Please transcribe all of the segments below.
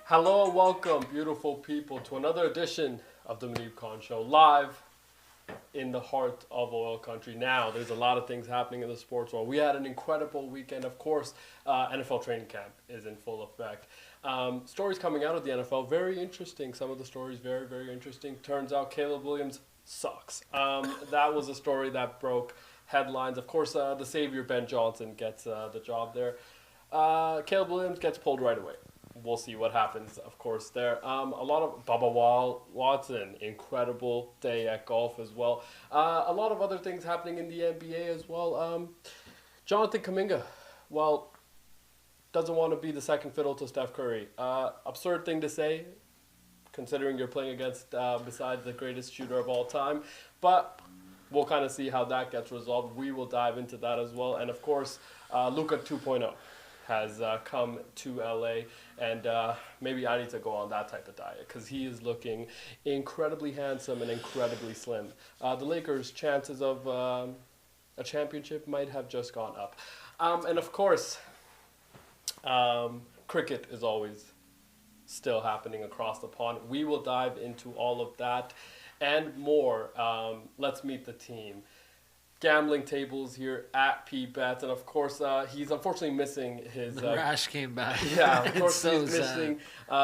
Hello and welcome, beautiful people, to another edition of the Muneeb Show, live in the heart of oil country. Now, there's a lot of things happening in the sports world. We had an incredible weekend. Of course, NFL training camp is in full effect. Stories coming out of the NFL, very interesting. Some of the stories, very, very interesting. Turns out Caleb Williams sucks. That was a story that broke headlines. Of course, the savior Ben Johnson gets the job there. Caleb Williams gets pulled right away. We'll see what happens, of course, there. A lot of Bubba Watson, incredible day at golf as well. A lot of other things happening in the NBA as well. Jonathan Kuminga, well, doesn't want to be the second fiddle to Steph Curry. Absurd thing to say, considering you're playing against, besides the greatest shooter of all time. But we'll kind of see how that gets resolved. We will dive into that as well. And, of course, Luka 2.0. Has come to LA, and maybe I need to go on that type of diet because he is looking incredibly handsome and incredibly slim. The Lakers' chances of a championship might have just gone up. And of course, cricket is always still happening across the pond. We will dive into all of that and more. Let's meet the team. Gambling tables here at P-Bets, and of course he's unfortunately missing his the rash came back. Yeah, of course so he's missing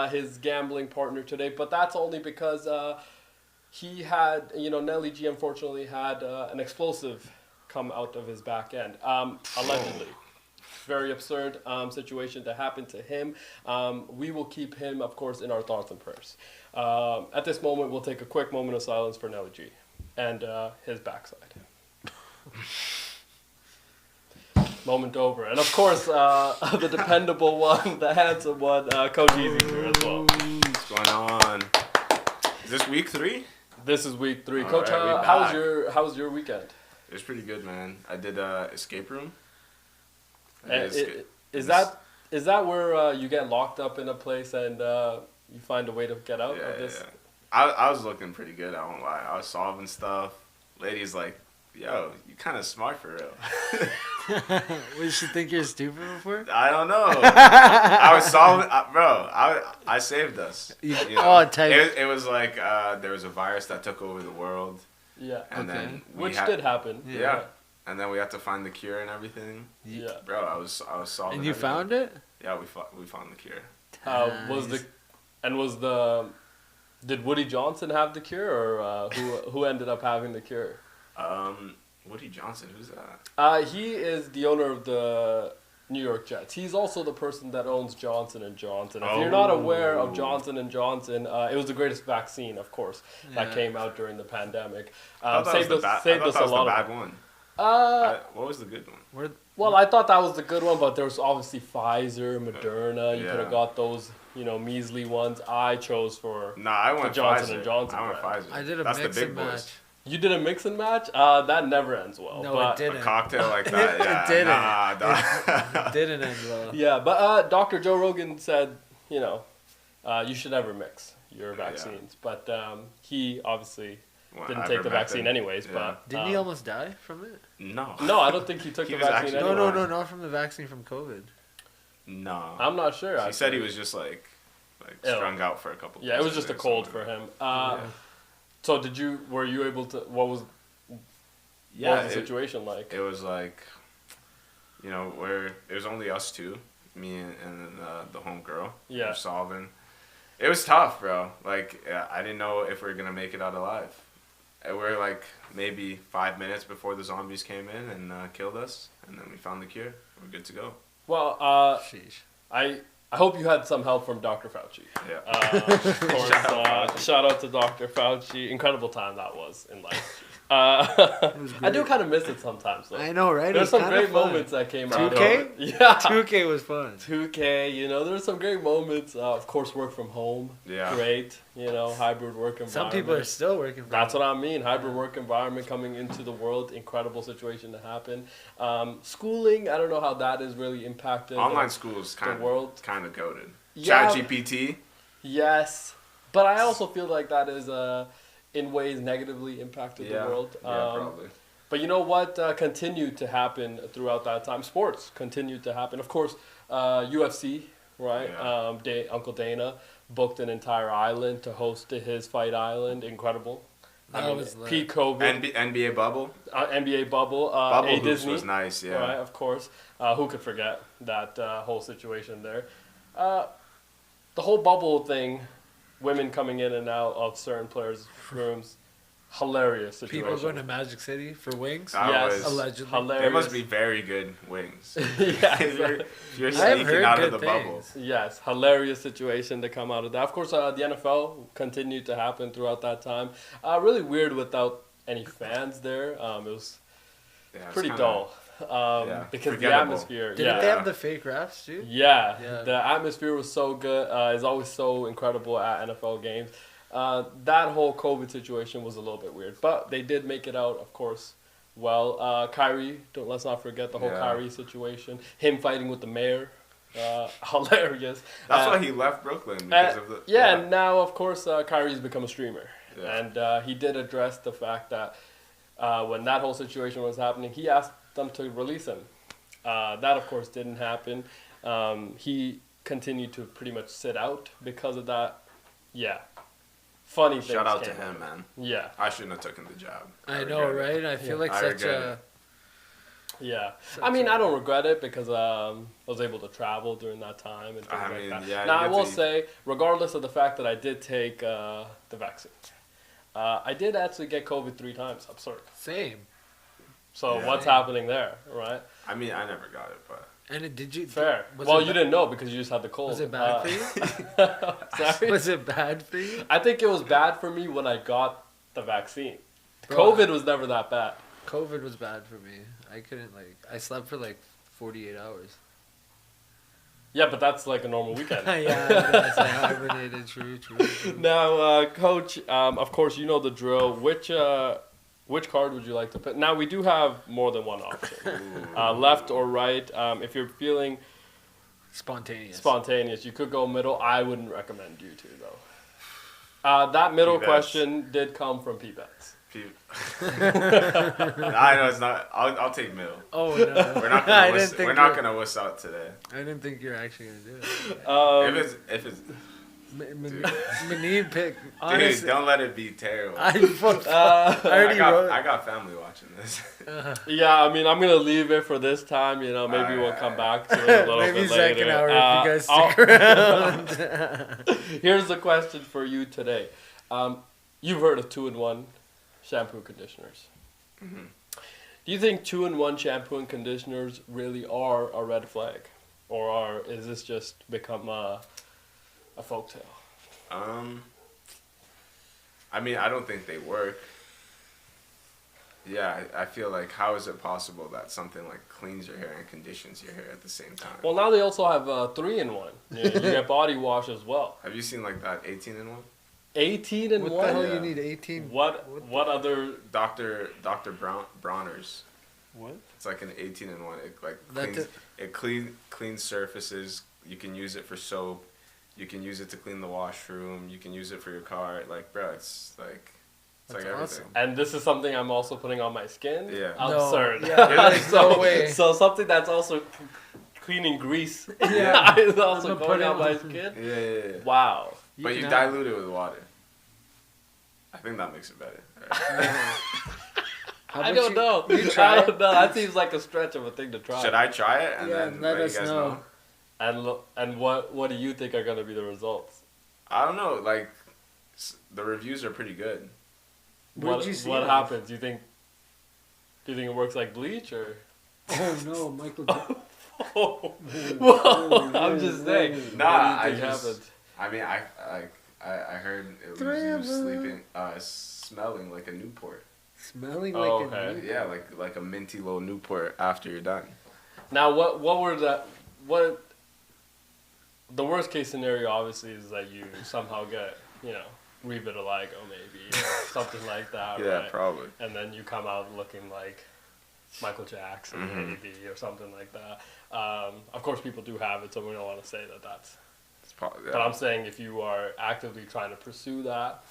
his gambling partner today, but that's only because he had, Nelly G unfortunately had an explosive come out of his back end, allegedly. Very absurd situation to happen to him. We will keep him, of course, in our thoughts and prayers. At this moment, we'll take a quick moment of silence for Nelly G and his backside. Moment over. And of course, the dependable one, the handsome one, Coach Easy here as well. What's going on? Is this week 3? This is week 3. All Coach, right, how was your weekend? It was pretty good, man. I did escape room. Is that where you get locked up in a place and you find a way to get out of this? Yeah. I was looking pretty good, I won't lie. I was solving stuff. Lady's like, yo, you kind of smart for real. Did she think you're stupid before? I don't know. I was solving, bro. I saved us. It was like there was a virus that took over the world. Yeah. And then which did happen. Yeah. And then we had to find the cure and everything. Yeah. Bro, I was solving. And you everything. found it? Yeah, we found the cure. Did Woody Johnson have the cure, or who ended up having the cure? Woody Johnson, who's that? He is the owner of the New York Jets. He's also the person that owns Johnson & Johnson. If you're not aware of Johnson & Johnson, it was the greatest vaccine, of course, that came out during the pandemic. Saved us a lot of bad one. What was the good one? Well, I thought that was the good one, but there was obviously Pfizer, Moderna. You could have got those, measly ones. I chose for I went Johnson Pfizer. Johnson. I went Pfizer. I did a That's mix the big and boys. match. You did a mix and match? That never ends well. No, but it didn't. A cocktail like that, yeah. It didn't. Nah, It didn't end well. Yeah, but Dr. Joe Rogan said, you should never mix your vaccines. Yeah. But he obviously didn't take the vaccine anyways. Yeah. But Didn't he almost die from it? No, I don't think he took the vaccine anyway. No, not from the vaccine, from COVID. No. I'm not sure. He said he was just like strung out for a couple of days. Yeah, it was just a cold for him. So were you able to, what was the situation like? It was like, it was only us two, me and the homegirl. Yeah. Were solving. It was tough, bro. Like, I didn't know if we were going to make it out alive. And we were like maybe 5 minutes before the zombies came in and killed us. And then we found the cure. We're good to go. Well, Sheesh. I hope you had some help from Dr. Fauci. Yeah. Of course, shout out to Dr. Fauci. Incredible time that was in life. I do kind of miss it sometimes, though. I know, right? There's some great moments that came out. 2K? Yeah. 2K was fun. 2K, there's some great moments. Of course, work from home. Yeah. Great. Hybrid work environment. Some people are still working from That's home. what I mean. Hybrid work environment coming into the world. Incredible situation to happen. Schooling, I don't know how that is really impacted. Online school is kind of goated. Yeah. ChatGPT. Yes. But I also feel like that is in ways negatively impacted the world. Probably. But you know what continued to happen throughout that time? Sports continued to happen. Of course, UFC right? Yeah. Uncle Dana booked an entire island to host his fight island. Incredible. That was lit. Peak COVID, NBA bubble. NBA bubble, Bubble A hoops Disney, was nice. Yeah. right? Of course. Who could forget that whole situation there? The whole bubble thing, women coming in and out of certain players' rooms, hilarious situation. People going to Magic City for wings. That Yes, was allegedly. hilarious. They must be very good wings. Yes. if you're I have sneaking heard out of good the bubble. things. Yes, hilarious situation to come out of that. Of course, the NFL continued to happen throughout that time. Really weird without any fans there. It was Yeah, it's pretty kinda- dull because the forgettable. atmosphere. Didn't yeah. they have the fake refs too? Yeah, Yeah. the atmosphere was so good. It's always so incredible at NFL games. That whole COVID situation was a little bit weird, but they did make it out, of course. Well, Kyrie, let's not forget the whole Yeah. Kyrie situation. Him fighting with the mayor, hilarious. That's why he left Brooklyn because of the. Yeah, and now of course Kyrie's become a streamer, Yeah. and he did address the fact that when that whole situation was happening, he asked them to release him. That of course didn't happen. He continued to pretty much sit out because of that. Yeah, funny things. Shout out to came him, out. man. Yeah, I shouldn't have taken the job. I know, regret it. right? I feel Yeah. like I such regret a. it. yeah. Such I mean, a- I don't regret it because I was able to travel during that time and things I like mean, that. yeah, Now you I get will to- say, regardless of the fact that I did take the vaccine, I did actually get COVID 3 times. Absurd. Same. So Yeah. what's happening there, right? I mean, I never got it, but And did you? Fair. Was Well, it you ba- didn't know because you just had the cold. Was it bad for you? Sorry? Was it bad for you? I think it was bad for me when I got the vaccine. Bro, COVID was never that bad. COVID was bad for me. I couldn't I slept for 48 hours. Yeah, but that's like a normal weekend. Yeah, I hibernated. True. Now, Coach, of course, you know the drill. Which card would you like to pick? Now, we do have more than one option. Left or right. If you're feeling spontaneous, you could go middle. I wouldn't recommend you to, though. That middle P-bets. question did come from P-Bets. I know it's not. I'll take middle. Oh no, We're not I gonna didn't wuss, think we're not you- gonna wuss out today. I didn't think you were actually gonna do it. If it's Dude. Muneeb pick. dude, Honestly, don't let it be terrible. I already wrote. I got family watching this. Yeah, I mean, I'm going to leave it for this time. Maybe we'll come back to it a little Maybe bit second later. hour if you guys I'll- stick around. Here's the question for you today. You've heard of 2-in-1 shampoo conditioners. Mhm. Do you think 2-in-1 shampoo and conditioners really are a red flag? Or is this just become a folktale? I mean, I don't think they work. Yeah, I feel like how is it possible that something like cleans your hair and conditions your hair at the same time? Well, now they also have 3-in-1. You get body wash as well. Have you seen like that 18-in-1? 18-in-1? What the hell Yeah. you need 18? What other... Dr. Bronner's. What? It's like an 18-in-1. It like That cleans cleans surfaces. You can use it for soap. You can use it to clean the washroom. You can use it for your car. Like, bro, it's like That's everything. awesome. And this is something I'm also putting on my skin? Yeah. No, Absurd. yeah, there's no way. So something that's also cleaning grease Yeah. is also I'm gonna going put on it my on. skin? Yeah. Wow. But you can dilute it with water. I think that makes it better. Right. How I about don't know. You try I it? don't know. That seems like a stretch of a thing to try. Should I try it and Yeah, then let let us you guys know. know? And what do you think are going to be the results? I don't know. Like, the reviews are pretty good. Where'd you see what them? happens? Do you think it works like bleach or? Oh no, Michael. Whoa, I'm just saying. Nah, what do you I think just- happened? I mean, I heard it was Three you of them. sleeping, smelling like a Newport. Smelling Oh, like okay. a new. Yeah, like a minty little Newport after you're done. Now, what the worst case scenario obviously is that you somehow get, revitiligo maybe, or something like that, Yeah, right? probably. And then you come out looking like Michael Jackson Mhm. maybe or something like that. Of course, people do have it, so we don't want to say that that's. It's probably. But I'm saying if you are actively trying to pursue that,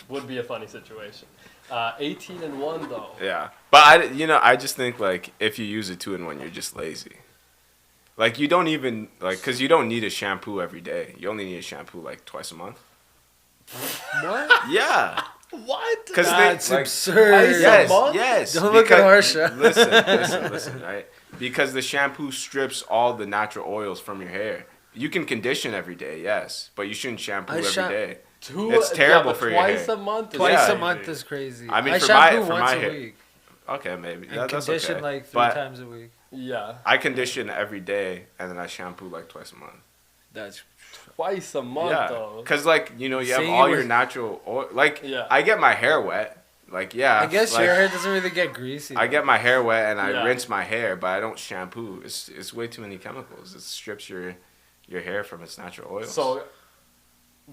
would be a funny situation. 18-in-1 though. Yeah, but I just think like if you use a 2-in-1, you're just lazy. Like, you don't even, like, because you don't need a shampoo every day. You only need a shampoo, like, twice a month. What? Yeah. What? Because That's like, absurd. yes. Don't look at Harsha. Listen, right? Because the shampoo strips all the natural oils from your hair. You can condition every day, yes, but you shouldn't shampoo every day. It's terrible for your hair. Twice a month? Twice a month is crazy. I mean, I for shampoo my once a hair. week. Okay, maybe. And That's condition okay. like 3 But times a week. Yeah. I condition every day, and then I shampoo like twice a month. That's Twice a month, Yeah, though. because like you have See, all you your were- natural oil. Like Yeah. I get my hair wet. Like I guess like, your hair doesn't really get greasy. I get my hair wet and I Yeah. rinse my hair, but I don't shampoo. It's way too many chemicals. It strips your hair from its natural oils. So,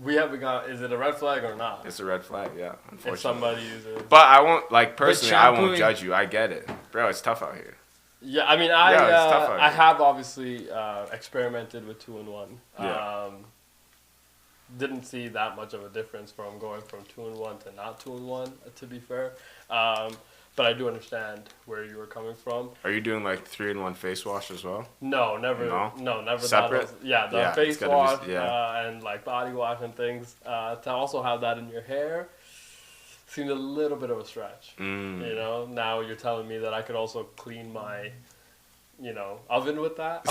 we haven't got. Is it a red flag or not? It's a red flag, yeah. Unfortunately. If somebody uses. But I won't like personally. I won't shampooing- judge you. I get it, bro. It's tough out here. Yeah, I mean, Yeah, it's tough out I here. have obviously experimented with 2-in-1. Yeah. Didn't see that much of a difference from going from 2-in-1 to not 2-in-1. To be fair, but I do understand where you were coming from. Are you doing like 3-in-1 face wash as well? No, never. No? Never. Separate? The Yeah, face it's gotta wash be- yeah. and like body wash and things. To also have that in your hair seemed a little bit of a stretch. Mm. You know, now you're telling me that I could also clean my, oven with that.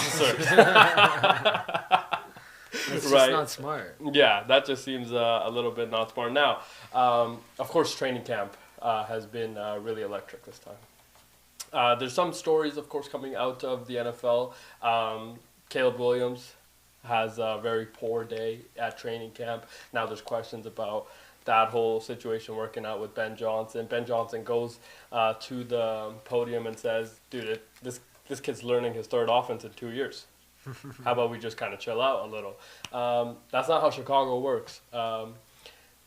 It's just Right. not smart. Yeah, that just seems a little bit not smart. Now, of course, training camp has been really electric this time. There's some stories, of course, coming out of the NFL. Caleb Williams has a very poor day at training camp. Now there's questions about that whole situation working out with Ben Johnson. Ben Johnson goes to the podium and says, dude, this kid's learning his third offense in 2 years. How about we just kind of chill out a little? That's not how Chicago works.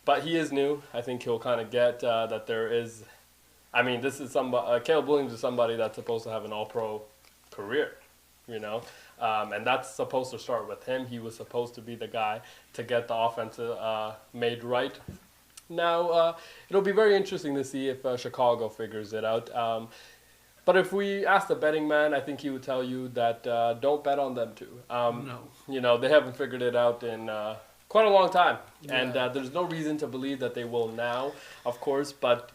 But he is new. I think he'll kind of get that there is. I mean, this is somebody. Caleb Williams is somebody that's supposed to have an All-Pro career, and that's supposed to start with him. He was supposed to be the guy to get the offense made right. Now, it'll be very interesting to see if Chicago figures it out. But if we ask the betting man, I think he would tell you that don't bet on them too. No. They haven't figured it out in quite a long time. Yeah. And there's no reason to believe that they will now, of course. But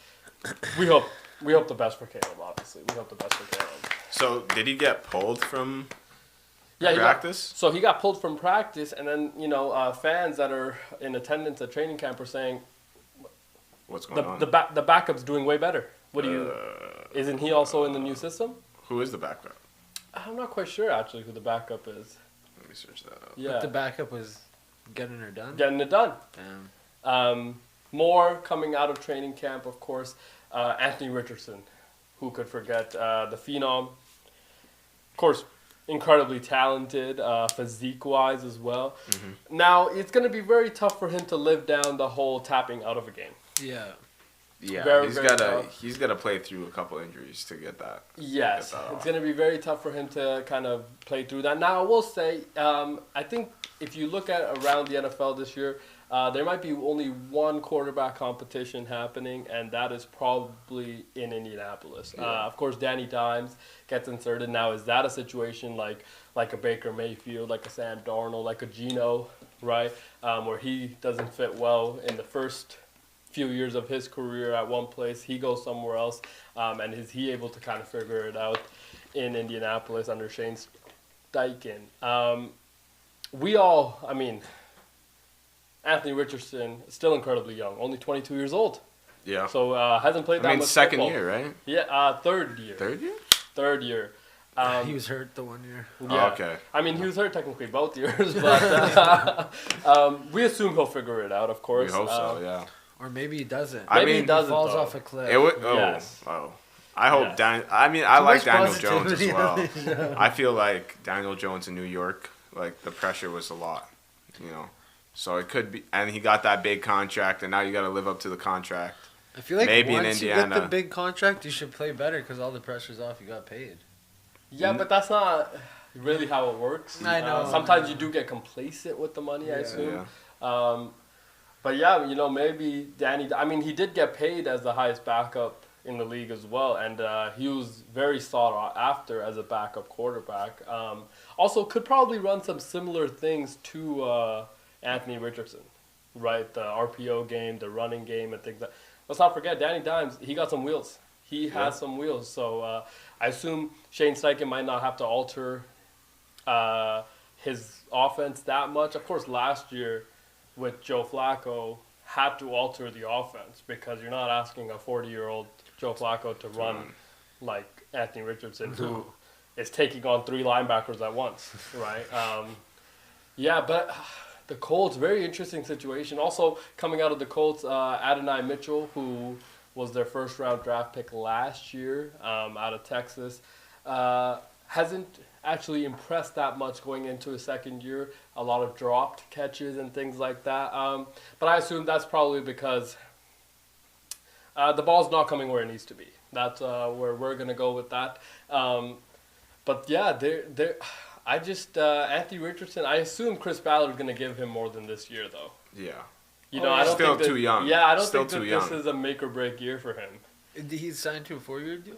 we hope the best for Caleb, obviously. We hope the best for Caleb. So did he get pulled from Yeah, practice? So he got pulled from practice, and then fans that are in attendance at training camp are saying What's going on? the backup's doing way better. What do you? Isn't he also in the new system? Who is the backup? I'm not quite sure actually who the backup is. Let me search that up. Yeah, But the backup was getting her done. getting it done. Damn. More coming out of training camp, of course. Anthony Richardson, who could forget the phenom. Of course, incredibly talented, physique-wise as well. Mm-hmm. Now, it's going to be very tough for him to live down the whole tapping out of a game. Yeah. Yeah, Very, he's very gotta tough. he's gotta play through a couple injuries to get that. Yes, Get that it's off. going to be very tough for him to kind of play through that. Now, I will say, I think if you look at around the NFL this year, there might be only one quarterback competition happening, and that is probably in Indianapolis. Yeah. Of course, Danny Dimes gets inserted. Now, is that a situation like a Baker Mayfield, like a Sam Darnold, like a Geno, right, where he doesn't fit well in the first few years of his career at one place, he goes somewhere else, and is he able to kind of figure it out in Indianapolis under Shane Steichen? Anthony Richardson is still incredibly young, only 22 years old, Yeah. so hasn't played that much second football. year, right? Yeah, third year. Third year? Third year. He was hurt the 1 year. Yeah. Oh, okay. I mean, he was hurt technically both years, but we assume he'll figure it out, of course. We hope so, yeah. Or maybe he doesn't. I Maybe mean, he doesn't, falls though. off a cliff. It would. Yes. I hope Yes. I like much Daniel Jones as positivity well. on this show. I feel like Daniel Jones in New York, like the pressure was a lot, So it could be, and he got that big contract, and now you got to live up to the contract. I feel like Maybe in once you get the Indiana. big contract, you should play better because all the pressure's off. You got paid. Yeah, but that's not really how it works. I know. Sometimes you do get complacent with the money, I Yeah. assume. Yeah. But yeah, maybe Danny. I mean, he did get paid as the highest backup in the league as well, and he was very sought after as a backup quarterback. Also, could probably run some similar things to Anthony Richardson, right? The RPO game, the running game, and things like. Let's not forget, Danny Dimes. He got some wheels. He has some wheels. So I assume Shane Steichen might not have to alter his offense that much. Of course, last year with Joe Flacco, had to alter the offense because you're not asking a 40-year-old Joe Flacco to run like Anthony Richardson, who is taking on 3 linebackers at once, right? But the Colts, very interesting situation. Also, coming out of the Colts, Adonai Mitchell, who was their first-round draft pick last year out of Texas, hasn't actually impressed that much going into his second year. A lot of dropped catches and things like that. But I assume that's probably because the ball's not coming where it needs to be. That's where we're going to go with that. But yeah, Anthony Richardson, I assume Chris Ballard's going to give him more than this year, though. Yeah. I don't still think too young. Yeah, I don't Still think that too young. this is a make or break year for him. He's signed to a 4-year deal?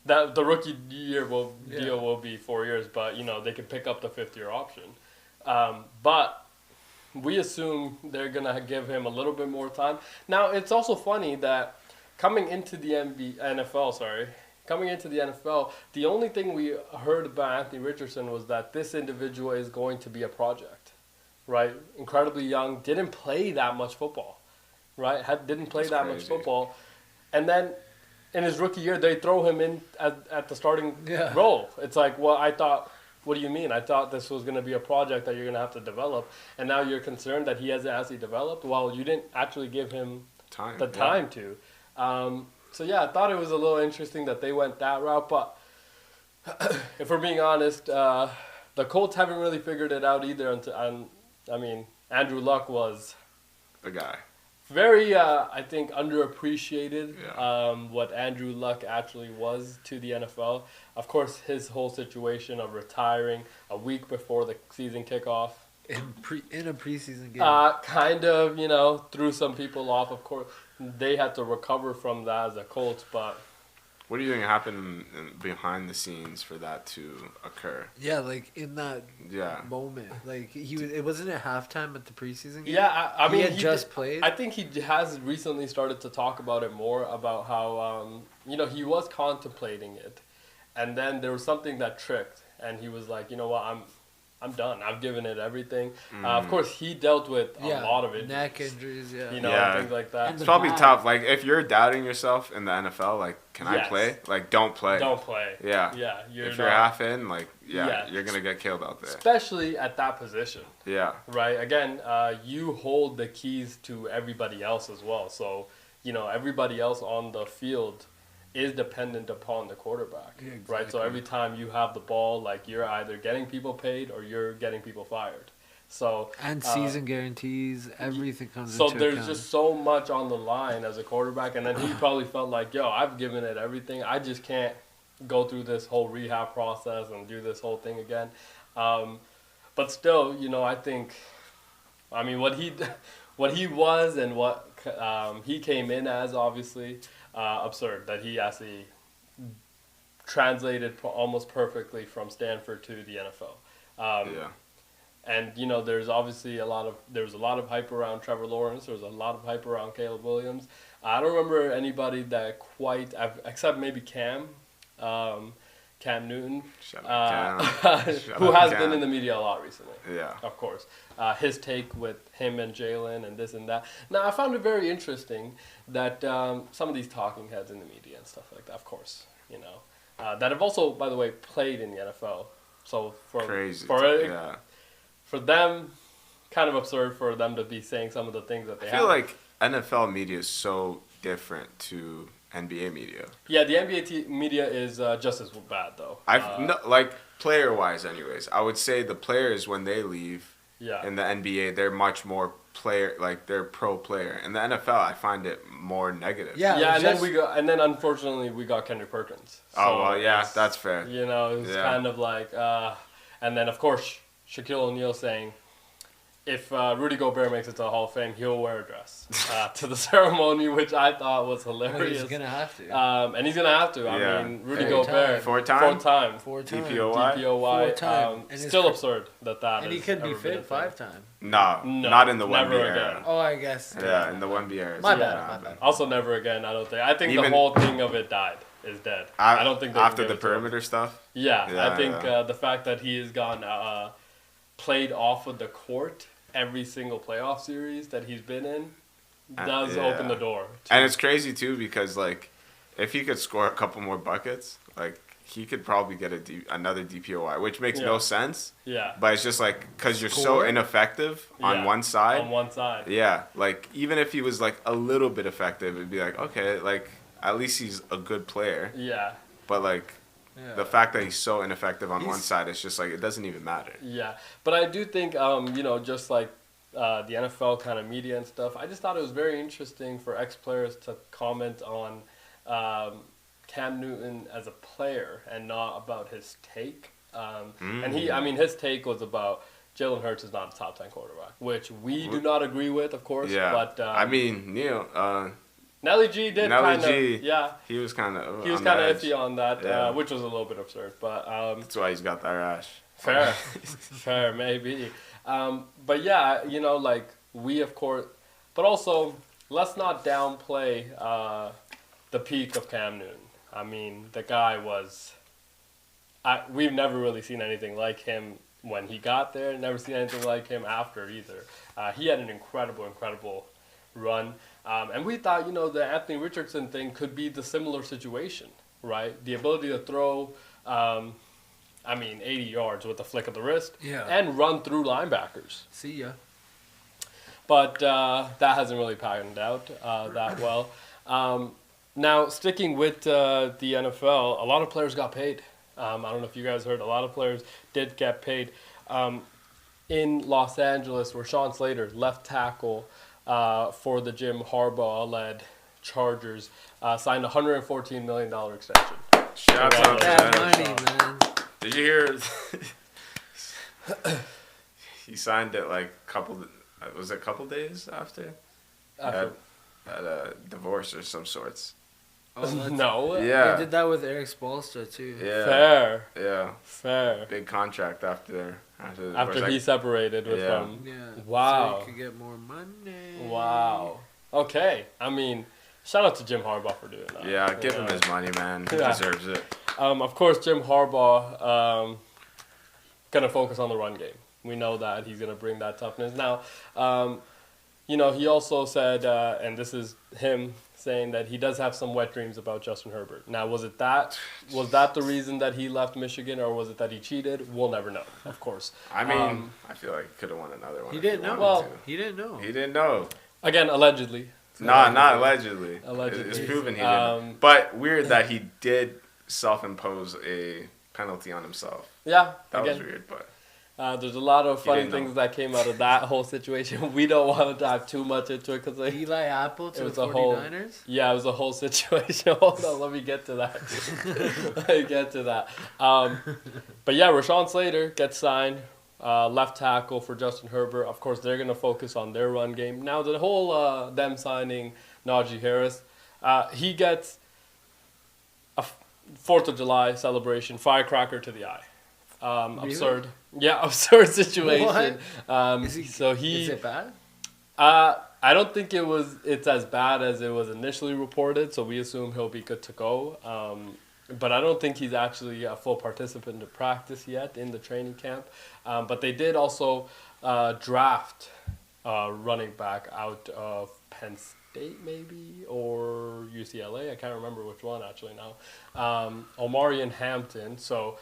That the rookie deal will be 4 years, but they can pick up the 5th-year option. But we assume they're gonna give him a little bit more time. Now it's also funny that coming into the NFL, the only thing we heard about Anthony Richardson was that this individual is going to be a project, right? Incredibly young, didn't play that much football, right? Didn't play That's that crazy. much football, and then. In his rookie year, they throw him in at the starting role. It's like, well, I thought, what do you mean? I thought this was going to be a project that you're going to have to develop, and now you're concerned that he hasn't actually developed? Well, you didn't actually give him the time to. So, yeah, I thought it was a little interesting that they went that route, but if we're being honest, the Colts haven't really figured it out either. Andrew Luck was The guy. very, I think, underappreciated Yeah. what Andrew Luck actually was to the NFL. Of course, his whole situation of retiring a week before the season kickoff. In a preseason game. Kind of, threw some people off. Of course, they had to recover from that as a Colts, but... What do you think happened behind the scenes for that to occur? Yeah, like in that moment, like it wasn't at halftime at the preseason game. Yeah, I mean, he had just played. I think he has recently started to talk about it more about how he was contemplating it, and then there was something that tricked, and he was like, you know what, I'm done. I've given it everything. Of course, he dealt with a lot of injuries. Neck injuries, things like that. It's probably tough. Like, if you're doubting yourself in the NFL, like, can I play? Like, don't play. Don't play. Yeah. Yeah. If you're half in, like, you're going to get killed out there. Especially at that position. Yeah. Right? Again, you hold the keys to everybody else as well. So, everybody else on the field is dependent upon the quarterback, exactly. right? So every time you have the ball, like, you're either getting people paid or you're getting people fired. So and season guarantees, everything comes so into there's account. just so much on the line as a quarterback, and then he probably felt like, yo, I've given it everything. I just can't go through this whole rehab process and do this whole thing again. But still, I think, what he was and what he came in as, obviously. Absurd that he actually translated almost perfectly from Stanford to the NFL. And there's obviously a lot of hype around Trevor Lawrence. There was a lot of hype around Caleb Williams. I don't remember anybody that except maybe Cam Newton, who has been in the media a lot recently. Yeah, of course. His take with him and Jalen and this and that. Now, I found it very interesting that some of these talking heads in the media and stuff like that, of course, that have also, by the way, played in the NFL. So for them, kind of absurd for them to be saying some of the things that they have. I feel like NFL media is so different to NBA media. Yeah, the NBA media is just as bad, though. Player-wise, anyways. I would say the players, when they leave in the NBA, they're much more they're pro player. In the NFL, I find it more negative. And then unfortunately we got Kendrick Perkins. So that's fair. It was kind of like, and then of course Shaquille O'Neal saying, if Rudy Gobert makes it to the Hall of Fame, he'll wear a dress to the ceremony, which I thought was hilarious. He's gonna have to. And he's gonna have to. Yeah. I mean, Rudy Gobert, four time, DPOY, Four time. Still absurd that and he could be fit 5 time. No, not in the never Wemby again. era. Oh, I guess. Yeah, in the Wemby era. My bad. Also, never again. I don't think. I think Even, the whole thing of it is dead. I don't think they after the perimeter stuff. Yeah, I think the fact that he has gone played off of the court every single playoff series that he's been in does open the door. And it's crazy too because like if he could score a couple more buckets, like he could probably get another DPOY, which makes no sense. Yeah. But it's just like because you're so ineffective on one side. On one side. Yeah, like even if he was like a little bit effective, it'd be like okay, like at least he's a good player. Yeah. But like. Yeah. The fact that he's so ineffective on one side, it's just like it doesn't even matter. Yeah, but I do think, just like the NFL kind of media and stuff, I just thought it was very interesting for ex-players to comment on Cam Newton as a player and not about his take. And his take was about Jalen Hurts is not a top 10 quarterback, which we do not agree with, of course. Yeah, but Nelly G did kind of, yeah. He was kind of iffy on that, which was a little bit absurd. But that's why he's got that rash. Fair, maybe. But yeah, we of course, but also let's not downplay the peak of Cam Newton. I mean, the guy was. We've never really seen anything like him when he got there. Never seen anything like him after either. He had an incredible run. And we thought, the Anthony Richardson thing could be the similar situation, right? The ability to throw, 80 yards with a flick of the wrist and run through linebackers. See ya. But that hasn't really panned out that well. Now, sticking with the NFL, a lot of players got paid. I don't know if you guys heard, a lot of players did get paid. In Los Angeles, Rashawn Slater, left tackle, for the Jim Harbaugh-led Chargers, signed a $114 million extension. Shout out that money, man. Did you hear? He signed it like a couple days after? At a divorce or some sorts. Oh, no. Yeah. They did that with Eric Spoelstra too. Yeah. Fair. Yeah. Fair. Big contract after he separated with them. Yeah. Wow. So he could get more money. Wow. Okay. I mean, shout out to Jim Harbaugh for doing that. Yeah, give him his money, man. He deserves it. Of course, Jim Harbaugh gonna focus on the run game. We know that he's gonna bring that toughness. Now, he also said, and this is him saying that he does have some wet dreams about Justin Herbert. Now, was that the reason that he left Michigan, or was it that he cheated? We'll never know, of course. I mean, I feel like he could have won another one. He didn't know. Well, he didn't know. He didn't know. Again, allegedly. Not allegedly. Allegedly. It's proven he didn't. But weird that he did self-impose a penalty on himself. Yeah. That was weird, but... there's a lot of funny things that came out of that whole situation. We don't want to dive too much into it because Eli Apple to the 49ers? It was a whole situation. Hold on, let me get to that. But yeah, Rashawn Slater gets signed, left tackle for Justin Herbert. Of course, they're going to focus on their run game. Now, the whole them signing Najee Harris, he gets a 4th of July celebration, firecracker to the eye. Really? Absurd. Yeah, absurd situation. What? Is it bad? I don't think it's as bad as it was initially reported, so we assume he'll be good to go. But I don't think he's actually a full participant in practice yet in the training camp. But they did also draft running back out of Penn State maybe, or UCLA. I can't remember which one actually now. Omarion Hampton. So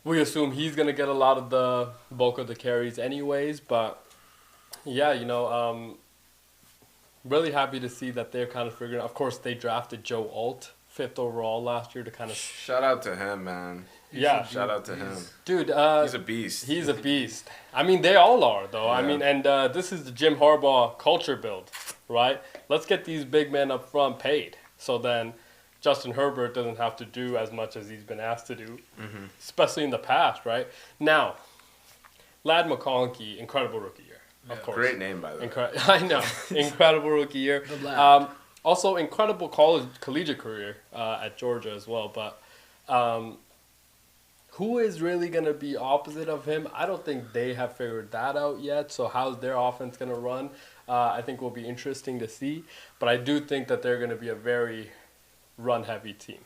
we assume he's going to get a lot of the bulk of the carries anyways. But yeah, really happy to see that they're kind of figuring out. Of course, they drafted Joe Alt, 5th overall last year to kind of... Shout out to him, man. Shout out to him. Dude, he's a beast. He's a beast. I mean, they all are, though. Yeah. I mean, and this is the Jim Harbaugh culture build, right? Let's get these big men up front paid. So then Justin Herbert doesn't have to do as much as he's been asked to do, especially in the past, right? Now, Ladd McConkey, incredible rookie year. of course. Great name, by the way. I know. Incredible rookie year. Also, incredible collegiate career at Georgia as well. But who is really going to be opposite of him? I don't think they have figured that out yet. So how's their offense going to run? I think will be interesting to see. But I do think that they're going to be a very run-heavy team.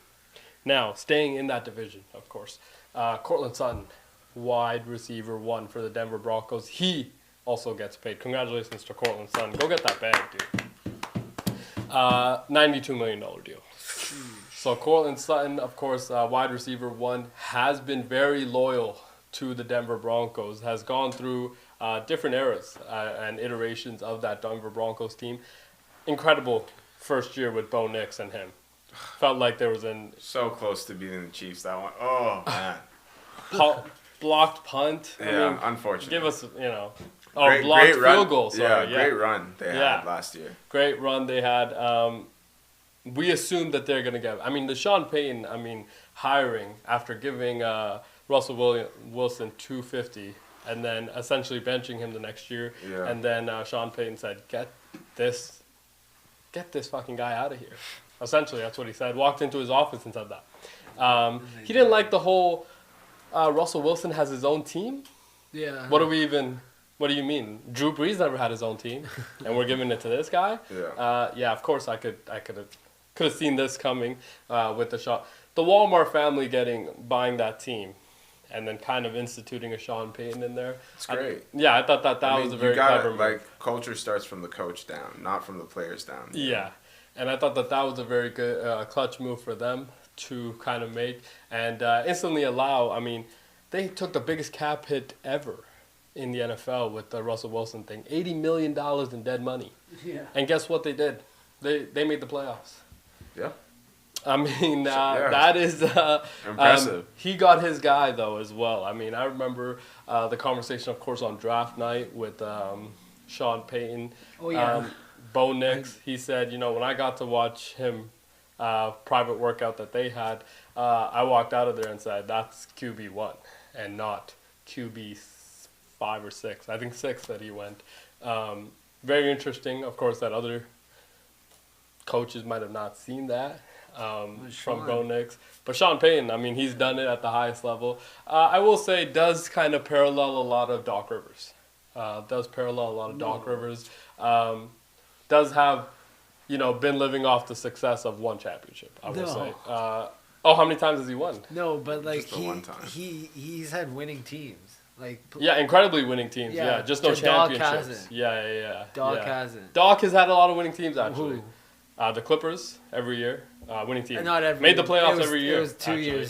Now, staying in that division, of course, Courtland Sutton, wide receiver 1 for the Denver Broncos. He also gets paid. Congratulations to Courtland Sutton. Go get that bag, dude. $92 million deal. So Courtland Sutton, of course, wide receiver 1, has been very loyal to the Denver Broncos, has gone through different eras and iterations of that Denver Broncos team. Incredible first year with Bo Nix and him. Felt like there was so close to beating the Chiefs that one. Oh, man. Blocked punt. Yeah, unfortunate. Give us, blocked field goal. Sorry, great run they had last year. Great run they had. We assume that they're going to get... I mean, the Sean Payton, hiring after giving Russell Wilson $250 and then essentially benching him the next year. Yeah. And then Sean Payton said, get this fucking guy out of here. Essentially, that's what he said. Walked into his office and said that. He didn't like the whole Russell Wilson has his own team. Yeah. What do you mean? Drew Brees never had his own team, and we're giving it to this guy? Yeah. Of course I could have seen this coming with the Walmart family buying that team, and then kind of instituting a Sean Payton in there. It's great. I thought that was a very clever move. Like, culture starts from the coach down, not from the players down. Yeah. And I thought that was a very good clutch move for them to kind of make and instantly allow. They took the biggest cap hit ever in the NFL with the Russell Wilson thing. $80 million in dead money. Yeah. And guess what they did? They made the playoffs. Yeah. That is impressive. He got his guy though as well. I remember the conversation, of course, on draft night with Sean Payton. Oh yeah. Bo Nix. He said, when I got to watch him private workout that they had, I walked out of there and said, that's QB1 and not QB 5 or 6. I think 6 that he went. Very interesting. Of course, that other coaches might have not seen that from Bo Nix. But Sean Payton, he's done it at the highest level. I will say does kind of parallel a lot of Doc Rivers. Rivers. Does have, been living off the success of one championship, I will say. How many times has he won? No, but one time. he's had winning teams. Incredibly winning teams. Yeah, just no championships. Doc hasn't. Doc has had a lot of winning teams actually. The Clippers every year, winning team. Not every. Made the playoffs every year. It was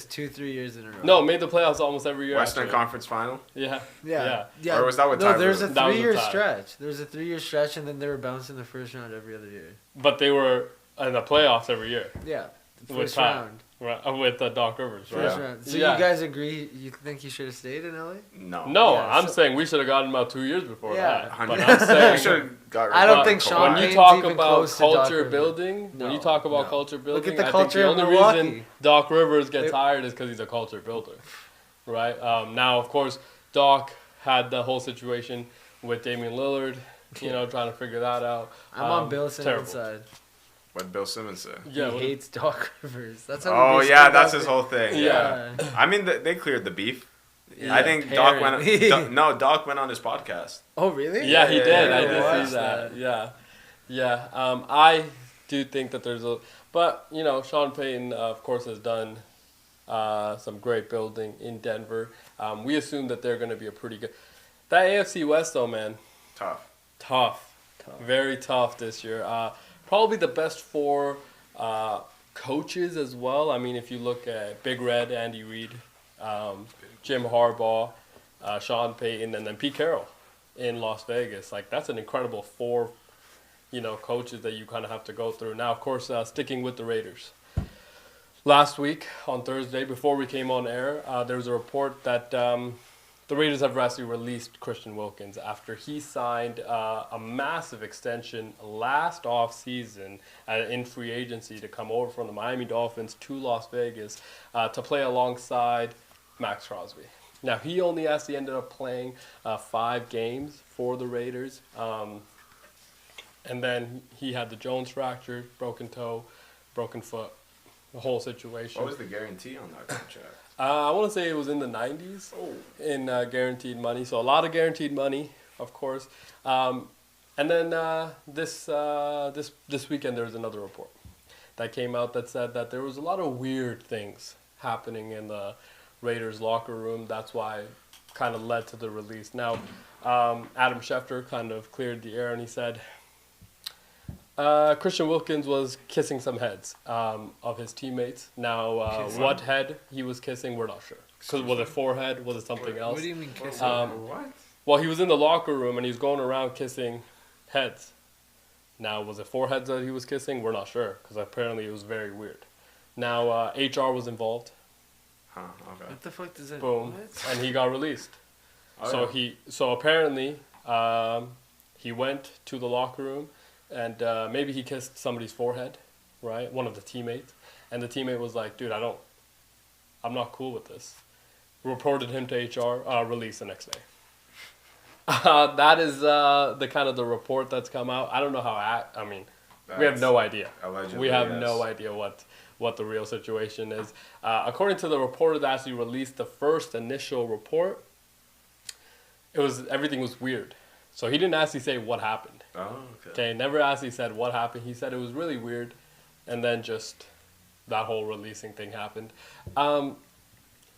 3 years in a row. No, made the playoffs almost every year. Western Conference Final. Yeah. Or was that what? No, there's a 3-year stretch. There's a 3-year stretch, and then they were bouncing the first round every other year. But they were in the playoffs every year. Yeah, the first round. Right, with Doc Rivers, right? First round. So you guys agree? You think he should have stayed in LA? No, I'm saying we should have gotten him out 2 years before that. But 100%. I'm saying I don't think Sean when you talk about culture building, when you talk about culture building, look at the culture I think the only reason Doc Rivers gets hired is because he's a culture builder, right? Now, of course, Doc had the whole situation with Damian Lillard, trying to figure that out. I'm on Bill Simmons' side. What did Bill Simmons say? Yeah, he hates Doc Rivers. That's how. That's his whole thing. Yeah. They cleared the beef. Yeah, I think Doc went. Doc went on his podcast. Oh really? Yeah, he did. I did see that. Yeah. I do think that there's but Sean Payton, of course, has done some great building in Denver. We assume that they're going to be a pretty good. That AFC West though, man. Tough. Very tough this year. Probably the best 4 coaches as well. If you look at Big Red, Andy Reid, Jim Harbaugh, Sean Payton, and then Pete Carroll in Las Vegas. That's an incredible 4, coaches that you kind of have to go through. Now, of course, sticking with the Raiders. Last week on Thursday, before we came on air, there was a report that the Raiders have actually released Christian Wilkins after he signed a massive extension last offseason in free agency to come over from the Miami Dolphins to Las Vegas to play alongside Max Crosby. Now, he only actually ended up playing 5 games for the Raiders. And then he had the Jones fracture, broken toe, broken foot, the whole situation. What was the guarantee on that contract? I want to say it was in the 90s in guaranteed money. So a lot of guaranteed money, of course. And then this weekend there was another report that came out that said that there was a lot of weird things happening in the Raiders locker room. That's why kind of led to the release. Now, Adam Schefter kind of cleared the air and he said Christian Wilkins was kissing some heads of his teammates. Now, what head he was kissing, we're not sure. Because was it forehead? Was it something else? What do you mean kissing? What? Well, he was in the locker room and he was going around kissing heads. Now, was it foreheads that he was kissing? We're not sure because apparently it was very weird. Now, HR was involved. Huh, okay. What the fuck does that Boom. What? And he got released. So apparently he went to the locker room and maybe he kissed somebody's forehead, right? One of the teammates. And the teammate was like, dude, I'm not cool with this. Reported him to HR, released the next day. That is the kind of the report that's come out. I don't know how, we have no idea. Allegedly, we have no idea what the real situation is. According to the reporter that actually released the first initial report, everything was weird. So he didn't actually say what happened. Oh, okay. Okay, never actually said what happened. He said it was really weird, and then just that whole releasing thing happened. A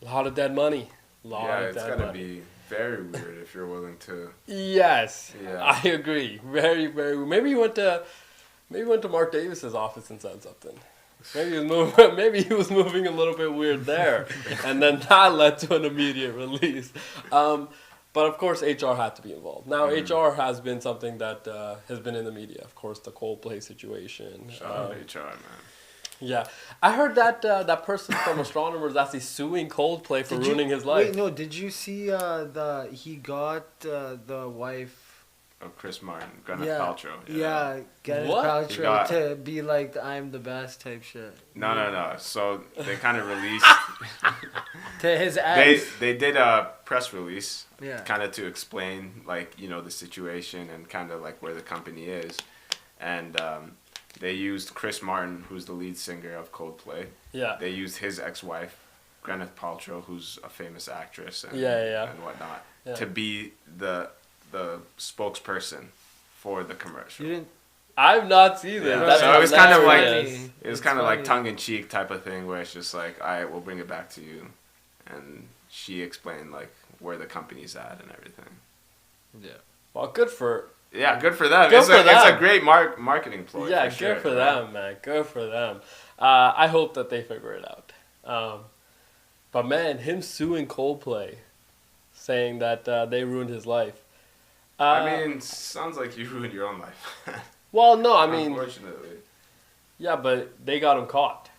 lot of dead money. It's gotta be very weird if you're willing to. Yes, yeah. I agree. Very, very. Maybe he went to Mark Davis's office and said something. Maybe he was moving a little bit weird there, and then that led to an immediate release. But of course, HR had to be involved. Now, HR has been something that has been in the media. Of course, the Coldplay situation. Shout out HR, man. Yeah, I heard that that person from Astronomer is actually suing Coldplay for ruining his life. Wait, no, did you see he got the wife of Chris Martin, Gwyneth Paltrow. Yeah, Gwyneth Paltrow to be like the I'm the best type shit. No. So they kind of released to his ex. They did a press release, kind of to explain the situation and kind of like where the company is, and they used Chris Martin, who's the lead singer of Coldplay. Yeah. They used his ex-wife, Gwyneth Paltrow, who's a famous actress and whatnot, to be the spokesperson for the commercial. I've not seen it. Yeah. So it was kind of like tongue in cheek type of thing where it's just like, all right, we'll bring it back to you, and she explained like where the company's at and everything. Yeah. Well, good for. Yeah, good for them. It's a great marketing ploy. Yeah, good for them, man. Good for them. I hope that they figure it out. But man, him suing Coldplay, saying that they ruined his life. Sounds like you ruined your own life. Well, no, unfortunately. Yeah, but they got him caught.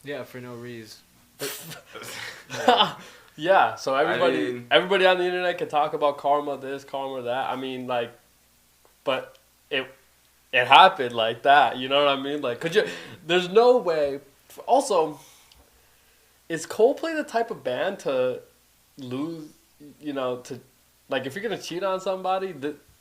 Yeah, for no reason. Yeah, so everybody on the internet can talk about karma this, karma that. But it happened like that. You know what I mean? Like, there's no way. Also, is Coldplay the type of band to lose? If you're gonna cheat on somebody,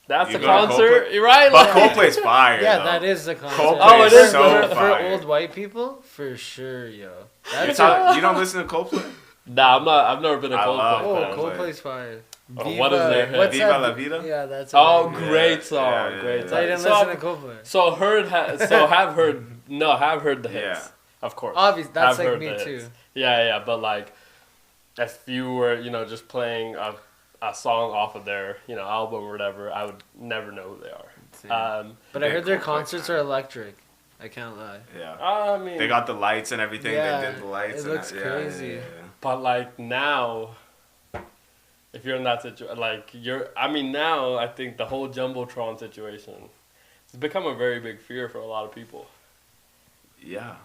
that's the concert, right? But Coldplay's fire. Yeah, though. that is the concert. Coldplay is so for fire. old white people, for sure, yo. You don't listen to Coldplay? Nah, I'm not. I've never been a Coldplay fan. Oh, Coldplay's fire. What is their hit? Viva La Vida? Yeah, that's. Great song, great song. I didn't listen to Coldplay. Have heard the hits. Yeah. Of course. Obviously, that's have like heard me the too. Hits. Yeah, but if you were, just playing a song off of their, album or whatever, I would never know who they are. But I heard their concerts are electric. I can't lie. Yeah. They got the lights and everything. Yeah, they did the lights. It looks crazy. Yeah. But now, if you're in that situation, now I think the whole Jumbotron situation has become a very big fear for a lot of people. Yeah.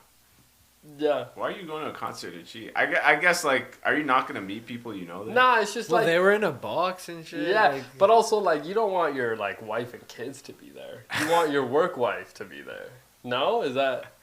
Yeah. Why are you going to a concert to cheat? I guess, are you not going to meet people you know there? Nah, it's just they were in a box and shit. Yeah, but also, you don't want your, wife and kids to be there. You want your work wife to be there. No? Is that...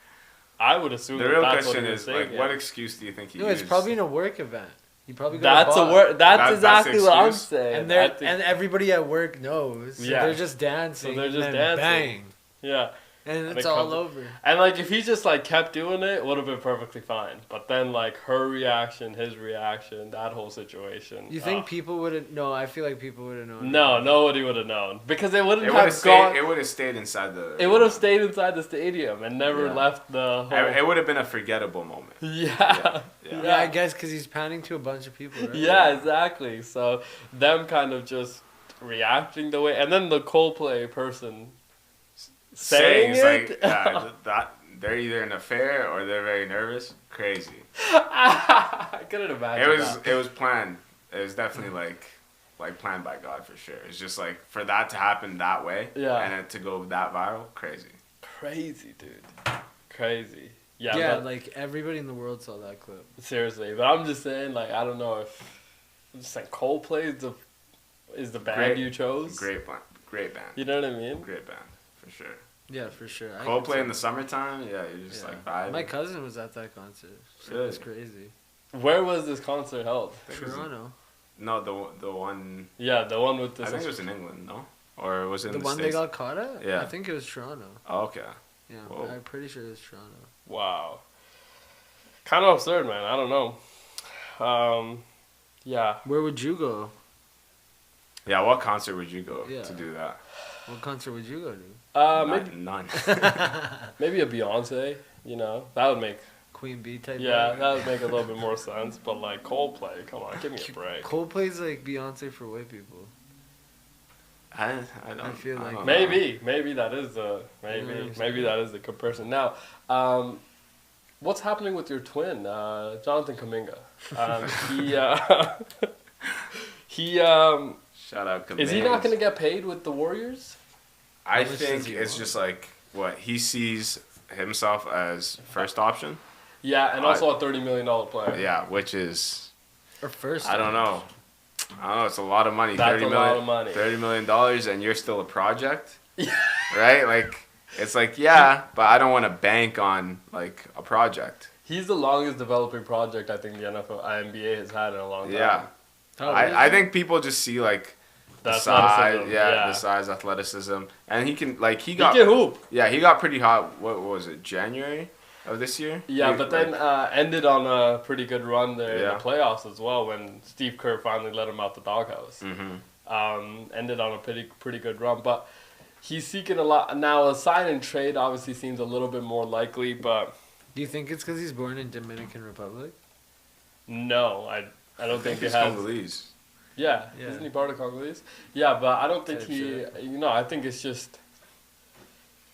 I would assume the real that's question what is, what excuse do you think he used? No, it's probably in a work event. He probably got That's a a word. That's exactly what I'm excuse. saying. And everybody at work knows. So Yeah. they're just dancing. So they're just and then dancing. Bang. Yeah. And it's all over. And like if he just like kept doing it, would have been perfectly fine. But then like her reaction, his reaction, that whole situation. You think people would have? No, I feel like people would have known. No, nobody would have known because it wouldn't It have gone. It would have stayed inside the. It would have stayed inside the stadium and never left the. Whole... It would have been a forgettable moment. Yeah. Yeah, I guess because he's panning to a bunch of people. Right? Yeah, exactly. So them kind of just reacting the way, and then the Coldplay person. Saying it? Like that they're either in an affair or they're very nervous. Crazy. I couldn't imagine. It was planned. It was definitely like planned by God for sure. It's just like for that to happen that way, and it to go that viral, crazy. Crazy, dude. Crazy. Yeah. Yeah, but, like everybody in the world saw that clip. Seriously, but I'm just saying, like I don't know if I'm just saying Coldplay is the band you chose. Great band. You know what I mean? Great band for sure. Yeah, for sure. Coldplay in the summertime, you're just like vibing. My cousin was at that concert. So it was crazy. Where was this concert held? Toronto. No, the one. Yeah, the one with the. I think it was in England, no? Or was it in the one States? they got caught at? Yeah. I think it was Toronto. Oh, okay. Yeah, Whoa. I'm pretty sure it was Toronto. Wow. Kind of absurd, man. I don't know. Yeah. Where would you go? Yeah, what concert would you go to do that? What concert would you go to? Maybe none. maybe a Beyonce. You know, that would make Queen Bee type. Yeah, that would make a little bit more sense. But like Coldplay, come on, give me a break. Coldplay's like Beyonce for white people. I don't. I feel like don't maybe that is the maybe that is the comparison. Now, what's happening with your twin, Jonathan Kuminga? He Shout out Kuminga. Is he not going to get paid with the Warriors? I think it's just like what he sees himself as first option. Yeah, and also a $30 million player. Yeah, which is or first. I don't know. It's a lot of money. That's a lot of money. $30 million, and you're still a project, right? Like it's like but I don't want to bank on like a project. He's the longest developing project I think the NBA has had in a long time. Yeah, I think people just see like. The size, the size, athleticism, and he can he got hoop. Yeah, he got pretty hot. What was it, January of this year? Yeah, but then ended on a pretty good run there in the playoffs as well when Steve Kerr finally let him out the doghouse. Mm-hmm. Ended on a pretty good run, but he's seeking a lot now. A sign and trade obviously seems a little bit more likely, but do you think it's because he's born in Dominican Republic? No, I don't think it has. Congolese. Yeah, isn't he part of Congolese? Yeah, but I don't think I think it's just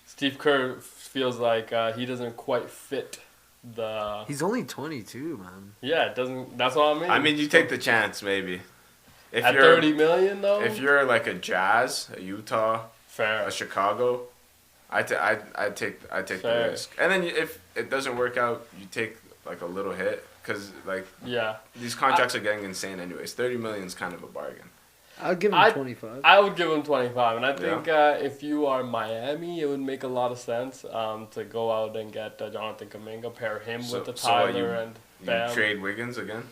Steve Kerr feels like he doesn't quite fit the... He's only 22, man. Yeah, it doesn't... That's what I mean. I mean, you take the chance, maybe. If at $30 million, though? If you're like a Jazz, a Utah, fair, a Chicago, I take the risk. And then if it doesn't work out, you take like a little hit. Because, these contracts are getting insane anyways. $30 million is kind of a bargain. I'd give him 25. I would give him 25. And I think if you are Miami, it would make a lot of sense to go out and get Jonathan Kuminga, pair him with the Tyler and Bam. You trade Wiggins again?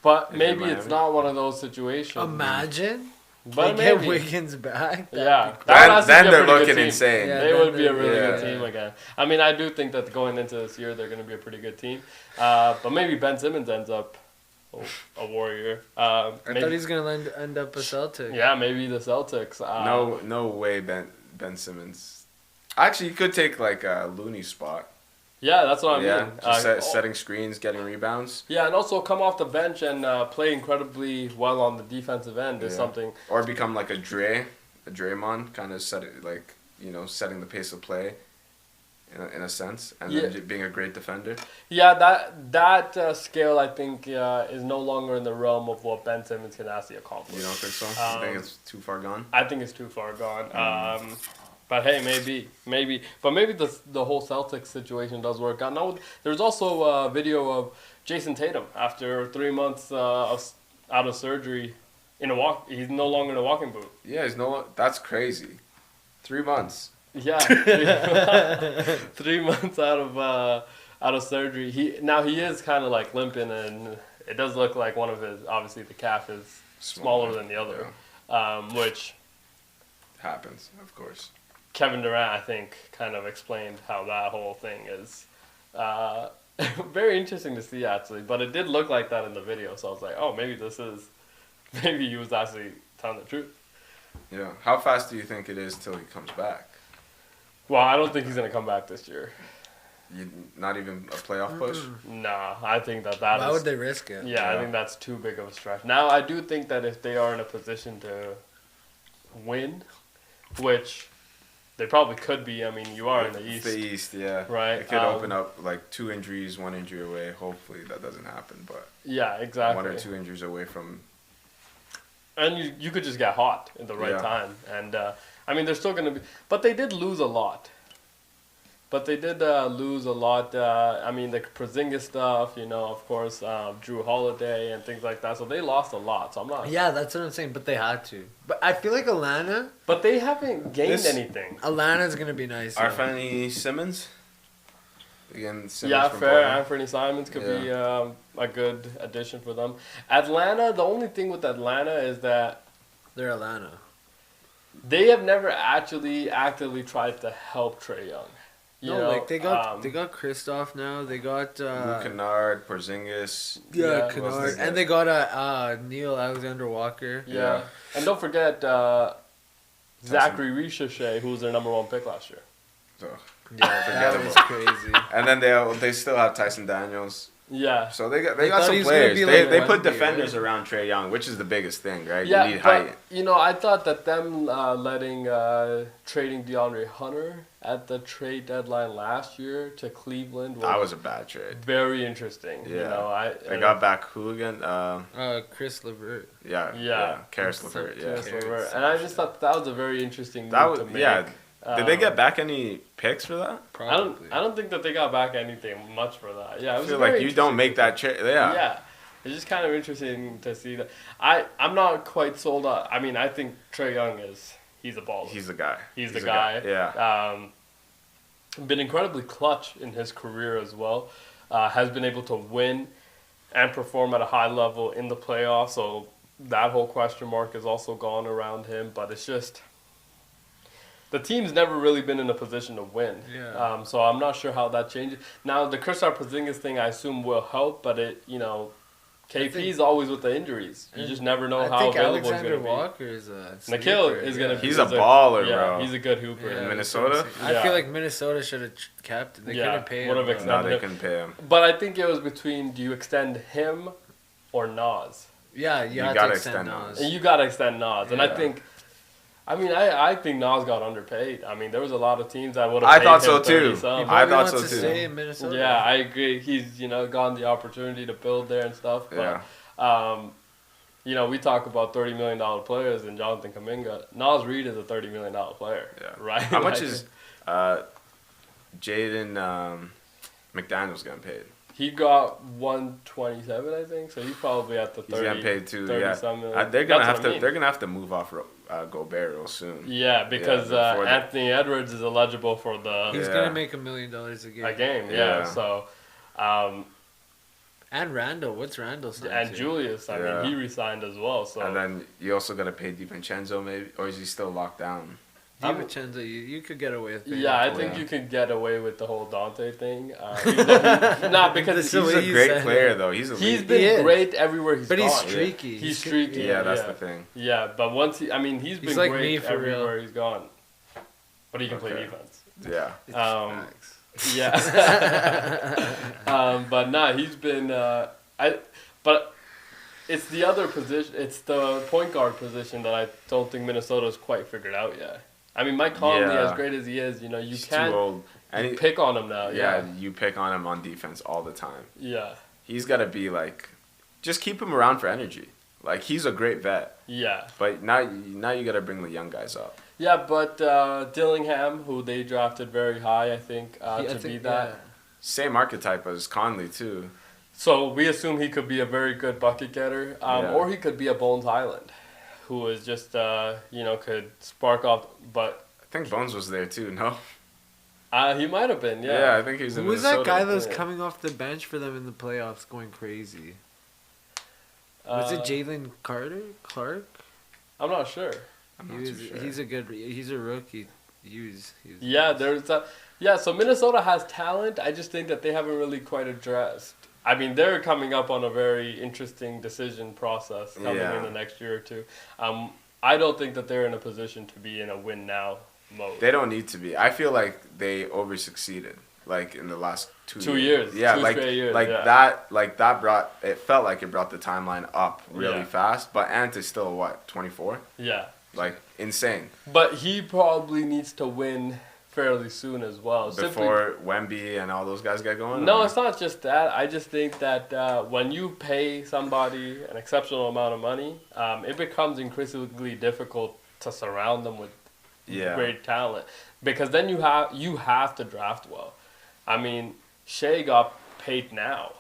But maybe it's not one of those situations. Imagine. But they get Wiggins back. Yeah. Then they're looking insane. Yeah, they would be a really good team again. I mean, I do think that going into this year, they're going to be a pretty good team. But maybe Ben Simmons ends up a Warrior. I thought he was going to end up a Celtic. Yeah, maybe the Celtics. No way Ben Simmons. Actually, he could take like a Looney spot. Yeah, that's what I mean. Just setting screens, getting rebounds. Yeah, and also come off the bench and play incredibly well on the defensive end is something. Or become like a Draymond, kind of setting the pace of play, in a sense, and then being a great defender. Yeah, that scale I think is no longer in the realm of what Ben Simmons can actually accomplish. You don't think so? You think it's too far gone? I think it's too far gone. But hey, maybe. But maybe the whole Celtics situation does work out. Now, there's also a video of Jason Tatum after 3 months out of surgery he's no longer in a walking boot. Yeah, that's crazy. 3 months. Yeah. 3 months out of surgery. He is kind of like limping and it does look like one of his, obviously the calf is smaller than the other, which happens, of course. Kevin Durant, I think, kind of explained how that whole thing is very interesting to see, actually. But it did look like that in the video, so I was like, oh, maybe he was actually telling the truth. Yeah. How fast do you think it is till he comes back? Well, I don't think he's going to come back this year. Not even a playoff push? Nah, I think that Why would they risk it? Yeah, I think that's too big of a stretch. Now, I do think that if they are in a position to win, which they probably could be. I mean, you are in the East. The East, yeah. Right. It could open up like 2 injuries, 1 injury away. Hopefully that doesn't happen, but yeah, exactly. 1 or 2 injuries away from. And you could just get hot at the right time. And, I mean, they're still going to be... But they did lose a lot. I mean, the Porzingis stuff, of course, Drew Holiday and things like that. So they lost a lot. So I'm not... Yeah, that's what I'm saying. But they had to. But I feel like Atlanta... But they haven't gained anything. Atlanta's going to be nice. Anthony Simmons? Again, Simmons. Yeah, fair. Anthony Simons could be a good addition for them. Atlanta, the only thing with Atlanta is that... They're Atlanta. They have never actually actively tried to help Trae Young. They got Kristoff now. They got Luke Kennard, Porzingis. Yeah, Kennard, and they got Neil Alexander Walker. Yeah, and don't forget Zachary Ricochet, who was their number 1 pick last year. So, that was crazy. And then they still have Tyson Daniels. Yeah. So they got some players. They put defenders around Trae Young, which is the biggest thing, right? Yeah, you need height. I thought that them trading DeAndre Hunter at the trade deadline last year to Cleveland was a bad trade. Very interesting. Yeah. They got back who again? Chris LeVert. Yeah. Karis LeVert. Yeah. Karis LeVert. And I just thought that was a very interesting move to make. Yeah. Did they get back any picks for that? Probably. I don't think that they got back anything much for that. Yeah, it was I feel like you don't make that trade. Yeah. It's just kind of interesting to see that. I'm not quite sold on. I mean, I think Trae Young he's a baller. He's the guy. He's the guy. Yeah. Been incredibly clutch in his career as well. Has been able to win and perform at a high level in the playoffs. So that whole question mark has also gone around him. But it's just... The team's never really been in a position to win. Yeah. So I'm not sure how that changes. Now, the Kristaps Porzingis thing, I assume, will help, but KP's always with the injuries. You just never know how available he's going to be. Walker is a Nikhil is going to be. He's a baller, bro. He's a good hooper. In Minnesota? I feel like Minnesota should have kept him. They couldn't pay him. No, they couldn't pay him. But I think it was between, do you extend him or Nas? Yeah, you got to extend Nas. And you got to extend Nas. And I think... I think Nas got underpaid. I mean, there was a lot of teams that would have paid him. I thought so too. I thought so too. Stay in Minnesota. Yeah, I agree. He's gotten the opportunity to build there and stuff. But, we talk about $30 million players and Jonathan Kuminga. Nas Reed is a $30 million player. Yeah. Right. How much is Jaden McDaniels getting paid? He got $127, I think. So he's probably at the 30. He's getting paid too. Yeah. They're gonna have to move off Gobert real soon. Yeah, because Anthony Edwards is eligible for the. He's gonna make $1 million a game. Yeah. So. And Randall, what's Randall signed and to? Julius, I mean, he resigned as well. So. And then you also gotta pay DiVincenzo maybe, or is he still locked down? DiVincenzo, you could get away with it. Yeah, I think you could get away with the whole Dante thing. Not because he's a great player, though. He's been great everywhere he's gone. But he's streaky. He's streaky. Yeah, that's the thing. Yeah, but once he's been like great everywhere he's gone. But he can play defense. Yeah. Yeah. But he's been. But it's the other position. It's the point guard position that I don't think Minnesota's quite figured out yet. I mean, Mike Conley, as great as he is, you can't pick on him now. Yeah, you pick on him on defense all the time. Yeah. He's got to be just keep him around for energy. He's a great vet. Yeah. But now you got to bring the young guys up. Yeah, but Dillingham, who they drafted very high, I think, be that. Yeah. Same archetype as Conley, too. So we assume he could be a very good bucket getter, or he could be a Bones Highland, who is just, could spark off. But I think Bones was there too, no? He might have been, yeah. Yeah, I think he was in Minnesota. Who was that guy that was coming off the bench for them in the playoffs going crazy? Was it Jalen Clark? I'm not sure. He's a rookie. He was So Minnesota has talent. I just think that they haven't really quite addressed. I mean, they're coming up on a very interesting decision process coming in the next year or two. I don't think that they're in a position to be in a win now mode. They don't need to be. I feel like they over succeeded. Like in the last 2 years. Yeah, 2 straight years. That brought it felt like it brought the timeline up really fast. But Ant is still what, 24? Yeah. Like insane. But he probably needs to win fairly soon as well. Before Wemby and all those guys get going? No, it's not just that. I just think that when you pay somebody an exceptional amount of money, it becomes increasingly difficult to surround them with great talent. Because then you have to draft well. I mean, Shea got paid now,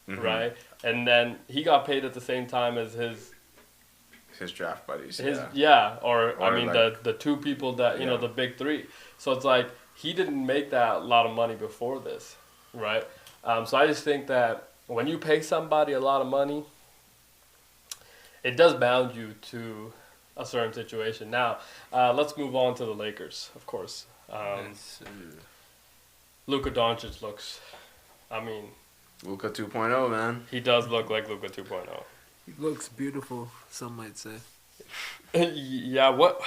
right? And then he got paid at the same time as his draft buddies. The two people that, the big three. So it's like he didn't make that lot of money before this, right? So I just think that when you pay somebody a lot of money, it does bound you to a certain situation. Now, let's move on to the Lakers, of course. Luka Doncic looks, Luka 2.0, man. He does look like Luka 2.0. He looks beautiful, some might say. Yeah, what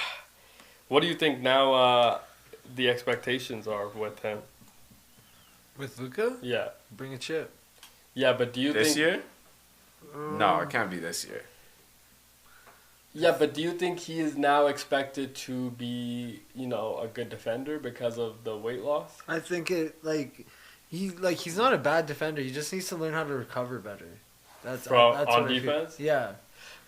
do you think now the expectations are with him? With Luka? Yeah. Bring a chip. Yeah, but do you think... This year? No, it can't be this year. Yeah, but do you think he is now expected to be, a good defender because of the weight loss? I think he's not a bad defender. He just needs to learn how to recover better. That's on defense? Yeah.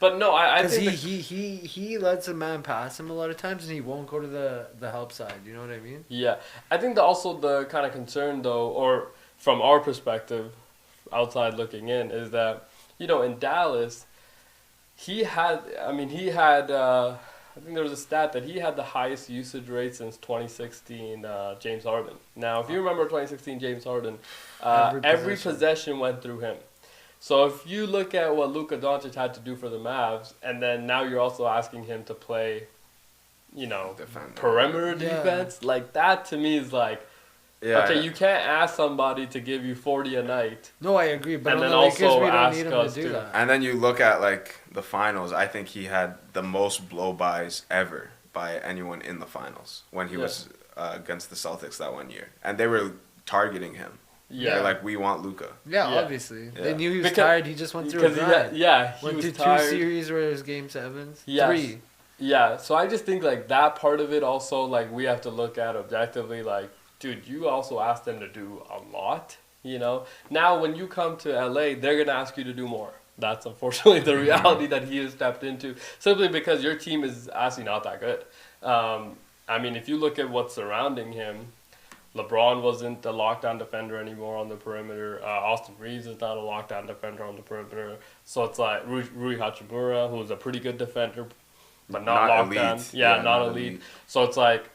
But no, I think... Because he lets a man pass him a lot of times and he won't go to the help side. You know what I mean? Yeah. I think that also the kind of concern, though, or from our perspective, outside looking in, is that, in Dallas... I think there was a stat that he had the highest usage rate since 2016 James Harden. Now, if you remember 2016 James Harden, every possession went through him. So if you look at what Luka Doncic had to do for the Mavs, and then now you're also asking him to play, perimeter defense, like that to me is like, okay, you can't ask somebody to give you 40 a night. No, I agree, but and on then the Lakers, also we don't ask need him us to do that. And then you look at the finals. I think he had the most blow-bys ever by anyone in the finals when he was against the Celtics that one year, and they were targeting him. Yeah, they're like, we want Luka. Yeah, obviously. They knew he was tired. He just went through a grind. He went was through tired. 2 series where it was game 7s. Yes. 3. Yeah, so I just think that part of it also we have to look at objectively. Dude, you also asked them to do a lot. Now when you come to LA, they're gonna ask you to do more. That's unfortunately the reality that he has stepped into, simply because your team is actually not that good. If you look at what's surrounding him. LeBron wasn't a lockdown defender anymore on the perimeter. Austin Reeves is not a lockdown defender on the perimeter. So it's like Rui Hachimura, who's a pretty good defender, but not lockdown. Elite. Yeah, not elite. So it's like,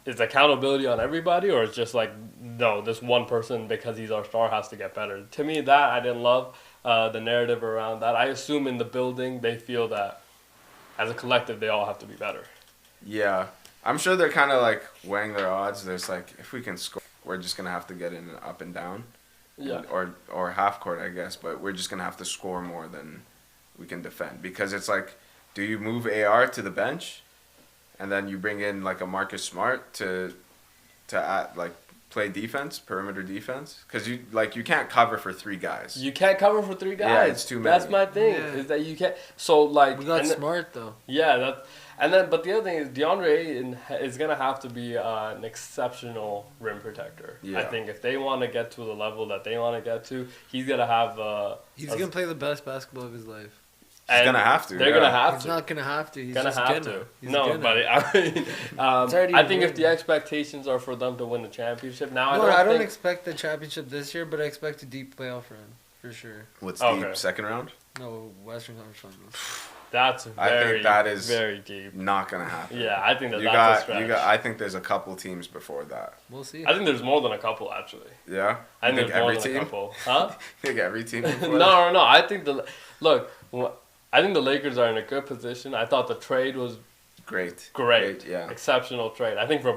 is accountability on everybody, or it's just no, this one person, because he's our star, has to get better? To me, that I didn't love the narrative around that. I assume in the building they feel that as a collective they all have to be better. Yeah. I'm sure they're kind of weighing their odds. There's if we can score, we're just going to have to get in up and down. Yeah. Or half court, I guess. But we're just going to have to score more than we can defend. Because it's do you move AR to the bench? And then you bring in a Marcus Smart to play defense, perimeter defense? Because you can't cover for 3 guys. You can't cover for 3 guys. Yeah, it's too many. That's my thing, is that you can't. So we got Smart though. Yeah, but the other thing is DeAndre Ayton is gonna have to be an exceptional rim protector. Yeah. I think if they want to get to the level that they want to get to, he's gonna have. He's gonna play the best basketball of his life. He's gonna have to. They're gonna have to. He's not gonna have to. He's gonna just have gonna. to. He's no, gonna. But I think if the expectations are for them to win the championship now, I don't expect the championship this year, but I expect a deep playoff run for sure. What's deep? Second round? No, Western Conference Finals. That's I think that is very deep. Not gonna happen. Yeah, I think that's a stretch. I think there's a couple teams before that. We'll see. I think there's more than a couple actually. Yeah, I think there's more than a couple. Huh? You think every team? No. I think I think the Lakers are in a good position. I thought the trade was great. Yeah, exceptional trade. I think with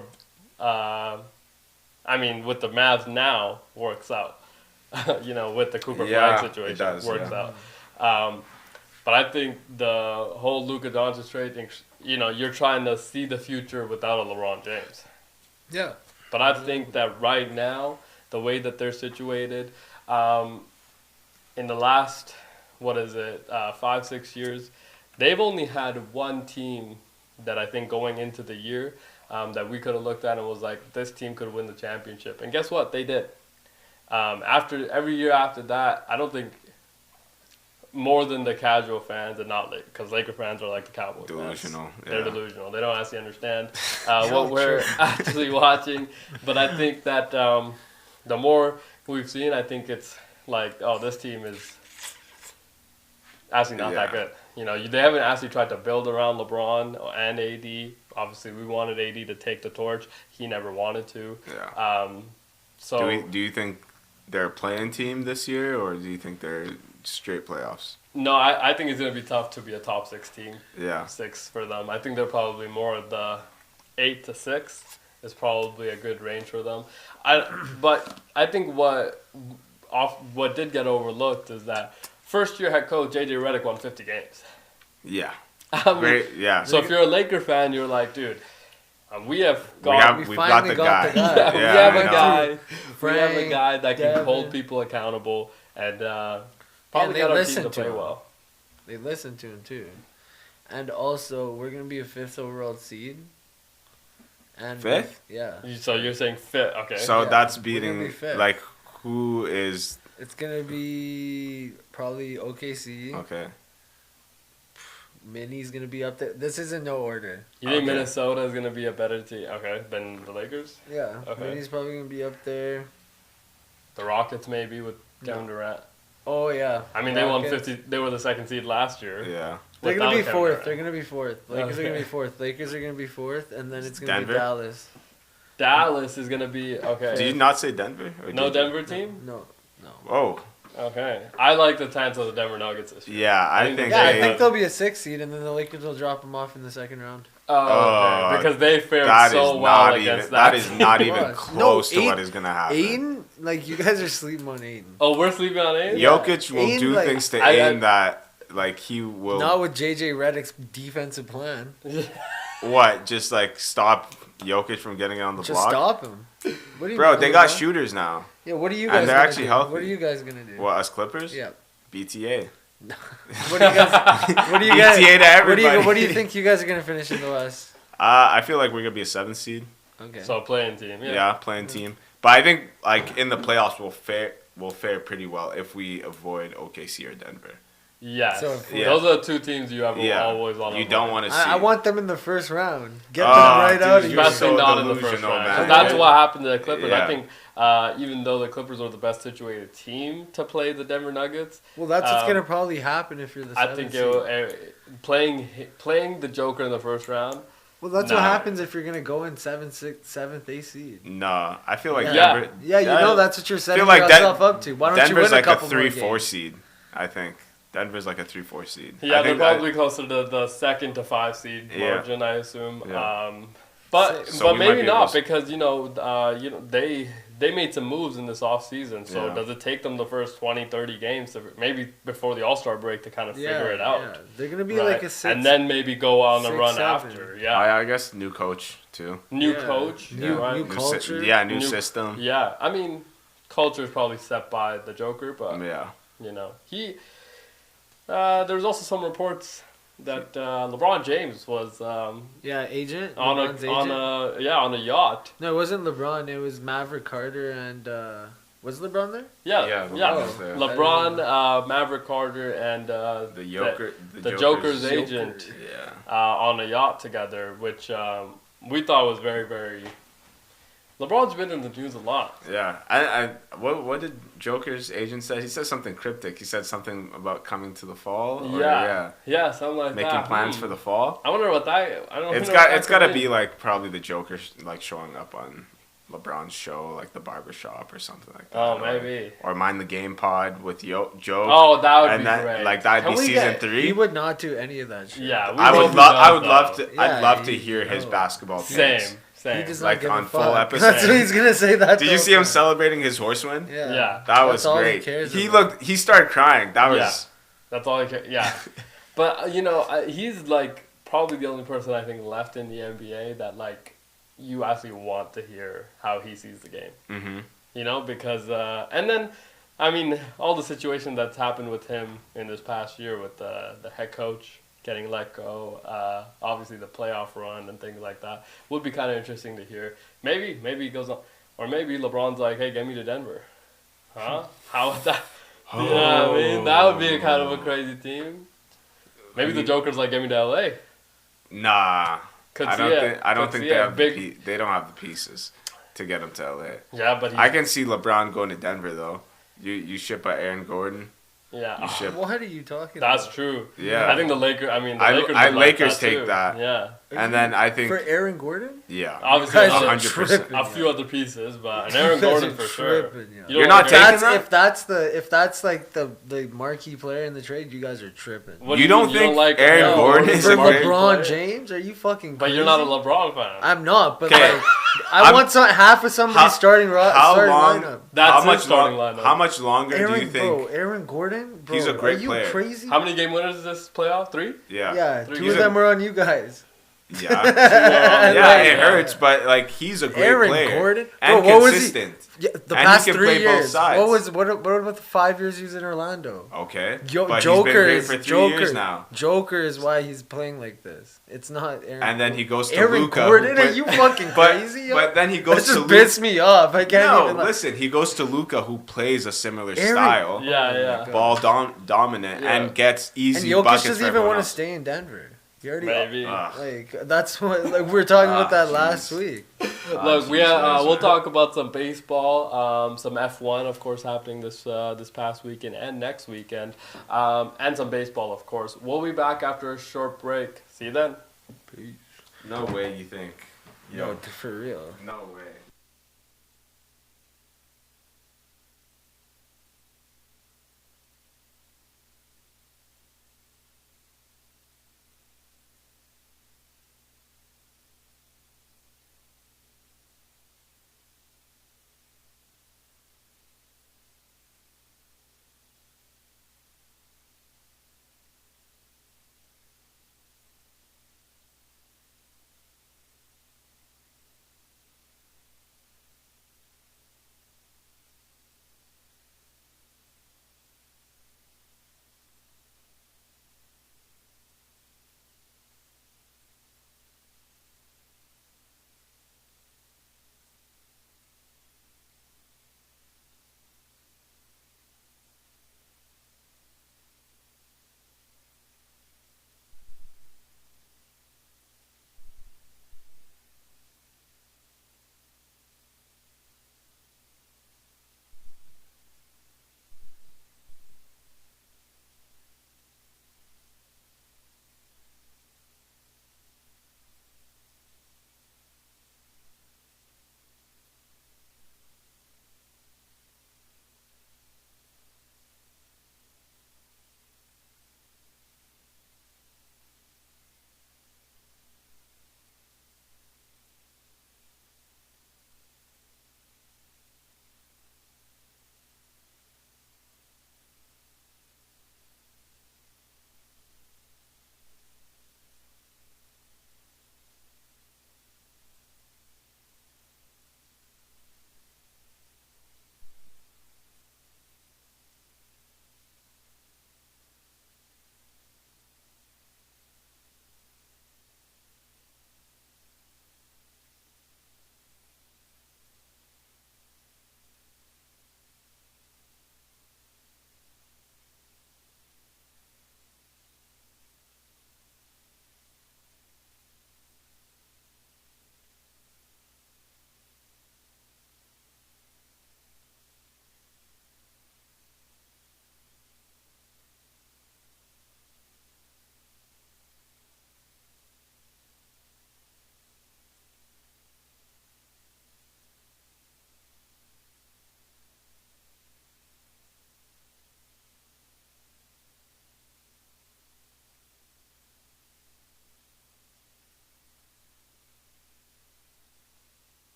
the Mavs now works out. With the Cooper Flag situation, works out. But I think the whole Luka Doncic trade, you're trying to see the future without a LeBron James. Yeah. But I think that right now, the way that they're situated, in the last, 5-6 years, they've only had one team that I think going into the year that we could have looked at and was like, this team could win the championship. And guess what? They did. Every year after that, I don't think more than the casual fans and not because Laker fans are like the Cowboys delusional. Fans. They're delusional. They don't actually understand what we're actually watching. But I think that the more we've seen, I think it's like, oh, this team is actually not that good. They haven't actually tried to build around LeBron and AD. Obviously, we wanted AD to take the torch. He never wanted to. Yeah. So do you think they're a playing team this year, or do you think they're straight playoffs? No, I think it's going to be tough to be a top 6 team. Yeah. 6 for them. I think they're probably more of the 8 to 6 is probably a good range for them. But I think what did get overlooked is that first-year head coach J.J. Redick won 50 games. Yeah. Great. Yeah. So if you're a Laker fan, you're like, dude, we have got the guy. We have a guy. We have a guy that can hold people accountable and probably got our team to play well. They listen to him too, and also we're gonna be a 5th overall seed. And 5th? Yeah. So you're saying 5th? Okay. So that's beating like who is? It's gonna be probably OKC. Okay. Minnie's gonna be up there. This is in no order. You think Minnesota is gonna be a better team? Okay, than the Lakers. Yeah. Okay. Minnie's probably gonna be up there. The Rockets maybe with Kevin Durant. Oh yeah. I mean, they won 50. They were the 2nd seed last year. Yeah. They're gonna be 4th. They're gonna be 4th. Lakers are gonna be 4th. Lakers are gonna be 4th, and then it's gonna be Dallas. Dallas is gonna be okay. Did you not say Denver? No Denver team? No. Oh. Okay. I like the chance of the Denver Nuggets this year. Yeah, I think they'll be a 6th seed, and then the Lakers will drop them off in the 2nd round. Oh, okay. Because they fared so well against that. That is not even close to what is gonna happen. Aiden, you guys are sleeping on Aiden. Oh, we're sleeping on Aiden? Jokic will do things to Aiden that, he will... Not with J.J. Redick's defensive plan. What? Just, stop Jokic from getting on the block? Just stop him. What do you Bro, they got shooters now. Yeah, what are you guys and they're actually healthy. What are you guys going to do? What, us Clippers? Yeah. BTA. What do you guys... BTA to everybody. What do you think you guys are going to finish in the West? I feel like we're going to be a 7th seed. Okay. So a playing team, yeah. Yeah, playing team. But I think, in the playoffs, we'll fare pretty well if we avoid OKC or Denver. Yes. So those are the 2 teams you have always want to You don't want to see. I want them in the first round. Get them right out of here. Especially not in the first round. Man. That's what happened to the Clippers. Yeah. I think even though the Clippers are the best situated team to play the Denver Nuggets. Well, that's what's going to probably happen if you're the 7th seed. Playing the Joker in the first round. Well, that's what happens if you're going to go in 7th, 8th seed. Nah, I feel like Denver... Yeah, that's what you're setting yourself up to. Why don't Denver's you win a couple like a 3-4 more seed, I think. Denver's like a 3-4 seed. Yeah, they're probably closer to the 2nd to 5 seed margin, I assume. Yeah. But maybe not because they made some moves in this offseason. So does it take them the first 20, 30 games maybe before the All-Star break to kind of figure it out? Yeah. They're gonna be like a 6, and then maybe go on the run 7. After. Yeah, I guess new coach too. New coach, new culture. New system. Yeah, I mean, culture is probably set by the Joker, but he. There was also some reports that LeBron James was agent on a yacht. No, it wasn't LeBron. It was Maverick Carter and was LeBron there? Yeah. There. LeBron, Maverick Carter, and the Joker's agent on a yacht together, which we thought was very, very LeBron's been in the news a lot. Yeah. What did Joker's agent say? He said something cryptic. He said something about coming to the fall. Or, Yeah, something like making that. plans for the fall. I wonder what that. I don't. It's know got. what It's that got to could be mean. like probably the Joker like showing up on LeBron's show, like the barbershop or something like that. Oh, maybe. Or Mind the Game Pod with Joke. Oh, that would and be that, great. Like that'd Can be we season get- 3. He would not do any of that shit. Yeah, we I hope would he love. does, I would love though. to. Yeah, I'd love to he- hear his no. basketball Same, takes. same. He does Like, not give on a full fuck. episode. That's what he's gonna say. That. Did you see him celebrating his horse win? Yeah. Yeah. That was That's all he great. cares He about. looked. He started crying. That was. Yeah. That's all I care. Yeah, but he's like probably the only person I think left in the NBA that like you actually want to hear how he sees the game. Mm-hmm. Because and then I mean all the situation that's happened with him in this past year with the head coach getting let go, obviously the playoff run and things like that would be kind of interesting to hear. Maybe he goes on, or maybe LeBron's like, hey, get me to Denver, huh? How would that? You know what I mean? That would be a kind of a crazy team. Maybe the Joker's like, get me to LA. Nah. I don't think they have big. they don't have the pieces to get him to LA. Yeah, but I can see LeBron going to Denver though. You ship out Aaron Gordon. Yeah, You ship. What are you talking that's about? true. Yeah. I think the Lakers. I mean, the I- Lakers. I- would like Lakers that take too. that. Yeah, And then I think For Aaron Gordon? yeah. obviously You guys are 100%. tripping, a few other pieces, but an Aaron You guys Gordon are for sure. tripping, yeah. You You're don't not like taking Aaron- that? If that's like the marquee player in the trade, you guys are tripping. What You do don't mean? think like Aaron Gordon is For a great LeBron player? James, are you fucking? But Crazy? you're not a LeBron fan. I'm not, but Okay. like, I want half of somebody's starting how long- lineup. That's how his much starting long- lineup. How much longer do you Aaron, think? bro, Aaron Gordon, bro, He's a great are you player. crazy? How many game winners is this playoff? 3? Yeah. Yeah, Three two games. of them were on you guys. Yeah. Yeah, Yeah, it hurts, but like he's a great Aaron player Gordon, and bro, what was he? consistent. Yeah, the And he past can 3 play both years. sides. What about the 5 years he was in Orlando? Okay, Yo, but Joker he's been great is for 3 Joker. years now. Joker is why he's playing like this. It's not Aaron. And then he goes to Aaron Luka. Gordon, are you fucking crazy? Yo? But then he goes that to just pissed me off. I can't No, even. Like, listen, he goes to Luka, who plays a similar Aaron- style, Yeah. ball dominant, Yeah. and gets and easy Jokic buckets. doesn't for even everyone want to else. stay in Denver. He already Maybe. like that's what like we were talking about that last jeez. week. Look, jeez, we'll man. talk about some baseball, some F1, of course, happening this past weekend and next weekend, and some baseball, of course. We'll be back after a short break. See you then. Peace. No way, you think? No, for real. No way.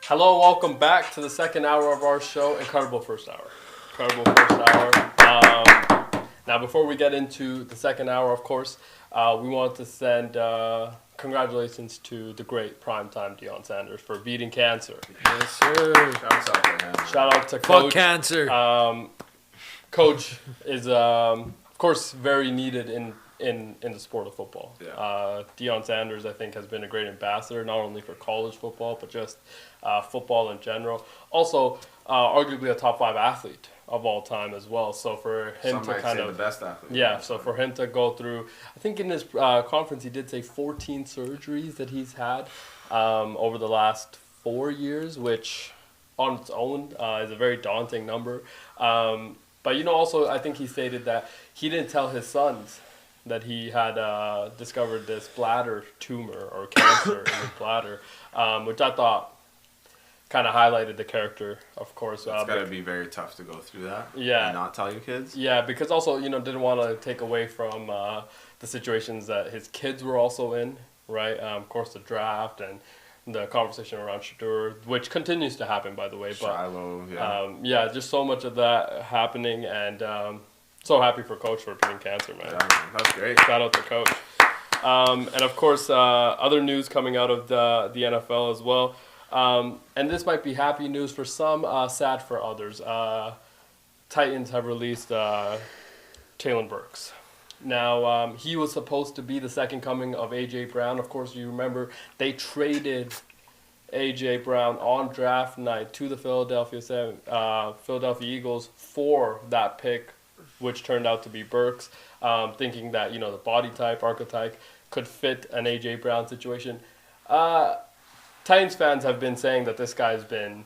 Hello, welcome back to the second hour of our show. Incredible first hour. Incredible first hour. Now, before we get into the second hour, of course, we want to send congratulations to the great primetime Deion Sanders for beating cancer. Yes, sir. Shouts out to him. Shout out to Fuck Coach. cancer. Coach is, of course, very needed in the sport of football. Yeah. Deion Sanders, I think, has been a great ambassador, not only for college football, but just football in general. Also, arguably a top 5 athlete of all time as well. So for him Some to might kind say of the best athlete. yeah, so for him to go through, I think in his conference he did say 14 surgeries that he's had over the last 4 years, which on its own is a very daunting number. But also I think he stated that he didn't tell his sons that he had discovered this bladder tumor or cancer in his bladder, which I thought kind of highlighted the character, of course. It's got to be very tough to go through that. Yeah. And not tell your kids. Yeah, because also, didn't want to take away from the situations that his kids were also in, right? Of course, the draft and the conversation around Shadur, which continues to happen, by the way. But Shiloh, yeah. just so much of that happening, and so happy for Coach for beating cancer, man. Yeah, man, that's great. Shout out to Coach. And of course, other news coming out of the NFL as well. And this might be happy news for some, sad for others. Titans have released Traylon Burks. Now, he was supposed to be the second coming of A.J. Brown. Of course, you remember they traded A.J. Brown on draft night to the Philadelphia Eagles for that pick, which turned out to be Burks, thinking that, the body type, archetype could fit an A.J. Brown situation. Titans fans have been saying that this guy's been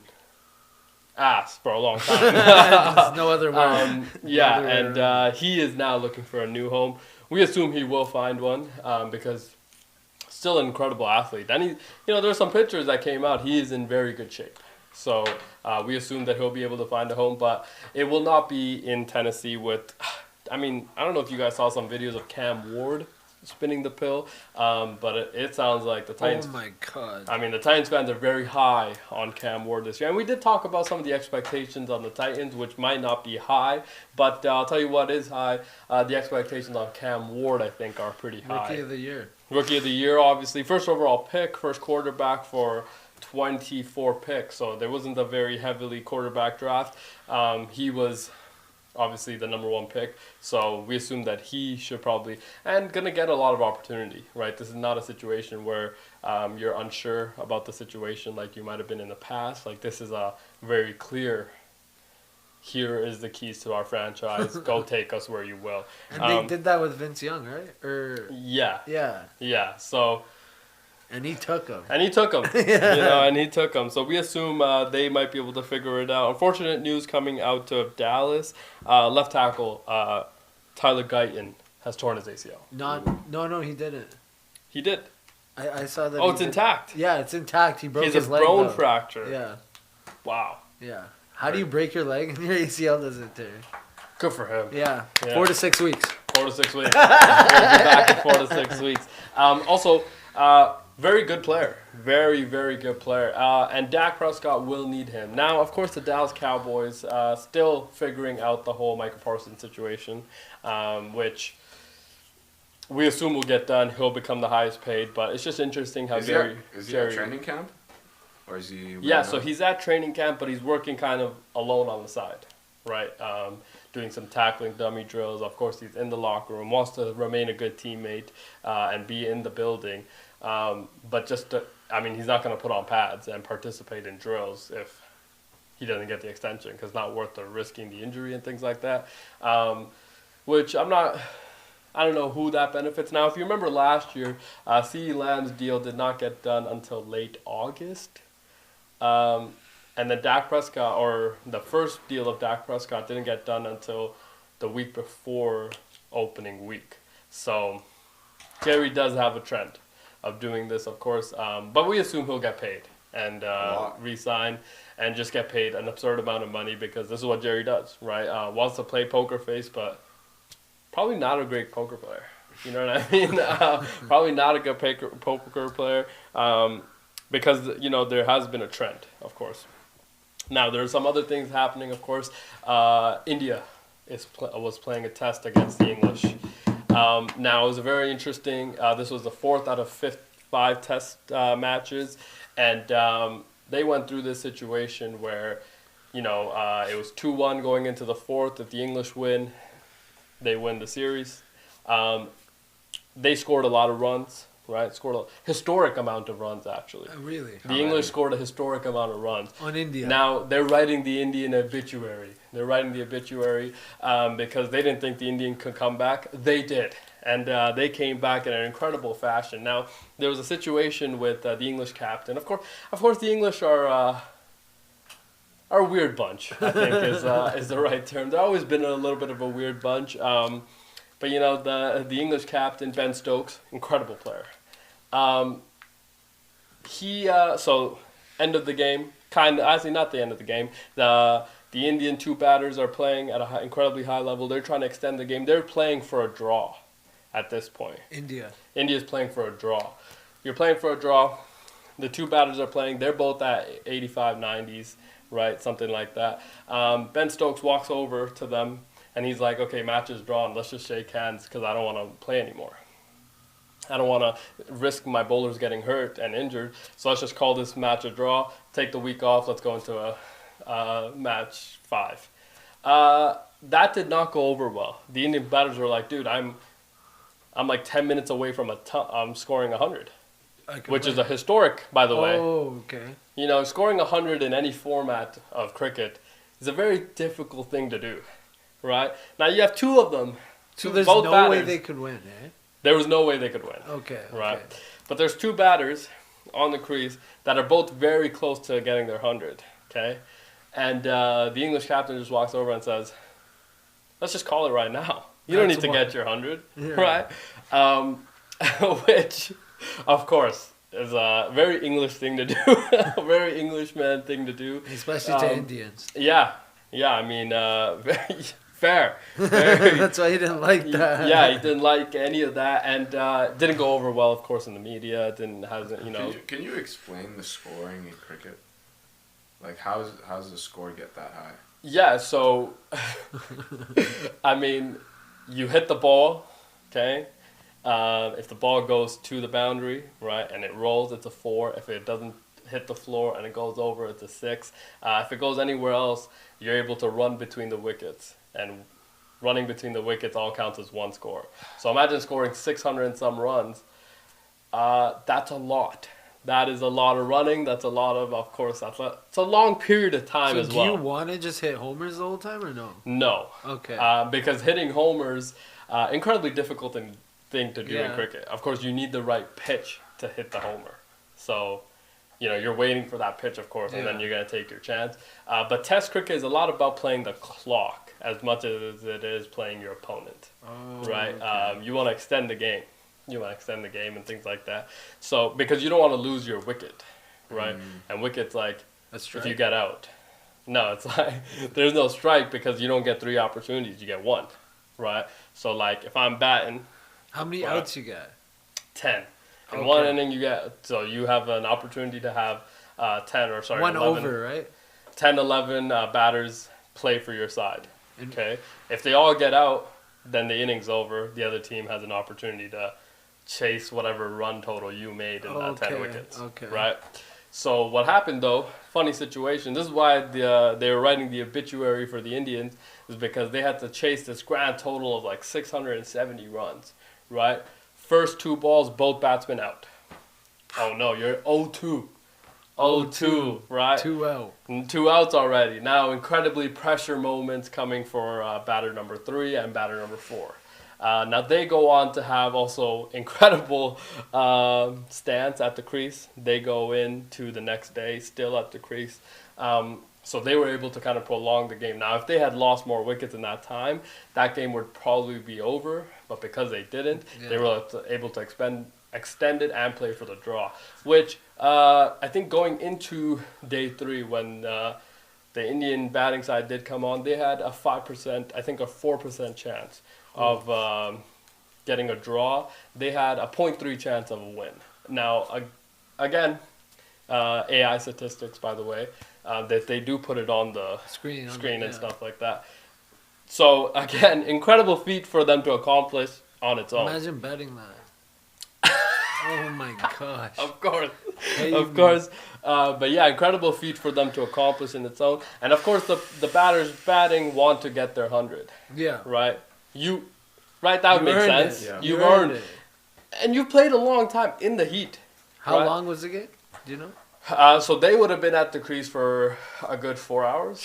ass for a long time. There's no other word. He is now looking for a new home. We assume he will find one because still an incredible athlete. And he, there's some pictures that came out. He is in very good shape. So we assume that he'll be able to find a home, but it will not be in Tennessee with, I don't know if you guys saw some videos of Cam Ward spinning the pill, but it sounds like the Titans. Oh my God! The Titans fans are very high on Cam Ward this year, and we did talk about some of the expectations on the Titans, which might not be high, but I'll tell you what is high. The expectations on Cam Ward, I think, are pretty high. Rookie of the year. Rookie of the year, obviously, first overall pick, first quarterback for 24 picks, so there wasn't a very heavily quarterback draft. He was obviously the number 1 pick, so we assume that he should probably, and gonna get a lot of opportunity, right? This is not a situation where you're unsure about the situation like you might have been in the past. Like, this is a very clear, here is the keys to our franchise, go take us where you will. And they did that with Vince Young, right? Yeah, so and he took him. And he took him. So we assume they might be able to figure it out. Unfortunate news coming out of Dallas. Left tackle Tyler Guyton has torn his ACL. No, he didn't. He did. I saw that. Oh, it's intact. Yeah, it's intact. He broke his leg. He has a bone fracture. Yeah. Wow. Yeah. How do you break your leg and your ACL doesn't tear? Good for him. Yeah. 4 to 6 weeks. 4 to 6 weeks. He'll be back in 4 to 6 weeks. Also, very good player. Very, very good player. And Dak Prescott will need him. Now, of course, the Dallas Cowboys still figuring out the whole Micah Parsons situation, which we assume will get done. He'll become the highest paid. But it's just interesting how Is he at training camp? Or is he... Yeah, so he's at training camp, but he's working kind of alone on the side, right? Doing some tackling dummy drills. Of course, he's in the locker room, wants to remain a good teammate and be in the building. But he's not going to put on pads and participate in drills if he doesn't get the extension, because it's not worth the risking the injury and things like that. Which I don't know who that benefits. Now, if you remember last year, CeeDee Lamb's deal did not get done until late August. And then Dak Prescott, or the first deal of Dak Prescott, didn't get done until the week before opening week. So Jerry does have a trend of doing this, of course. But we assume he'll get paid and re-sign and just get paid an absurd amount of money, because this is what Jerry does, right? Wants to play poker face, but probably not a great poker player. You know what I mean? Probably not a good poker player. because there has been a trend, of course. Now there are some other things happening, of course. India was playing a test against the English. Now it was a very interesting. This was the fourth out of five test matches, and they went through this situation where, it was 2-1 going into the fourth. If the English win, they win the series. They scored a lot of runs, right? Scored a historic amount of runs, actually. Really? The English scored a historic amount of runs. On India. Now, they're writing the Indian obituary. Because they didn't think the Indian could come back. They did. And they came back in an incredible fashion. Now, there was a situation with the English captain. Of course, the English are a weird bunch, I think is the right term. They've always been a little bit of a weird bunch. But the English captain, Ben Stokes, incredible player. So end of the game, actually not the end of the game. The Indian two batters are playing at an incredibly high level. They're trying to extend the game. They're playing for a draw at this point. India's playing for a draw. You're playing for a draw. The two batters are playing. They're both at 85, 90s, right? Something like that. Ben Stokes walks over to them, and he's like, okay, match is drawn. Let's just shake hands because I don't want to play anymore. I don't want to risk my bowlers getting hurt and injured. So let's just call this match a draw. Take the week off. Let's go into a match 5. That did not go over well. The Indian batters were like, dude, I'm like 10 minutes away from scoring 100, which is a historic, by the way. Oh, okay. Scoring 100 in any format of cricket is a very difficult thing to do, right? Now you have two of them. So there's no way they could win, eh? There was no way they could win. Okay. Right. But there's two batters on the crease that are both very close to getting their 100. Okay. And the English captain just walks over and says, let's just call it right now. You don't need to get your 100. Yeah. Right? Which, of course, is a very English thing to do. A very Englishman thing to do. Especially to Indians. Yeah. Yeah. I mean, very fair. That's why he didn't like that. Yeah, he didn't like any of that, and didn't go over well, of course, in the media. Can you explain the scoring in cricket? Like, how does the score get that high? Yeah, so I mean, you hit the ball, okay. If the ball goes to the boundary, right, and it rolls, it's a 4. If it doesn't hit the floor and it goes over, it's a 6. If it goes anywhere else, you're able to run between the wickets. And running between the wickets all counts as one score. So imagine scoring 600 and some runs. That's a lot. That is a lot of running. That's a lot of course, it's a long period of time as well. So do you want to just hit homers the whole time or no? No. Okay. Because hitting homers, incredibly difficult thing to do in cricket. Of course, you need the right pitch to hit the homer. So, you're waiting for that pitch, of course, and then you're going to take your chance. But Test cricket is a lot about playing the clock as much as it is playing your opponent, right? Okay. You want to extend the game. And things like that. So, because you don't want to lose your wicket, right? And wicket's like, if you get out. No, it's like, there's no strike because you don't get 3 opportunities. You get 1, right? So, like, if I'm batting. How many outs you get? 10. In one inning, you have an opportunity to have 1 11, over, right? 10, 11 batters play for your side. Okay, if they all get out, then the inning's over. The other team has an opportunity to chase whatever run total you made in 10 wickets. Okay. Right. So what happened though? Funny situation. This is why they were writing the obituary for the Indians, is because they had to chase this grand total of like 670 runs. Right. First 2 balls, both batsmen out. Oh no, you're 0-2. 0-2, right? 2 out. 2 outs already. Now, incredibly pressure moments coming for batter number 3 and batter number 4. Now, they go on to have also incredible stance at the crease. They go into the next day still at the crease. So they were able to kind of prolong the game. Now, if they had lost more wickets in that time, that game would probably be over. But because they didn't, they were able to extend it and play for the draw, which I think going into day 3 when the Indian batting side did come on, they had a 5%, I think a 4% chance of getting a draw. They had a 0.3 chance of a win. Now, again, AI statistics, by the way, that they do put it on the Screen and stuff like that. So again, incredible feat for them to accomplish on its own. Imagine betting that. Oh my gosh. Of course, Hey, of course. But yeah, incredible feat for them to accomplish in its own. And of course, the batters batting want to get their 100, Yeah. right? That would make earned sense. it. Yeah. You've You earned earned it. And you played a long time in the heat. How Right. long was the game? Do you know? So they would have been at the crease for a good 4 hours.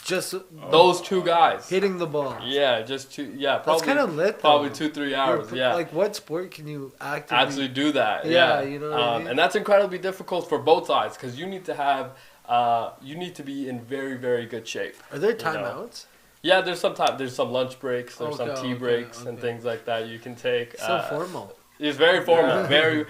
Just Those two guys. hitting the ball. Yeah, just two. Yeah, That's probably kind of lit. Though. probably 2-3 hours. Yeah. Like, what sport can you actively Actually do that. Yeah, Yeah, you know what I mean? And that's incredibly difficult for both sides because you need to have, you need to be in very, very good shape. Are there know. timeouts? Yeah, there's some lunch breaks, there's some tea Okay, breaks and okay. things like that you can take. So formal. It's very formal, Yeah. very,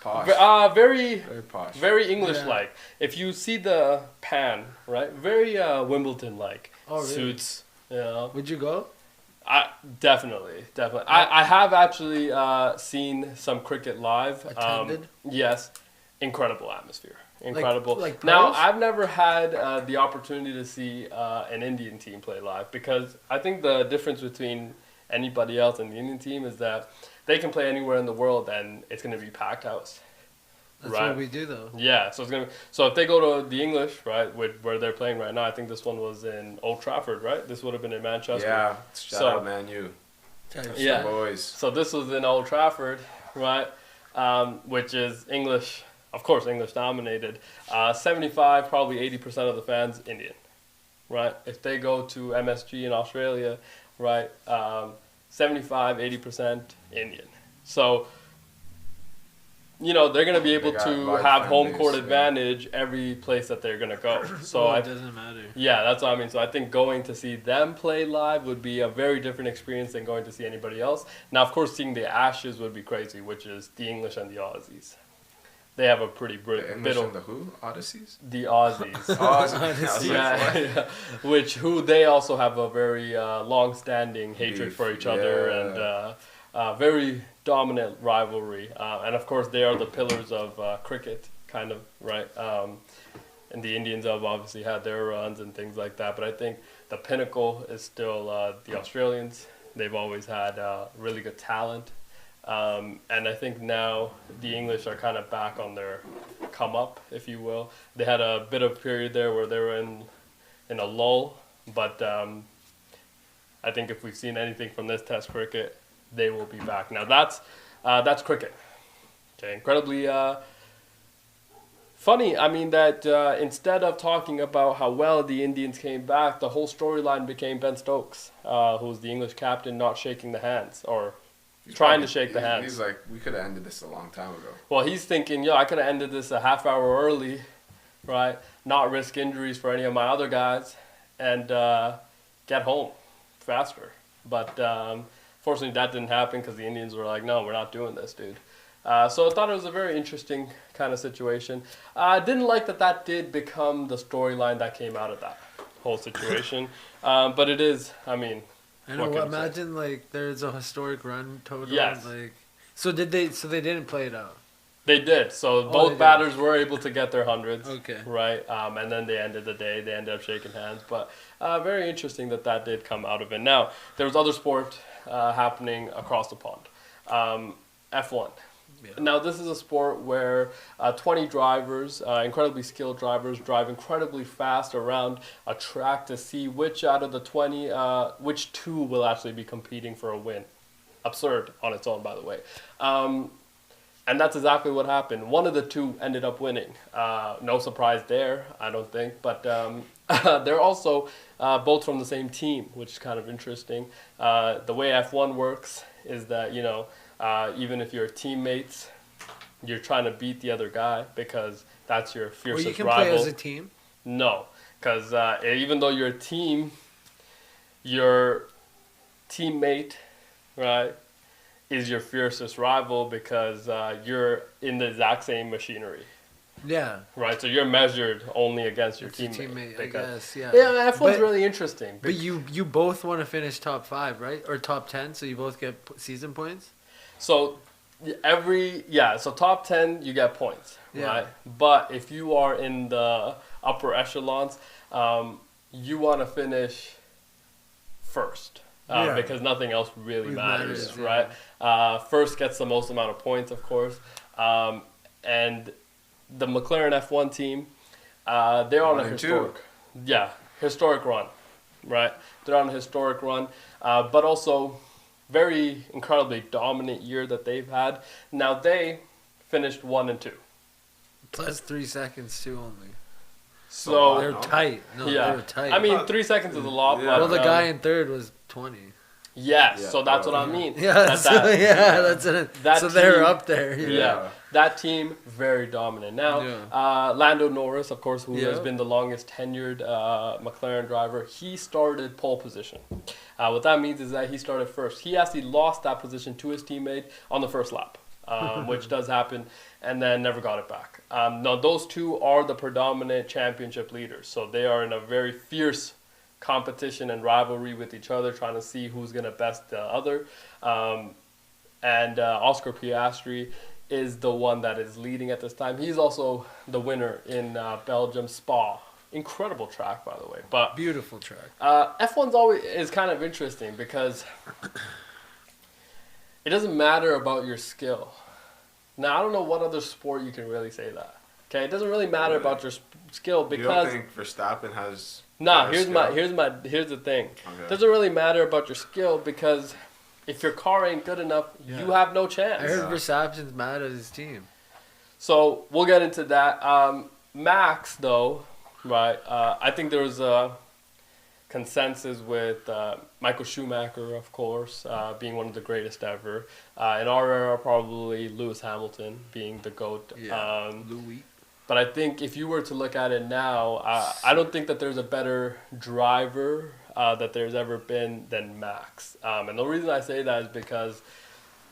Posh. very, Very posh. very English-like. If you see the pan, right, very Wimbledon-like Oh, really? suits. You know, Would you go? definitely. I have actually seen some cricket live. Attended? Yes, incredible atmosphere. Incredible. like Now, pros? I've never had the opportunity to see an Indian team play live because I think the difference between anybody else and the Indian team is that they can play anywhere in the world and it's going to be packed house. That's Right. what we do, though. Yeah, so so if they go to the English, right, where they're playing right now, I think this one was in Old Trafford, right? This would have been in Manchester. Yeah. Shout out, Man U. Yeah. Boys. So this was in Old Trafford, right? Which is English, of course, English dominated. 75, probably 80% of the fans Indian, right? If they go to MSG in Australia, right, 75, 80% Indian. So, you know, they're going to be able They got to live have fan home base, court yeah. advantage every place that they're going to go. So Well, I it doesn't matter. yeah, that's what I mean. So I think going to see them play live would be a very different experience than going to see anybody else. Now, of course, seeing the Ashes would be crazy, which is the English and the Aussies. They have a pretty The English and the who? Odysseys? the Aussies. Odysseys. yeah, who they also have a very long-standing hatred Beef, for each other yeah. and very dominant rivalry. And of course, they are the pillars of cricket, kind of, right? And the Indians have obviously had their runs and things like that. But I think the pinnacle is still the Australians. They've always had really good talent. And I think now the English are kind of back on their come up, if you will. They had a bit of period there where they were in a lull, but I think if we've seen anything from this Test cricket, they will be back. Now that's cricket. Okay, incredibly funny. I mean that instead of talking about how well the Indians came back, the whole storyline became Ben Stokes, who's the English captain, not shaking the hands or trying to shake the hands. He's like, we could have ended this a long time ago. Well, he's thinking, I could have ended this a half hour early, right? Not risk injuries for any of my other guys, and get home faster. But fortunately, that didn't happen because the Indians were like, no, we're not doing this, dude. So I thought it was a very interesting kind of situation. I didn't like that did become the storyline that came out of that whole situation. But it is, I mean... I know. What can you say? Imagine like there's a historic run total. Yes. Like, so did they? So they didn't play it out. They did. So they both did. batters were able to get their hundreds. Okay. Right. And then they ended the day. They ended up shaking hands. But very interesting that did come out of it. Now, there was other sport happening across the pond. F1. Yeah. Now, this is a sport where 20 drivers, incredibly skilled drivers, drive incredibly fast around a track to see which out of the 20, which two will actually be competing for a win. Absurd on its own, by the way. And that's exactly what happened. One of the two ended up winning. No surprise there, I don't think. But they're also both from the same team, which is kind of interesting. The way F1 works is that, even if you're teammates, you're trying to beat the other guy because that's your fiercest Or you can rival. play as a team. No, because even though you're a team, your teammate, right, is your fiercest rival because you're in the exact same machinery. Yeah. Right, so you're measured only against your It's your teammate. I guess. Yeah. Yeah, F1's But- really interesting. But you both want to finish top 5, right? Or top 10, so you both get season points. So So top 10 you get points, Yeah. right? But if you are in the upper echelons, you want to finish first. Yeah. Because nothing else really matters, matters, right? First gets the most amount of points, of course. And the McLaren F1 team, they're on a 1-2. historic run, right? They're on a historic run, but also very incredibly dominant year that they've had. Now they finished 1 and 2. Plus 3 seconds too only. So They're tight. No, yeah, they were tight. I mean 3 seconds is a lot. Yeah. But, well, the guy in third was 20. yes, Yeah. so that's what I Yeah. mean. Yeah, That- that's it. that So they're team- up there. Yeah. That team very dominant. Now, Lando Norris, of course, who has Yeah. been the longest tenured McLaren driver, he started pole position. What that means is that he started first. He actually lost that position to his teammate on the first lap, which does happen, and then never got it back. Now, those two are the predominant championship leaders, so they are in a very fierce competition and rivalry with each other, trying to see who's going to best the other. And Oscar Piastri is the one that is leading at this time. He's also the winner in Belgium Spa. Incredible track, by the way. But Beautiful track. F1's always is kind of interesting because it doesn't matter about your skill. Now, I don't know what other sport you can really say that. Okay, it doesn't really matter about your skill You don't because think Verstappen has? nah. better skill? Here's the thing. Okay. It doesn't really matter about your skill because if your car ain't good enough, you Yeah. have no I chance. heard Verstappen's mad at his team. So we'll get into that. Max, though, right? I think there was a consensus with Michael Schumacher, of course, being one of the greatest ever. In our era, probably Lewis Hamilton being the GOAT. Louis. But I think if you were to look at it now, I don't think that there's a better driver that there's ever been than Max. And the reason I say that is because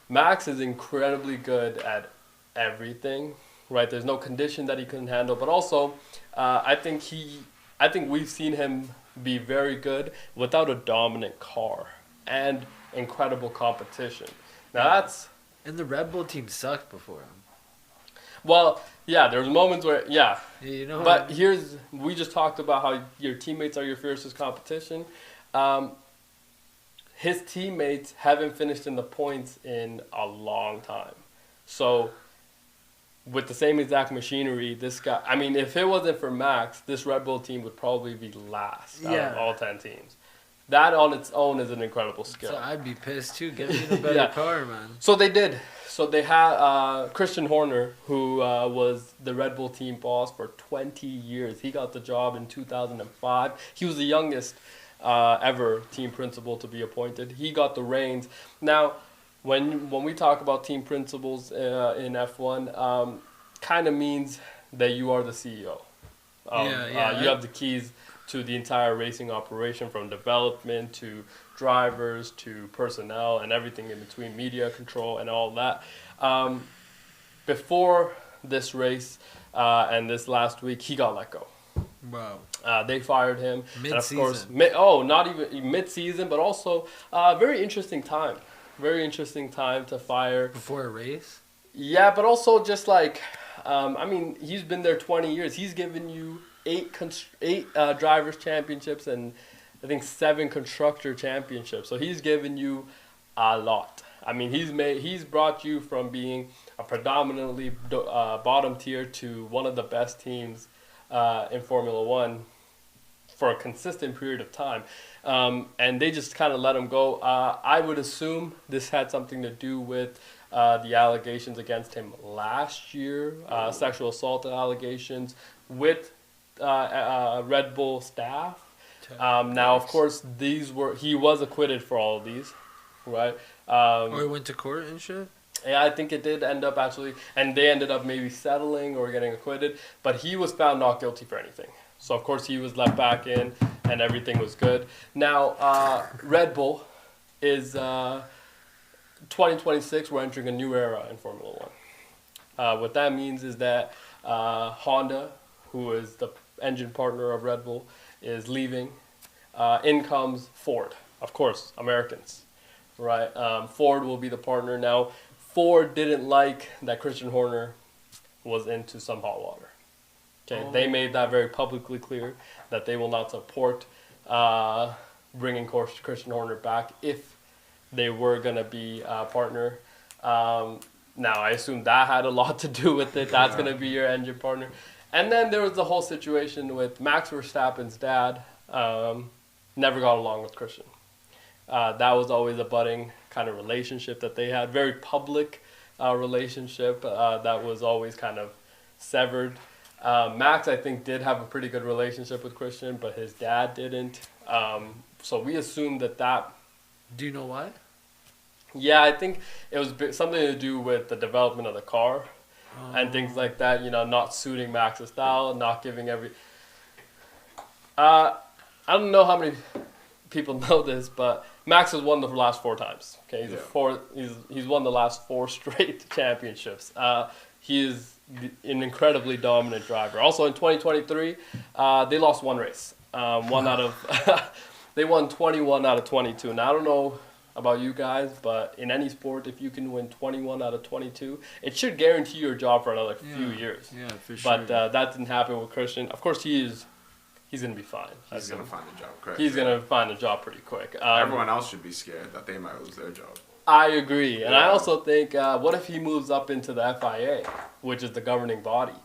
Max is incredibly good at everything, right? There's no condition that he couldn't handle. But also, I think we've seen him be very good without a dominant car and incredible competition. Now that's... And the Red Bull team sucked before him. Well, yeah, there's moments where, yeah. You know. But we just talked about how your teammates are your fiercest competition. His teammates haven't finished in the points in a long time. So, with the same exact machinery, this guy, I mean, if it wasn't for Max, this Red Bull team would probably be last out of all 10 teams. That on its own is an incredible skill. So I'd be pissed too. Get me the better Yeah. car, man. So they did. So they had Christian Horner, who was the Red Bull team boss for 20 years. He got the job in 2005. He was the youngest ever team principal to be appointed. He got the reins. Now, when we talk about team principals in F1, kind of means that you are the CEO. You have the keys to the entire racing operation, from development to drivers to personnel and everything in between, media control and all that. Before this race and this last week, he got let go. Wow. They fired him. Mid-season. And of course, not even mid-season, but also very interesting time. Very interesting time to fire. Before a race? Yeah, but also just like, I mean, he's been there 20 years. He's given you eight drivers' championships and I think 7 constructor championships. So he's given you a lot. I mean, he's brought you from being a predominantly bottom tier to one of the best teams in Formula One for a consistent period of time. And they just kind of let him go. I would assume this had something to do with the allegations against him last year, sexual assault allegations with Red Bull staff. Now, of course, he was acquitted for all of these, right? Or he went to court and shit? Yeah, I think it did end up actually, and they ended up maybe settling or getting acquitted, but he was found not guilty for anything. So, of course, he was let back in, and everything was good. Now, Red Bull is 2026, we're entering a new era in Formula One. What that means is that Honda, who is the engine partner of Red Bull, is leaving. In comes Ford, of course, Americans, right? Ford will be the partner. Now, Ford didn't like that Christian Horner was into some hot water. Okay, They made that very publicly clear that they will not support bringing Christian Horner back if they were going to be a partner. Now, I assume that had a lot to do with it. That's going to be your engine partner. And then there was the whole situation with Max Verstappen's dad. Never got along with Christian. That was always a budding kind of relationship that they had. Very public relationship that was always kind of severed. Max, I think, did have a pretty good relationship with Christian, but his dad didn't. So we assumed that. Do you know why? Yeah, I think it was something to do with the development of the car and things like that. Not suiting Max's style, not giving I don't know how many people know this, but Max has won the last 4 times. Okay, he's won the last 4 straight championships. He is an incredibly dominant driver. Also in 2023, they lost 1 race. They won 21 out of 22. Now I don't know about you guys, but in any sport, if you can win 21 out of 22, it should guarantee your job for another few years. Yeah, for sure. But that didn't happen with Christian. Of course, he's going to be fine. He's going to find a job quick. He's going to find a job pretty quick. Everyone else should be scared that they might lose their job. I agree. And I also think, what if he moves up into the FIA, which is the governing body?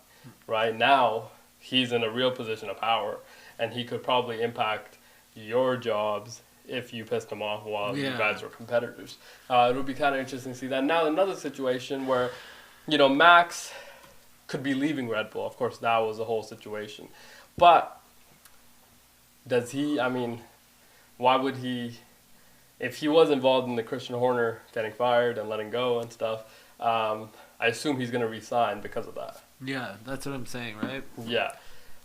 Right now, he's in a real position of power, and he could probably impact your jobs if you pissed him off while you guys were competitors. It would be kind of interesting to see that. Now, another situation where, Max could be leaving Red Bull. Of course, that was the whole situation. But does he, why would he, if he was involved in the Christian Horner getting fired and letting go and stuff, I assume he's going to resign because of that. Yeah, that's what I'm saying, right? Yeah.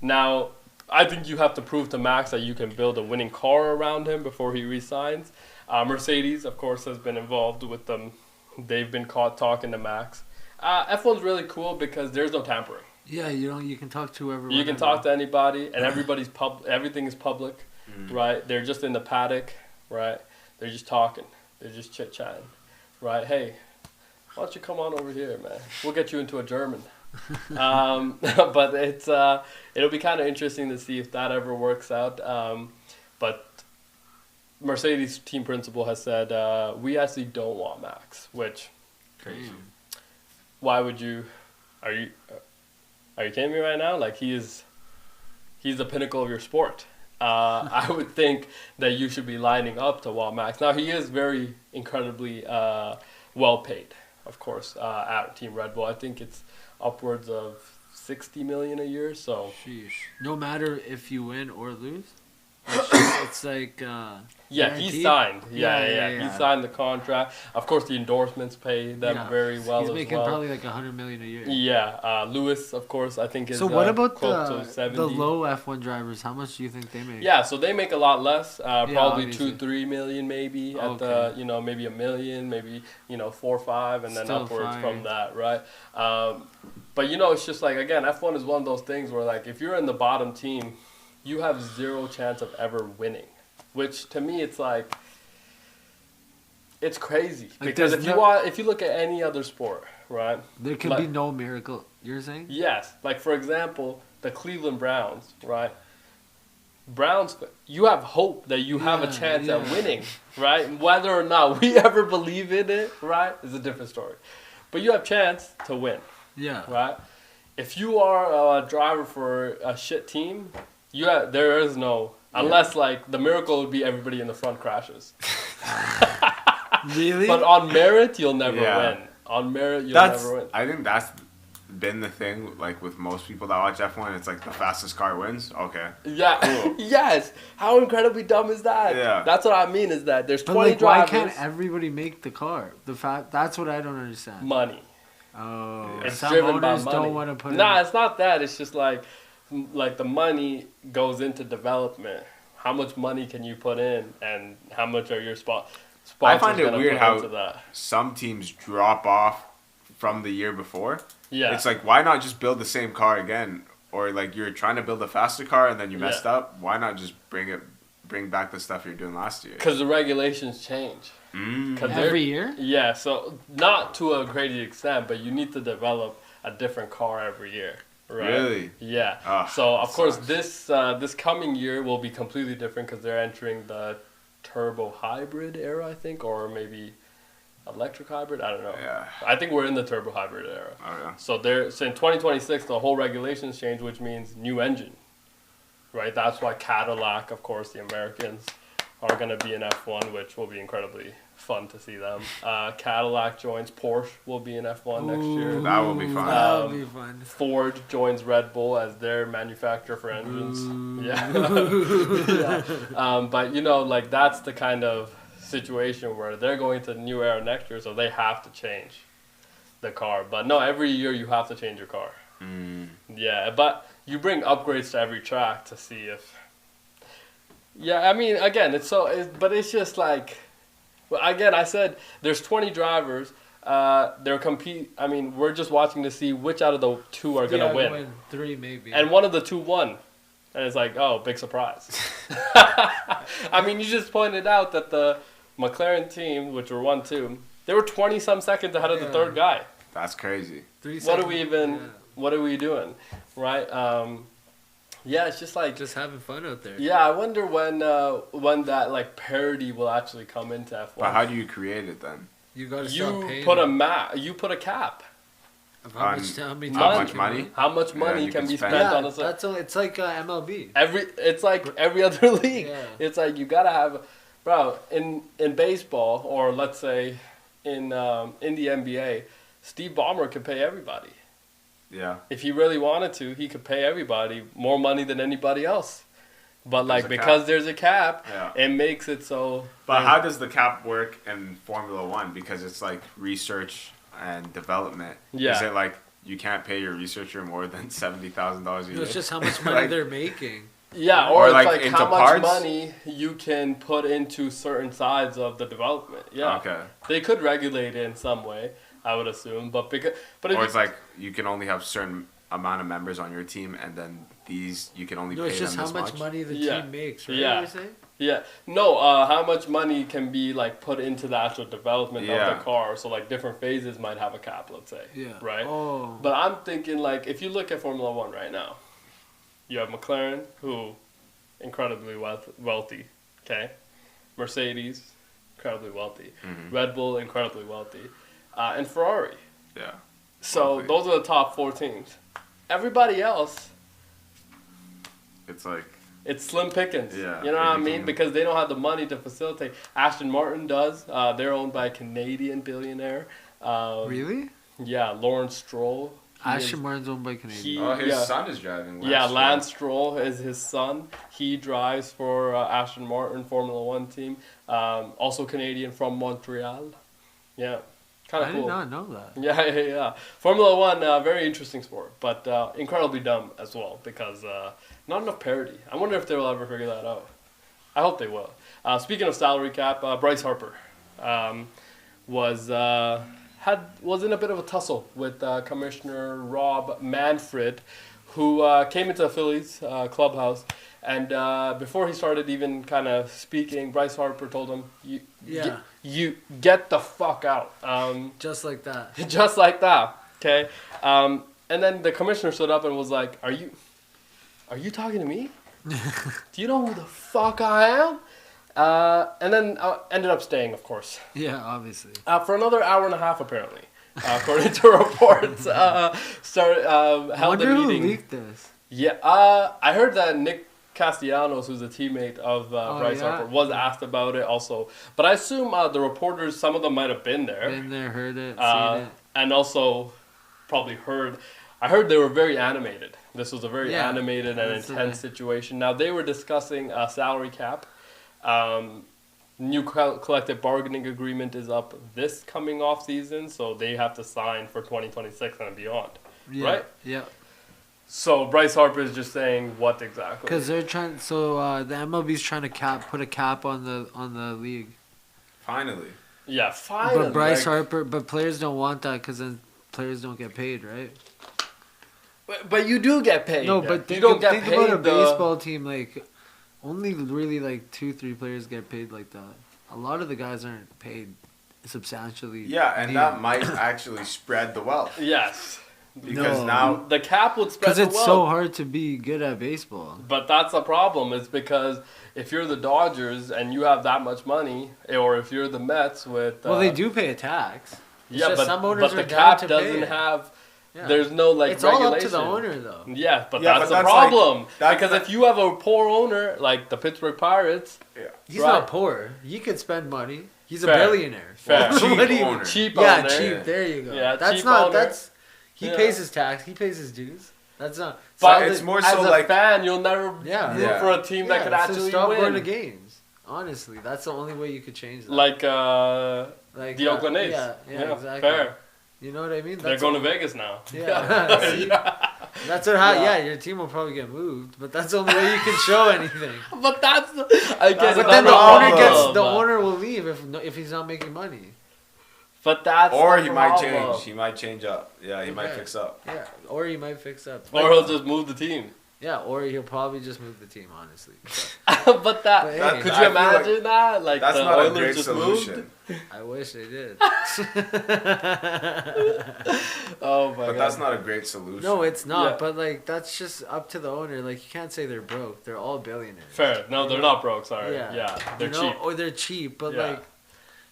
Now, I think you have to prove to Max that you can build a winning car around him before he resigns. Mercedes, of course, has been involved with them. They've been caught talking to Max. F1's really cool because there's no tampering. Yeah, you can talk to whoever. You can talk to anybody, and everything is public, right? They're just in the paddock, right? They're just talking. They're just chit-chatting, right? Hey, why don't you come on over here, man? We'll get you into a German. But it'll be kind of interesting to see if that ever works out. But Mercedes team principal has said, we actually don't want Max, which, crazy. Why would you, are you kidding me right now? Like, he's the pinnacle of your sport. I would think that you should be lining up to want Max. Now, he is very incredibly well paid, of course, at Team Red Bull. I think it's upwards of $60 million a year. So, sheesh. No matter if you win or lose. It's like guaranteed? He signed. Yeah. He signed the contract. Of course, the endorsements pay them very well. He's making probably like $100 million a year. Yeah, Lewis, of course, I think is. So what about close to the low F1 drivers? How much do you think they make? Yeah, so they make a lot less. Probably obviously. 2-3 million maybe at the maybe $1 million, maybe 4 or 5, and then still upwards from that, right? But it's just like, again, F1 is one of those things where, like, if you're in the bottom team, you have zero chance of ever winning, which to me it's like, it's crazy. Like, because if you look at any other sport, right? There can be no miracle, you're saying? Yes. Like, for example, the Cleveland Browns, right? Browns, you have hope that you have a chance at winning, right? Whether or not we ever believe in it, right, is a different story. But you have chance to win. Yeah. Right? If you are a driver for a shit team, there is no, unless like the miracle would be everybody in the front crashes. Really? But on merit, you'll never win. On merit, you'll never win. I think that's been the thing, like with most people that watch F1, it's like the fastest car wins. Okay. Yeah. Cool. Yes. How incredibly dumb is that? Yeah. That's what I mean is that there's 20 like, drivers. Why can't everybody make the car? That's what I don't understand. Money. Oh. It's some driven by owners money. don't want to put it's not that. It's just like the money goes into development. How much money can you put in, and how much are your sponsors? I find it weird how some teams drop off from the year before. Yeah. It's like, why not just build the same car again? Or like you're trying to build a faster car and then you messed up. Why not just bring it bring back the stuff you're doing last year? Because the regulations change. 'Cause Every year? Yeah, so not to a crazy extent, but you need to develop a different car every year. Right? Really? Yeah. Ah, so of course sucks. this coming year will be completely different because they're entering the turbo hybrid era, I think, or maybe electric hybrid. I don't know. Yeah. I think we're in the turbo hybrid era. Oh, yeah. So in 2026, the whole regulations change, which means new engine. Right. That's why Cadillac, of course, the Americans, are going to be in F1, which will be incredibly fun to see them. Cadillac joins Porsche, will be in F1 next year. That will be fun. That would be fun. Ford joins Red Bull as their manufacturer for engines. Yeah. Yeah. But, you know, like, that's the kind of situation where they're going to the new era next year, so they have to change the car. But no, every year you have to change your car. Yeah, but you bring upgrades to every track to see if... Yeah, I mean, again, but it's just like... Well, again, I said there's 20 drivers. I mean, we're just watching to see which out of the two are going to win. 3 maybe. And one of the two won. And it's like, oh, big surprise. I mean, you just pointed out that the McLaren team, which were 1-2, they were 20-some seconds ahead of the third guy. That's crazy. What are we doing? Right? Yeah, it's just like... Just having fun out there. Yeah, I wonder when that, like, parity will actually come into F1. But how do you create it then? You got to stop paying. You put a cap. Of how much money? How much money you can be spent Yeah, on a... it's like MLB. It's like every other league. Yeah. It's like you gotta have... Bro, in baseball, or let's say in the NBA, Steve Ballmer could pay everybody. Yeah. If he really wanted to, he could pay everybody more money than anybody else. But like because there's a cap, it makes it so. But how does the cap work in Formula One? Because it's like research and development. Yeah. Is it like you can't pay your researcher more than $70,000 a year? It's just how much money they're making. Yeah, or it's like into how much parts? money you can put into certain sides of the development. Yeah. Okay. They could regulate it in some way, I would assume, but it's like you can only have certain amount of members on your team, and then you can only pay them this much. It's just how much money the team makes, right? Yeah. You're saying? Yeah. No, how much money can be like put into the actual development of the car? So like different phases might have a cap, let's say. Yeah. Right? Oh. But I'm thinking like if you look at Formula One right now, you have McLaren, who incredibly wealthy, okay? Mercedes, incredibly wealthy. Mm-hmm. Red Bull, incredibly wealthy. And Ferrari. Yeah. So wealthy. those are the top 4 teams. Everybody else, it's like... it's slim pickings. Yeah, you know what I mean? Because they don't have the money to facilitate. Aston Martin does. They're owned by a Canadian billionaire. Really? Yeah, Lawrence Stroll. Aston Martin's owned by Canadian. his son is driving. Lance Stroll is his son. He drives for Aston Martin Formula One team. Also Canadian from Montreal. Yeah. Kind of cool. I did not know that. Yeah. Formula One, very interesting sport, but incredibly dumb as well because not enough parity. I wonder if they will ever figure that out. I hope they will. Speaking of salary cap, Bryce Harper was in a bit of a tussle with Commissioner Rob Manfred, who came into the Phillies clubhouse. And before he started even kind of speaking, Bryce Harper told him, you get the fuck out. Just like that. Just like that, okay? And then the commissioner stood up and was like, are you talking to me? Do you know who the fuck I am? And then ended up staying, of course. Yeah, obviously. For another hour and a half, apparently. According to reports. Held wonder the who meeting. leaked this. Yeah, I heard that Nick Castellanos, who's a teammate of Bryce Harper, was asked about it also. But I assume the reporters, some of them might have been there. Been there, heard it, seen it. And also probably heard. I heard they were very animated. This was a very animated and intense situation. Now, they were discussing a salary cap. New collective bargaining agreement is up this coming off season, so they have to sign for 2026 and beyond. Right? Yeah. So Bryce Harper is just saying what exactly? Because they're trying. So the MLB's trying to put a cap on the league. Finally. Yeah, finally. But Bryce Harper, but players don't want that because then players don't get paid, right? But you do get paid. No, but you don't get think paid about a baseball team only really like 2-3 players get paid like that. A lot of the guys aren't paid substantially. Yeah, and near. that might actually spread the wealth. Yes. Because No. now The cap would spread Because the it's wealth. so hard to be good at baseball. But that's the problem. It's because if you're the Dodgers and you have that much money, or if you're the Mets with... Well, they do pay a tax. It's Yeah, just but, some owners but are the down cap to pay doesn't it. have... Yeah. There's no, like, It's all regulation. up to the owner, though. Yeah, but Yeah, that's but the that's problem. like- that's because like- if you have a poor owner, like the Pittsburgh Pirates... He's Right. not poor. He could spend money. He's Fair. a billionaire. Fair. Cheap What do you- owner. Cheap Yeah, owner. cheap. Yeah. There you go. Yeah, That's cheap not. owner. That's he Yeah. pays his tax. He pays his dues. That's not. But it's more as so a like fan, you'll never Yeah. root Yeah. for a team that could so actually stop going to win. games. Honestly, that's the only way you could change that. Like Like the Oakland A's. Yeah, exactly. Fair. You know what I mean? They're going to Vegas now. Yeah. See? That's what. Yeah. Your team will probably get moved, but that's the only way you can show anything. But that's I guess. But the then the problem. owner gets the owner will leave if he's not making money. But that's or the he might problem. change. He might change up. Yeah, he might Okay. fix up. Yeah, or he might fix up. Or he'll just move the team. Yeah, or he'll probably just move the team. Honestly, But that But hey, could I you feel like imagine that? Like That's the not a Oilers great just solution. moved. I wish they did. Oh my god. But that's not a great solution. No, it's not. Yeah. But like that's just up to the owner. Like you can't say they're broke. They're all billionaires. Fair. No, they're not broke. Sorry. Yeah, they're You know? cheap. Or they're cheap, but Yeah. like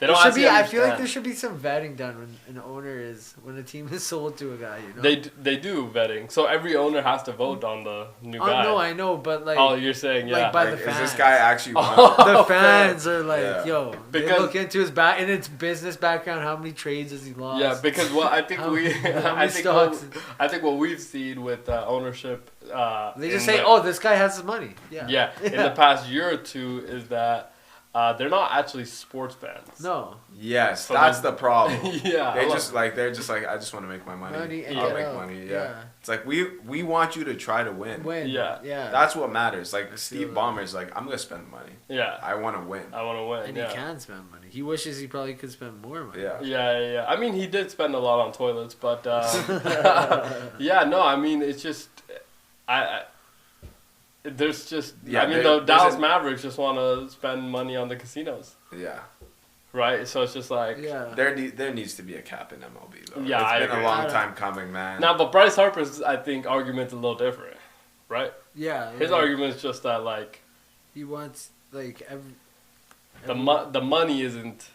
They there don't should actually be. I feel like understand. there should be some vetting done when an owner is when a team is sold to a guy. You know. They do vetting, so every owner has to vote on the new guy. No, I know, but like. Oh, you're saying like yeah. by Like, the is fans. this guy actually? The Oh, fans are like, Yeah. yo, they Because- look into his back in its business background. How many trades has he lost? Yeah, because what I think How- we, how I many think stocks? I think what we've seen with ownership. They just in say, the- "Oh, this guy has his money." Yeah. yeah, in the past year or two, is that they're not actually sports fans. No. Yes, So that's then- the problem. Yeah, They're just like I just want to make my money. Money and I'll get make out. money. Yeah. Yeah. It's like we want you to try to win. Win. Yeah. Yeah. That's what matters. Like I feel Steve that. Ballmer's like, I'm gonna spend money. Yeah, I want to win. I want to win. and yeah. he can spend money. He wishes he probably could spend more money. Yeah. Yeah. I mean, he did spend a lot on toilets, but yeah, no, I mean, it's just, there's just, Yeah, I mean, there- the Dallas there's a- Mavericks just want to spend money on the casinos, Yeah. right? So it's just like, Yeah. There needs to be a cap in MLB though. Yeah, it's I been agree. a long time coming, man. now, but Bryce Harper's, I think, argument's a little different, right? Yeah. His yeah. argument is just that, like, He wants like the money isn't,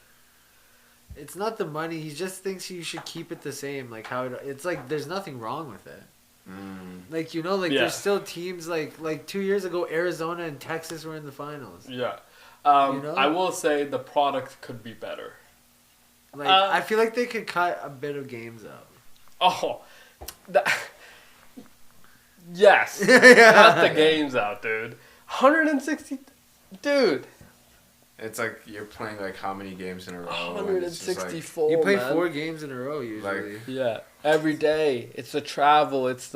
It's not the money. He just thinks you should keep it the same. Like how it's like there's nothing wrong with it. Like Yeah. there's still teams like 2 years ago Arizona and Texas were in the finals. yeah. You know? I will say the product could be better. Like I feel like they could cut a bit of games out. Oh, that, yes. Yeah. Cut the games out, dude. 160, dude. It's like you're playing like how many games in a row? and it's just, like- 164. You play man. 4 games in a row usually. Yeah, every day. It's the travel. It's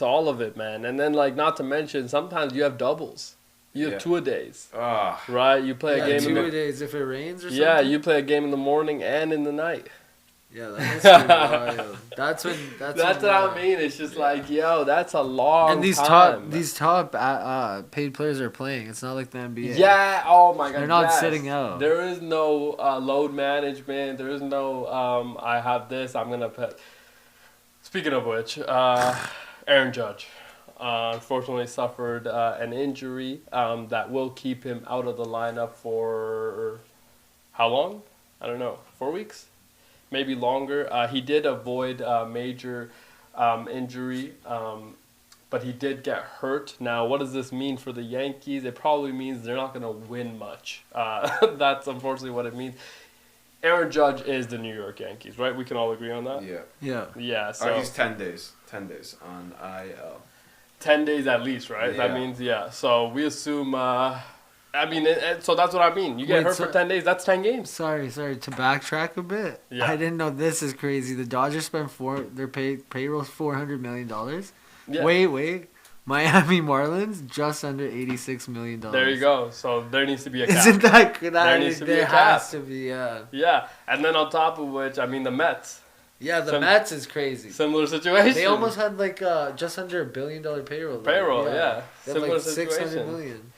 all of it, man. And then like not to mention, sometimes you have doubles. You have Yeah. 2-a-days, Ah. right? You play a game in 2 the days if it rains or something. yeah. You play a game in the morning and in the night. Yeah, that's wild. That's when That's when, what I mean. It's just like, yo, that's a long And these time. top paid players are playing. It's not like the NBA. Yeah. Oh my god. They're not yes. sitting out. There is no load management. There is no. I have this. I'm gonna put. Speaking of which, Aaron Judge, unfortunately suffered an injury that will keep him out of the lineup for how long? I don't know. 4 weeks, maybe longer. He did avoid major injury. But he did get hurt. Now, what does this mean for the Yankees? It probably means they're not going to win much. That's unfortunately what it means. Aaron Judge is the New York Yankees, right? We can all agree on that? Yeah. Yeah. Yeah, so He's 10 days. 10 days on IL. 10 days at least, right? That Yeah. means, yeah. So we assume, so that's what I mean. You get Wait, hurt so- for 10 days, that's 10 games. Sorry. To backtrack a bit. Yeah. I didn't know this is crazy. The Dodgers spent their payroll's $400 million. Yeah. Wait. Miami Marlins just under $86 million. There you go. So there needs to be a cap. Isn't that good? There needs to be there a cap. has to be, yeah. Yeah, and then on top of which, I mean, the Mets. Yeah, the Some- Mets is crazy. Similar situation. They almost had like just under $1 billion payroll. Payroll, yeah. They had Similar like $600 situation. million.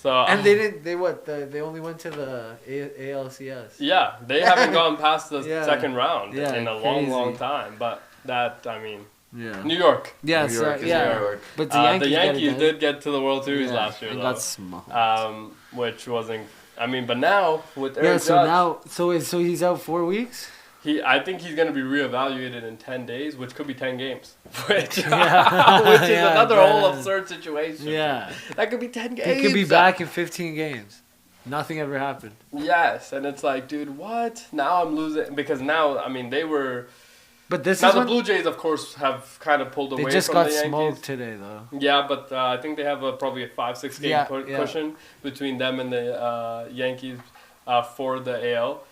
So And they didn't. They what? They only went to the ALCS. Yeah, they haven't gone past the Yeah. second round Yeah, in a crazy. long time. But that, I mean, Yeah. New York. Yeah. New York is yeah. New York. But The the Yankees did get to the World Series last year, and though. got smoked. Which wasn't. I mean, but now with Aaron Yeah. Judge, So now, so he's out 4 weeks. I think he's going to be reevaluated in 10 days, which could be 10 games. Which, Yeah. which is Yeah, another that whole is- absurd situation. Yeah. That could be 10 games. He could be back in 15 games. Nothing ever happened. Yes, and it's like, dude, what? Now I'm losing. Because now, I mean, they were... But this Now is the when Blue Jays, of course, have kind of pulled away they just from got the Yankees. smoked today, though. Yeah, but I think they have probably a 5-6 game Yeah, cushion between them and the Yankees for the AL.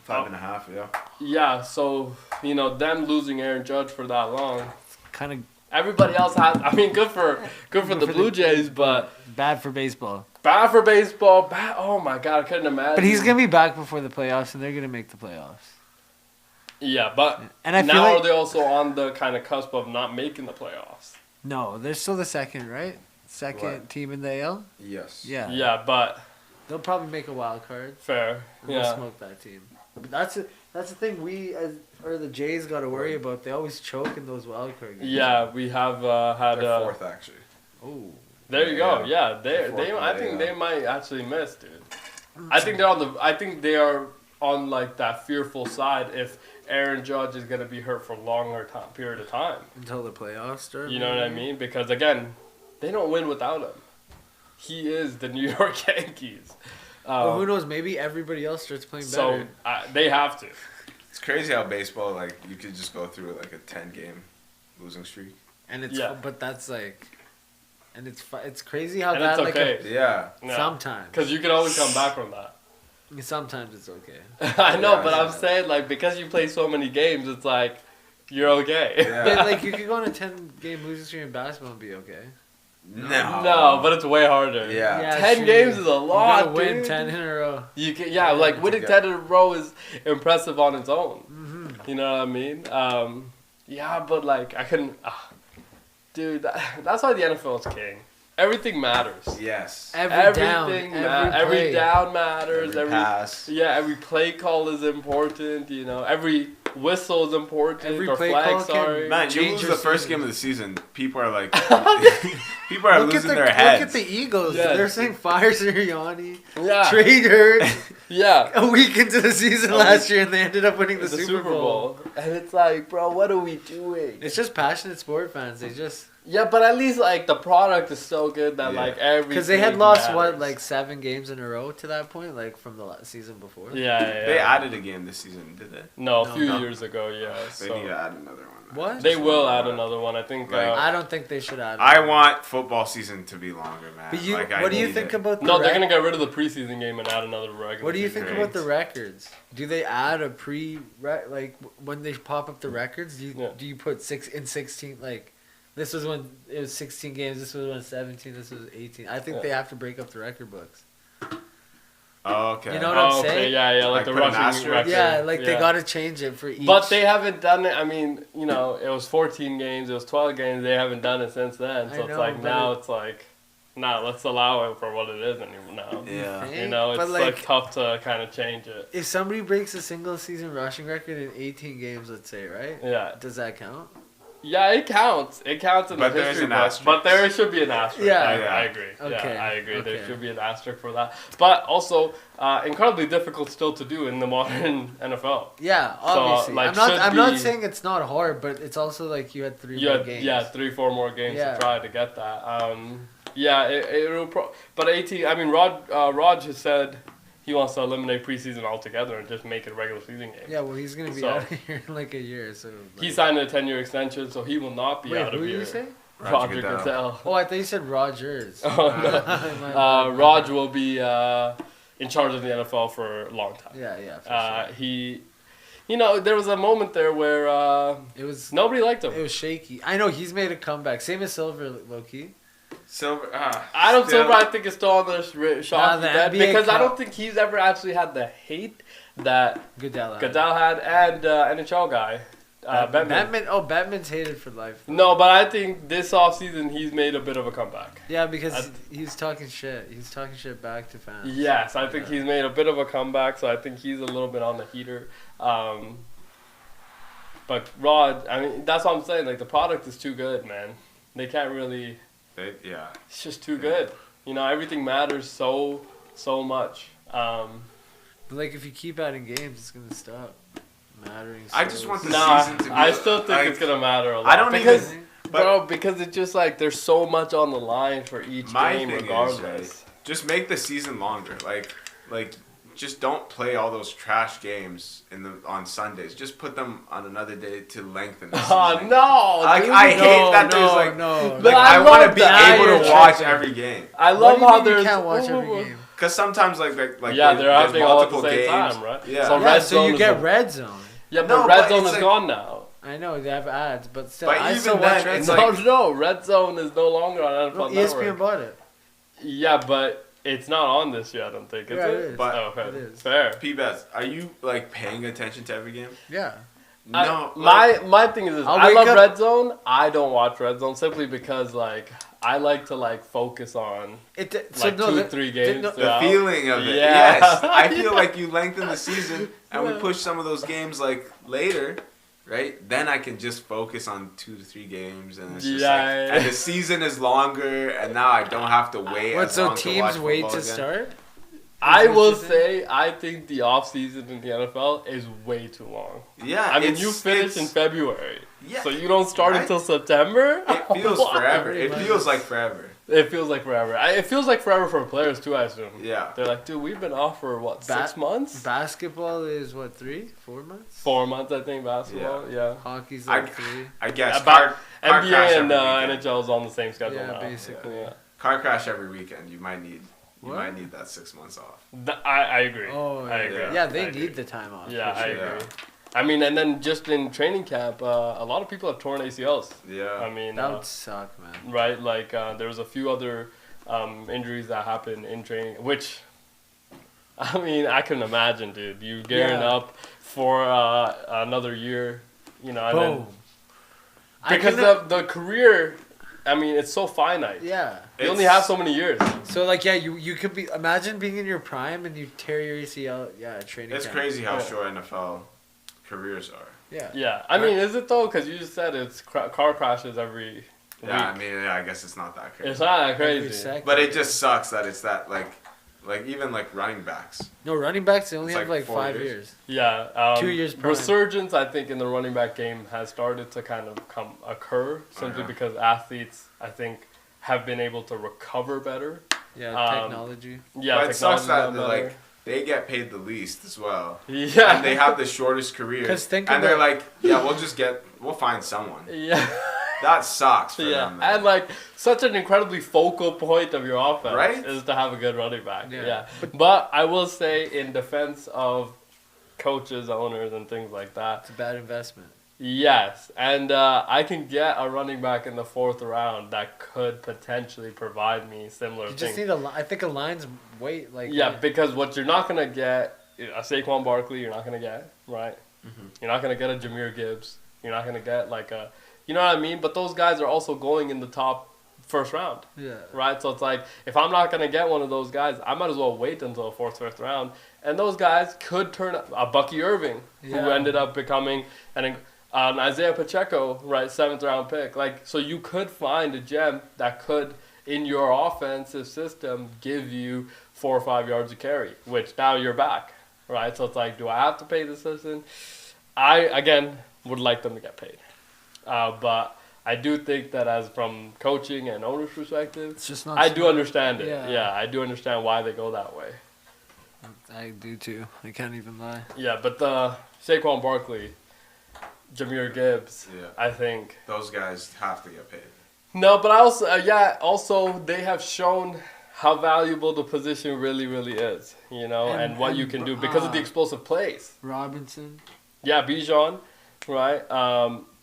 5.5, yeah. Yeah, so them losing Aaron Judge for that long. Kind of Everybody else has. I mean, good for the Blue Jays, but bad for baseball. bad for baseball. Bad. Oh my God, I couldn't imagine. But he's gonna be back before the playoffs, and they're gonna make the playoffs. Yeah, but And I feel now like are they also on the kind of cusp of not making the playoffs? no, they're still the second, right? Second What? team in the AL. Yes. Yeah. Yeah, but They'll probably make a wild card. fair. We'll Yeah. smoke that team. But that's the thing the Jays got to worry about. They always choke in those wild card games. Yeah, we have had. They're fourth, actually. Oh. There you go. Yeah. Yeah, they. Fourth, I think yeah. they might actually miss, dude. I think they're on the. I think they are on like that fearful side if Aaron Judge is gonna be hurt for a longer period of time. Until the playoffs start. You know what I mean? Because again, they don't win without him. He is the New York Yankees. Well, who knows? Maybe everybody else starts playing So better. they have to. It's crazy how baseball, like, you could just go through like a 10-game losing streak. And it's Yeah. but that's like, and it's crazy how And that it's like okay. Yeah. sometimes. Because you can always come back from that. Sometimes it's okay. I know, Yeah, but yeah. I'm saying, like, because you play so many games, it's like, you're okay. Yeah. But like you could go on a 10-game losing streak in basketball and be okay. No. No, but it's way harder. Yeah. Yeah, 10 true. games is a You lot, gotta win dude. 10 in a row. You can, yeah, like, winning to 10 in a row is impressive on its own. Mm-hmm. You know what I mean? Yeah, but, like, I couldn't... dude, that's why the NFL is king. Everything matters. Yes. Every down, Every down matters. Every pass. Yeah, every play call is important. You know, every whistle is important. Every or play flag, call can- sorry. Man, you Change lose your the first season. game of the season, people are like, people are losing their heads. Look at the Eagles. Yeah. They're saying fire Sirianni, Yeah, trade Hurts yeah. a week into the season A last week- year, and they ended up winning the The Super Bowl. and it's like, bro, what are we doing? It's just passionate sport fans. They just Yeah, but at least like the product is so good that Yeah. like every because they had lost what like 7 games in a row to that point, like from the season before. Yeah. They added a game this season, did they? No, a No, few no. years ago, yeah. They So need to add another one. What? they will add another one. I think. Like, I don't think they should add. I want football season to be longer, man. But you, Like, I what do you need think it. about the? no, they're rec- gonna get rid of the preseason game and add another regular. What do you season think game. about the records? Do they add a like when they pop up the records? Do you put 16 like? This was when it was 16 games. This was when 17. This was 18. I think Yeah. they have to break up the record books. Oh, okay. You know what I'm okay, saying? yeah, Like like the put an rushing asterisk? record. Yeah, like they yeah. got to change it for each. But they haven't done it. I mean, you know, it was 14 games, it was 12 games. They haven't done it since then. So I it's know, like but now it's like, nah, let's allow it for what it is anymore now. Yeah. You know, it's But, like tough to kind of change it. If somebody breaks a single season rushing record in 18 games, let's say, right? Yeah, Does that count? yeah, it counts. It counts in But the there's history an book. asterisk. But there should be an asterisk. Yeah. I agree. Okay, Yeah, I agree. There okay. should be an asterisk for that. But also, incredibly difficult still to do in the modern NFL. Yeah, obviously. like, I'm should not be- saying it's not hard, but it's also like you had 3 You more had, games. yeah, 3-4 more games Yeah. to try to get that. Yeah, it'll but 18. I mean, Raj has said he wants to eliminate preseason altogether and just make it a regular season game. Yeah, well, he's gonna be So- out of here in like a year. So He signed a 10-year extension, so he will not be Wait, out of who did here. you say? Roger Goodell. Goodell. Oh, I thought you said Rogers. Oh, no. My bad. Raj will be in charge of the NFL for a long time. Yeah, for sure. You know, there was a moment there where It was nobody liked him. it was shaky. I know he's made a comeback. Same as Silver, low key. Silver. Adam still- Silver, I think, is still on the shocking the dead NBA because I Cup. don't think he's ever actually had the hate that Goodell. Goodell had and NHL guy. Batman. Batman's hated for life. No, but I think this offseason he's made a bit of a comeback. Yeah, because he's talking shit. He's talking shit back to fans. Yes, I think he's made a bit of a comeback, so I think he's a little bit on the heater. But Rod, I mean, that's what I'm saying. Like, the product is too good, man. They can't really. It's just too good. You know, everything matters so much. But like, if you keep adding games, it's gonna stop mattering. I just want the season to be. I still think it's gonna matter a lot. I don't because it's just like there's so much on the line for each game, regardless. Just make the season longer. Like, just don't play all those trash games on Sundays. Just put them on another day to lengthen the season. Oh no! I hate that there's like no. Like, I want to be able to watch every game. I love how there's. You can't watch every game. Because sometimes like yeah, they're happening all at the same games. time, right? Yeah. So you get Red Zone. Yeah, but Red Zone is gone now. I know they have ads, but still, But I even still then, watch Red it's Zone. No, Red Zone is no longer on NFL Network. ESPN bought it. Yeah, but it's not on this year, I don't think. Is Yeah, it? it is. But okay. It is. Fair. P-Bets, are you like paying attention to every game? Yeah. No. My thing is this. I'll I wake love up- Red Zone. I don't watch Red Zone simply because like I like to like focus on like 2-3 games. the feeling of it. Yeah. Yes. I feel like you lengthen the season and we push some of those games like later, right? Then I can just focus on 2 to 3 games and it's just and the season is longer and now I don't have to wait as long to watch teams wait to again. start? I will say I think the off season in the NFL is way too long. Yeah. I mean, you finish in February. Yeah. So you don't start until September? It feels forever. It feels like forever. It feels like forever. It feels like forever for players too, I assume. Yeah. They're like, dude, we've been off for what, 6 months? Basketball is what, 3-4 months? 4 months, I think. Basketball, yeah. Hockey's like 3. I guess. NBA crash and every weekend. NHL is on the same schedule Yeah, now. basically. Yeah. Car crash every weekend. You might need What? that 6 months off. I agree. Oh, I agree. Yeah, they I agree. need the time off. Yeah, for I sure. agree. I mean, and then just in training camp, a lot of people have torn ACLs. Yeah. I mean, That would suck, man. right? Like, there was a few other injuries that happened in training, which, I mean, I can imagine, dude. You gearing up for another year, you know, and Boom. then because the career, I mean, it's so finite. Yeah. You only have so many years. So like you could be imagine being in your prime and you tear your ACL. Yeah, training. It's camp. crazy how short NFL careers are. Yeah. Yeah, I mean, is it though? Because you just said it's car crashes every week. Yeah, I mean, I guess it's not that crazy. It's not that Every crazy. second. But it just sucks that it's that like even like running backs. No, running backs they only It's have like like 4 5 years. years. Yeah, 2 years prime. resurgence, I think, in the running back game has started to kind of occur simply because athletes, I think, have been able to recover better. Yeah, technology. Yeah, But it sucks technology's that done better. like they get paid the least as well. Yeah. And they have the shortest careers. 'Cause think and they're about- like, yeah, we'll find someone. Yeah. That sucks for Yeah, them. Man. and like such an incredibly focal point of your offense Right? is to have a good running back. Yeah. Yeah. But I will say, in defense of coaches, owners, and things like that, It's a bad investment. yes, and I can get a running back in the 4th round that could potentially provide me similar You things. just need I think a line's weight like. Yeah, because what you're not gonna get, a Saquon Barkley, you're not gonna get, right? Mm-hmm. You're not gonna get a Jameer Gibbs. You're not gonna get like a, you know what I mean? But those guys are also going in the top 1st round, Yeah. right? So it's like, if I'm not gonna get one of those guys, I might as well wait until the 4th, 5th round. And those guys could turn up a Bucky Irving, who Yeah. ended up becoming an Isaiah Pacheco, right, 7th round pick. Like, so you could find a gem that could, in your offensive system, give you 4 or 5 yards of carry, which now you're back, right? So it's like, do I have to pay this person? I, again, would like them to get paid. But I do think that as from coaching and owner's perspective, It's just not. I do understand it. Yeah. Yeah, I do understand why they go that way. I do too. I can't even lie. Yeah, but the Saquon Barkley, Jameer Gibbs, Yeah. I think. Those guys have to get paid. No, but I also, also they have shown how valuable the position really, really is, you know, and what you can do because of the explosive plays. Robinson. Yeah, Bijan, right?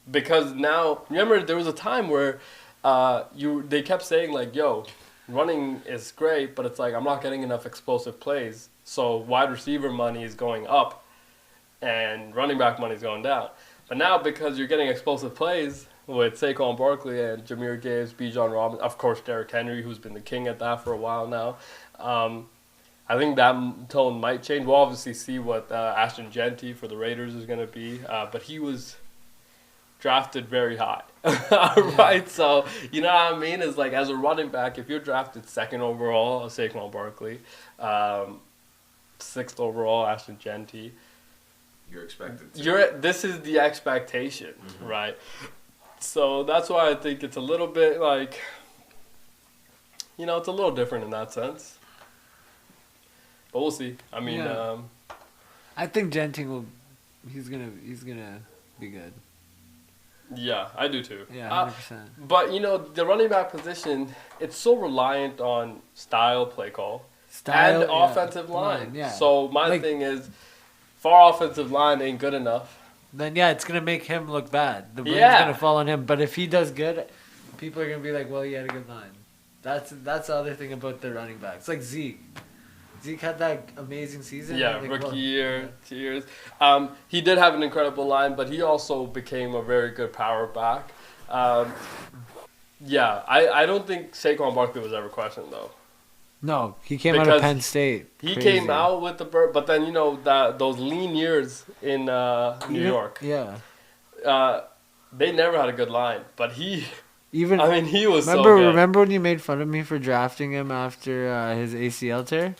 Because now, remember, there was a time where they kept saying, like, yo, running is great, but it's like, I'm not getting enough explosive plays. So wide receiver money is going up and running back money is going down. But now because you're getting explosive plays with Saquon Barkley and Jahmyr Gibbs, Bijan Robinson, of course Derrick Henry, who's been the king at that for a while now. I think that tone might change. We'll obviously see what Ashton Genty for the Raiders is going to be, but he was drafted very high, right? So, you know what I mean? It's like, as a running back, if you're drafted 2nd overall, Saquon Barkley, 6th overall, Ashton Genty, you're expected to. This is the expectation, right? So that's why I think it's a little bit like, you know, it's a little different in that sense. But we'll see. I mean, I think Genting will. He's gonna be good. Yeah, I do too. Yeah, 100%. But you know, the running back position, it's so reliant on style, play call, and offensive line. Yeah. So my thing is, if our offensive line ain't good enough, then it's gonna make him look bad. The blame's gonna fall on him. But if he does good, people are gonna be like, "Well, he had a good line." That's the other thing about the running backs. Like Zeke. Zeke had that amazing season. Yeah, like, rookie year, 2 years. He did have an incredible line, but he also became a very good power back. Yeah, I don't think Saquon Barkley was ever questioned, though. No, he came out of Penn State. He came out with the bird, but then, you know, those lean years in New York. Yeah. They never had a good line, but he was remember, so good. Remember when you made fun of me for drafting him after his ACL tear?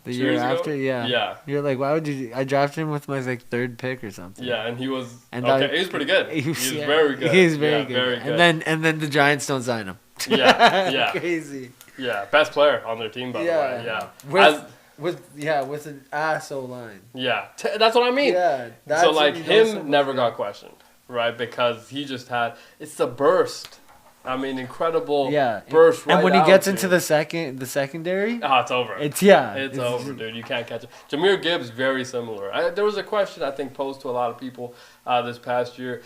The year after, yeah. You're like, why would you? I drafted him with my 3rd pick or something. Yeah, and he was he was pretty good. He was very good. He was very good. Very good. And then the Giants don't sign him. Yeah. Crazy. Yeah, best player on their team, by the way. Yeah. With an asshole line. Yeah, that's what I mean. Yeah. So like him never got questioned, right? Because he just had the burst. I mean, incredible burst right. And when he gets into the secondary, it's over. It's over, dude. You can't catch it. Jahmyr Gibbs, very similar. There was a question I think posed to a lot of people this past year.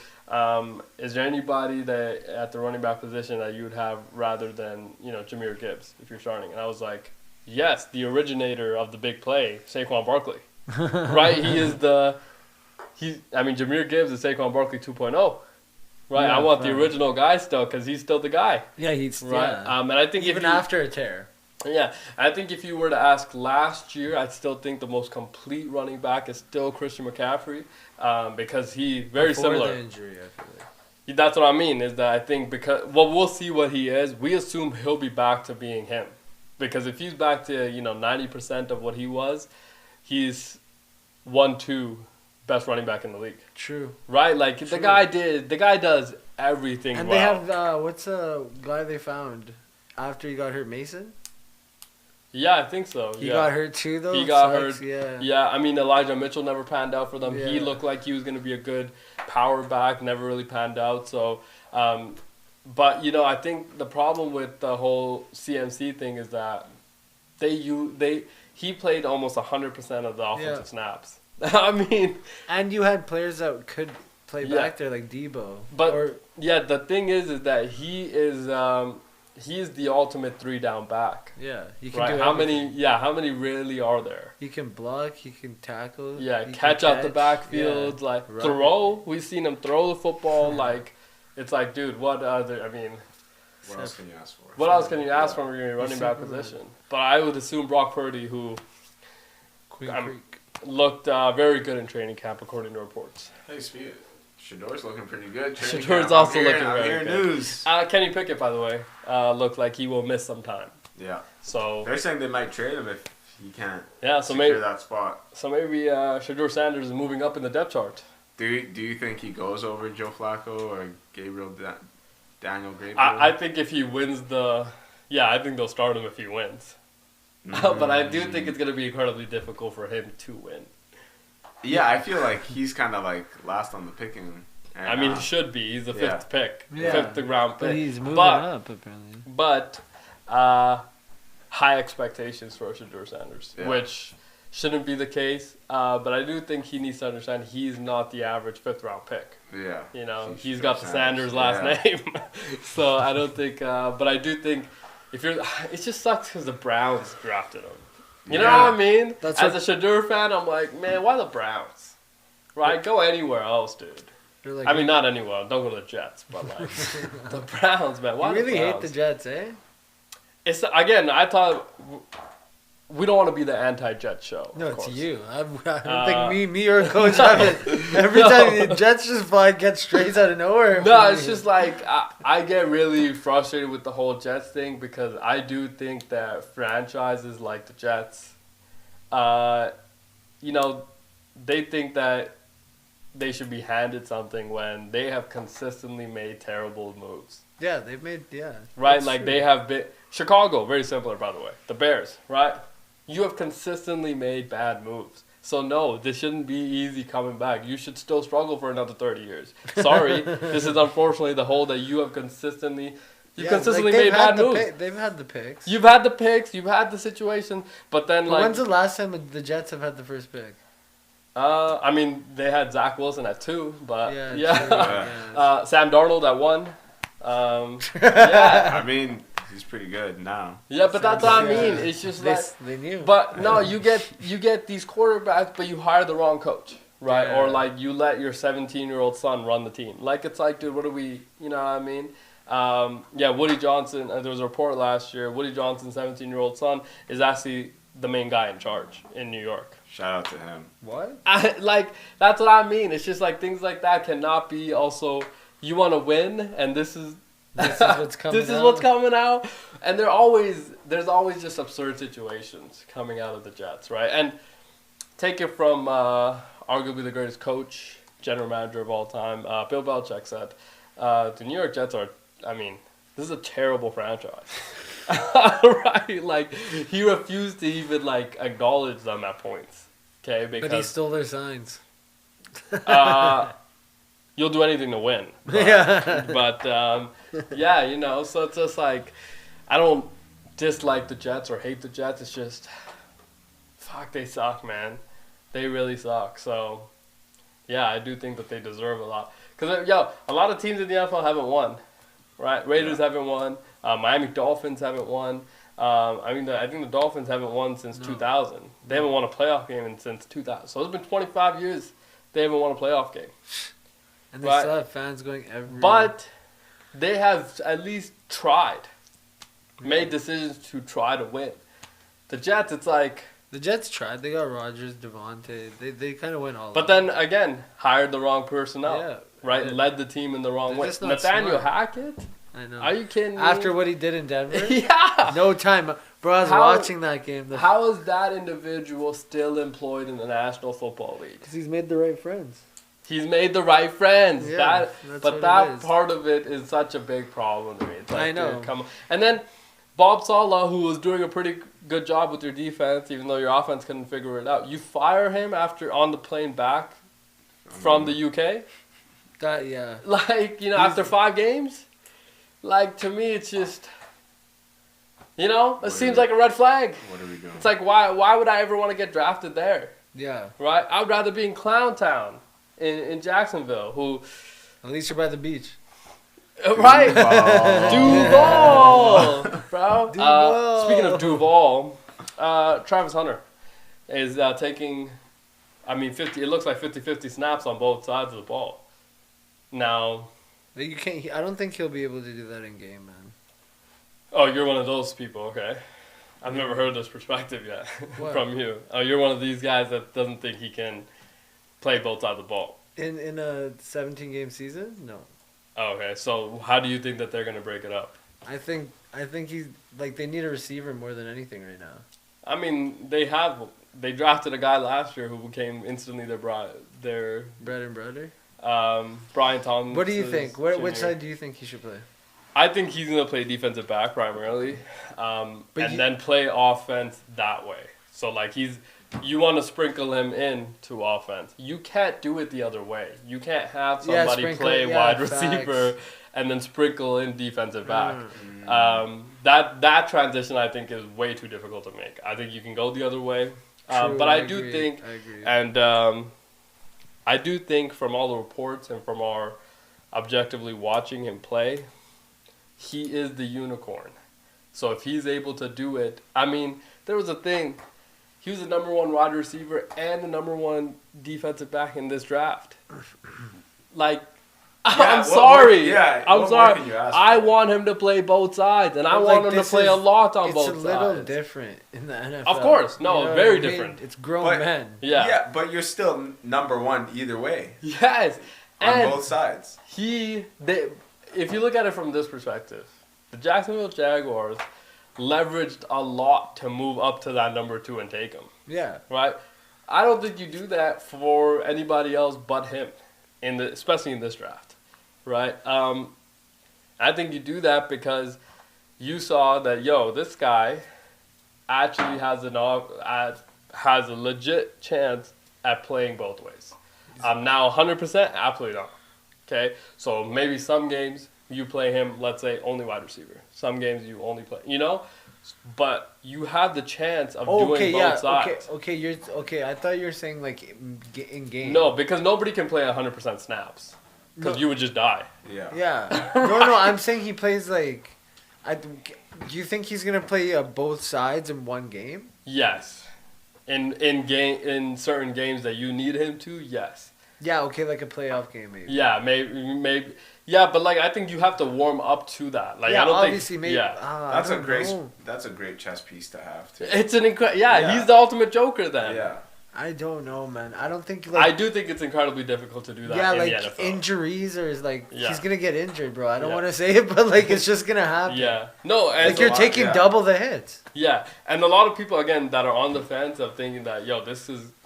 Is there anybody that at the running back position that you would have rather than Jahmyr Gibbs if you're starting? And I was like, yes, the originator of the big play, Saquon Barkley. Right? Jahmyr Gibbs is Saquon Barkley 2.0. Right, I want the original guy still because he's still the guy. Yeah, he's right. Yeah. And I think even after a tear. Yeah, I think if you were to ask last year, I'd still think the most complete running back is still Christian McCaffrey, because before similar. The injury, I feel like. That's what I mean. Is that I think we'll see what he is. We assume he'll be back to being him, because if he's back to 90% of what he was, he's 1-2. Best running back in the league. True. Right? Like, the guy does everything and well. And they have, what's the guy they found after he got hurt, Mason? Yeah, I think so. He got hurt too, though? He got hurt. Yeah. Yeah, I mean, Elijah Mitchell never panned out for them. Yeah. He looked like he was going to be a good power back, never really panned out. So, but, I think the problem with the whole CMC thing is that he played almost 100% of the offensive snaps. I mean, and you had players that could play back there like Debo. But the thing is that he is the ultimate 3-down back. Yeah, he can right? do How everything. many really are there? He can block. He can tackle. Yeah, catch out the backfield, throw. We've seen him throw the football. Like, it's like, dude, what other? I mean, what else can you ask for? What else can you ask from your running back position? But I would assume Brock Purdy, who looked very good in training camp, according to reports. Hey, Shador's looking pretty good. Shador's also looking very good. News. Kenny Pickett, by the way, looked like he will miss some time. Yeah. So they're saying they might trade him if he can't. Yeah. So maybe that spot. So maybe Shador Sanders is moving up in the depth chart. Do you think he goes over Joe Flacco or Daniel Gabriel? I think if he wins I think they'll start him if he wins. But I do think it's going to be incredibly difficult for him to win. Yeah, I feel like he's kind of like last on the picking. And, I mean, he should be. He's the 5th pick. Yeah. 5th round pick. But he's moving up, apparently. But high expectations for Shador Sanders, which shouldn't be the case. But I do think he needs to understand he's not the average 5th round pick. Yeah. He's got the Sanders last name. So I don't think, but I do think it just sucks because the Browns drafted him. You know what I mean? As a Shador fan, I'm like, man, why the Browns? Right? Go anywhere else, dude. Like, I mean, not anyone. Don't go to the Jets, but like the Browns, man. Why you really the hate Browns? the Jets, eh? It's again. I thought we don't want to be the anti-Jet show. No, of it's course. you. I don't think me or coach have it. Every time the Jets just get straight out of nowhere. No, it's just like I get really frustrated with the whole Jets thing because I do think that franchises like the Jets, they think that they should be handed something when they have consistently made terrible moves. Yeah, they've made Right, like true. They have been Chicago. Very similar, by the way. The Bears, right? You have consistently made bad moves. So no, this shouldn't be easy coming back. You should still struggle for another 30 years. Sorry, this is unfortunately the hole that you have consistently. You consistently made bad moves. They've had the picks. You've had the picks. You've had the situation, but then when's the last time the Jets have had the first pick? I mean, they had Zach Wilson at 2, but yeah. Sam Darnold at 1. Yeah. I mean, he's pretty good now. Yeah, but that's what I mean. It's just they knew. But no, you get these quarterbacks, but you hire the wrong coach, right? Yeah. Or like you let your 17-year-old son run the team. Like it's like, dude, what are we? You know what I mean? Woody Johnson. There was a report last year. Woody Johnson's 17-year-old son is actually the main guy in charge in New York. Shout out to him. What? That's what I mean. It's just like things like that cannot be also. You want to win, and this is what's coming out. This is what's coming out. And there's always just absurd situations coming out of the Jets, right? And take it from arguably the greatest coach, general manager of all time, Bill Belichick said, the New York Jets are, this is a terrible franchise. Right? Like, he refused to even, acknowledge them at points. Okay? Because, but he stole their signs. You'll do anything to win. But, so it's just like, I don't dislike the Jets or hate the Jets. It's just, fuck, they suck, man. They really suck. So, yeah, I do think that they deserve a lot. Because, a lot of teams in the NFL haven't won, right? Raiders haven't won. Miami Dolphins haven't won. I think the Dolphins haven't won since 2000. They haven't won a playoff game since 2000. So it's been 25 years they haven't won a playoff game. And they still have fans going every. But they have at least tried, made decisions to try to win. The Jets, it's like the Jets tried. They got Rodgers, Devontae. They kind of went all. But then again, hired the wrong personnel. Yeah, right. Led the team in the wrong way. Nathaniel smart. Hackett. I know. Are you kidding me? After what he did in Denver. Yeah. No time, bro. I was watching that game. How is that individual still employed in the National Football League? Because he's made the right friends. He's made the right friends. Yeah, that part of it is such a big problem to me. It's like, I know. Dude, come on. And then Bob Saleh, who was doing a pretty good job with your defense, even though your offense couldn't figure it out, you fire him after on the plane back from the UK? After 5 games? To me, it's just, it seems like a red flag. What are we doing? It's like, why would I ever want to get drafted there? Yeah. Right? I would rather be in Clown Town. In Jacksonville, who... At least you're by the beach. Right. Duval. Bro. Duval. Speaking of Duval, Travis Hunter is taking, 50. It looks like 50-50 snaps on both sides of the ball. Now... You can't. I don't think he'll be able to do that in game, man. Oh, you're one of those people, okay. I've never heard this perspective yet from you. Oh, you're one of these guys that doesn't think he can... play both sides of the ball. In a 17-game season? No. Oh, okay. So how do you think that they're going to break it up? I think he's they need a receiver more than anything right now. They drafted a guy last year who became instantly their bread and butter. Brian Thomas. What do you think? Which side do you think he should play? I think he's going to play defensive back primarily, then play offense that way. So you want to sprinkle him into offense. You can't do it the other way. You can't have somebody play wide receiver and then sprinkle in defensive back. That transition, I think, is way too difficult to make. I think you can go the other way. But I agree. And I do think from all the reports and from our objectively watching him play, he is the unicorn. So if he's able to do it, there was a thing. He was the number 1 wide receiver and the number 1 defensive back in this draft. I'm sorry. I'm what sorry. more can you ask I for? want him to play both sides, and I But, want like, him to this play is- a lot on both It's a little sides. different in the NFL. Of course. No, You know very what I mean? different. It's grown But- men. Yeah. But you're still number one either way Yes. on And both sides. if you look at it from this perspective, the Jacksonville Jaguars leveraged a lot to move up to that number 2 and take him. Yeah. Right? I don't think you do that for anybody else but him, especially in this draft. Right? I think you do that because you saw that, this guy actually has a legit chance at playing both ways. Now 100%? Absolutely not. Okay? So maybe some games you play him, let's say, only wide receiver. Some games you only play, But you have the chance of doing both sides. Okay. I thought you were saying like in game. No, because nobody can play 100% snaps. Because you would just die. Yeah. Yeah. No. I'm saying he plays like. Do you think he's gonna play both sides in one game? Yes. In certain games that you need him to, yes. Yeah. Okay, like a playoff game maybe. Yeah, maybe. Yeah, but I think you have to warm up to that. Yeah, I don't obviously, think. maybe. Yeah, That's a great chess piece to have too. it's an incredible. Yeah, he's the ultimate joker then. Yeah. I don't know, man. I don't think I do think it's incredibly difficult to do that. Yeah, in like the NFL. injuries or Yeah. he's gonna get injured, bro. I don't Yeah. want to say it, but it's just gonna happen. Yeah, no, and Like you're taking double the hits. Yeah, and a lot of people again that are on the fence of thinking that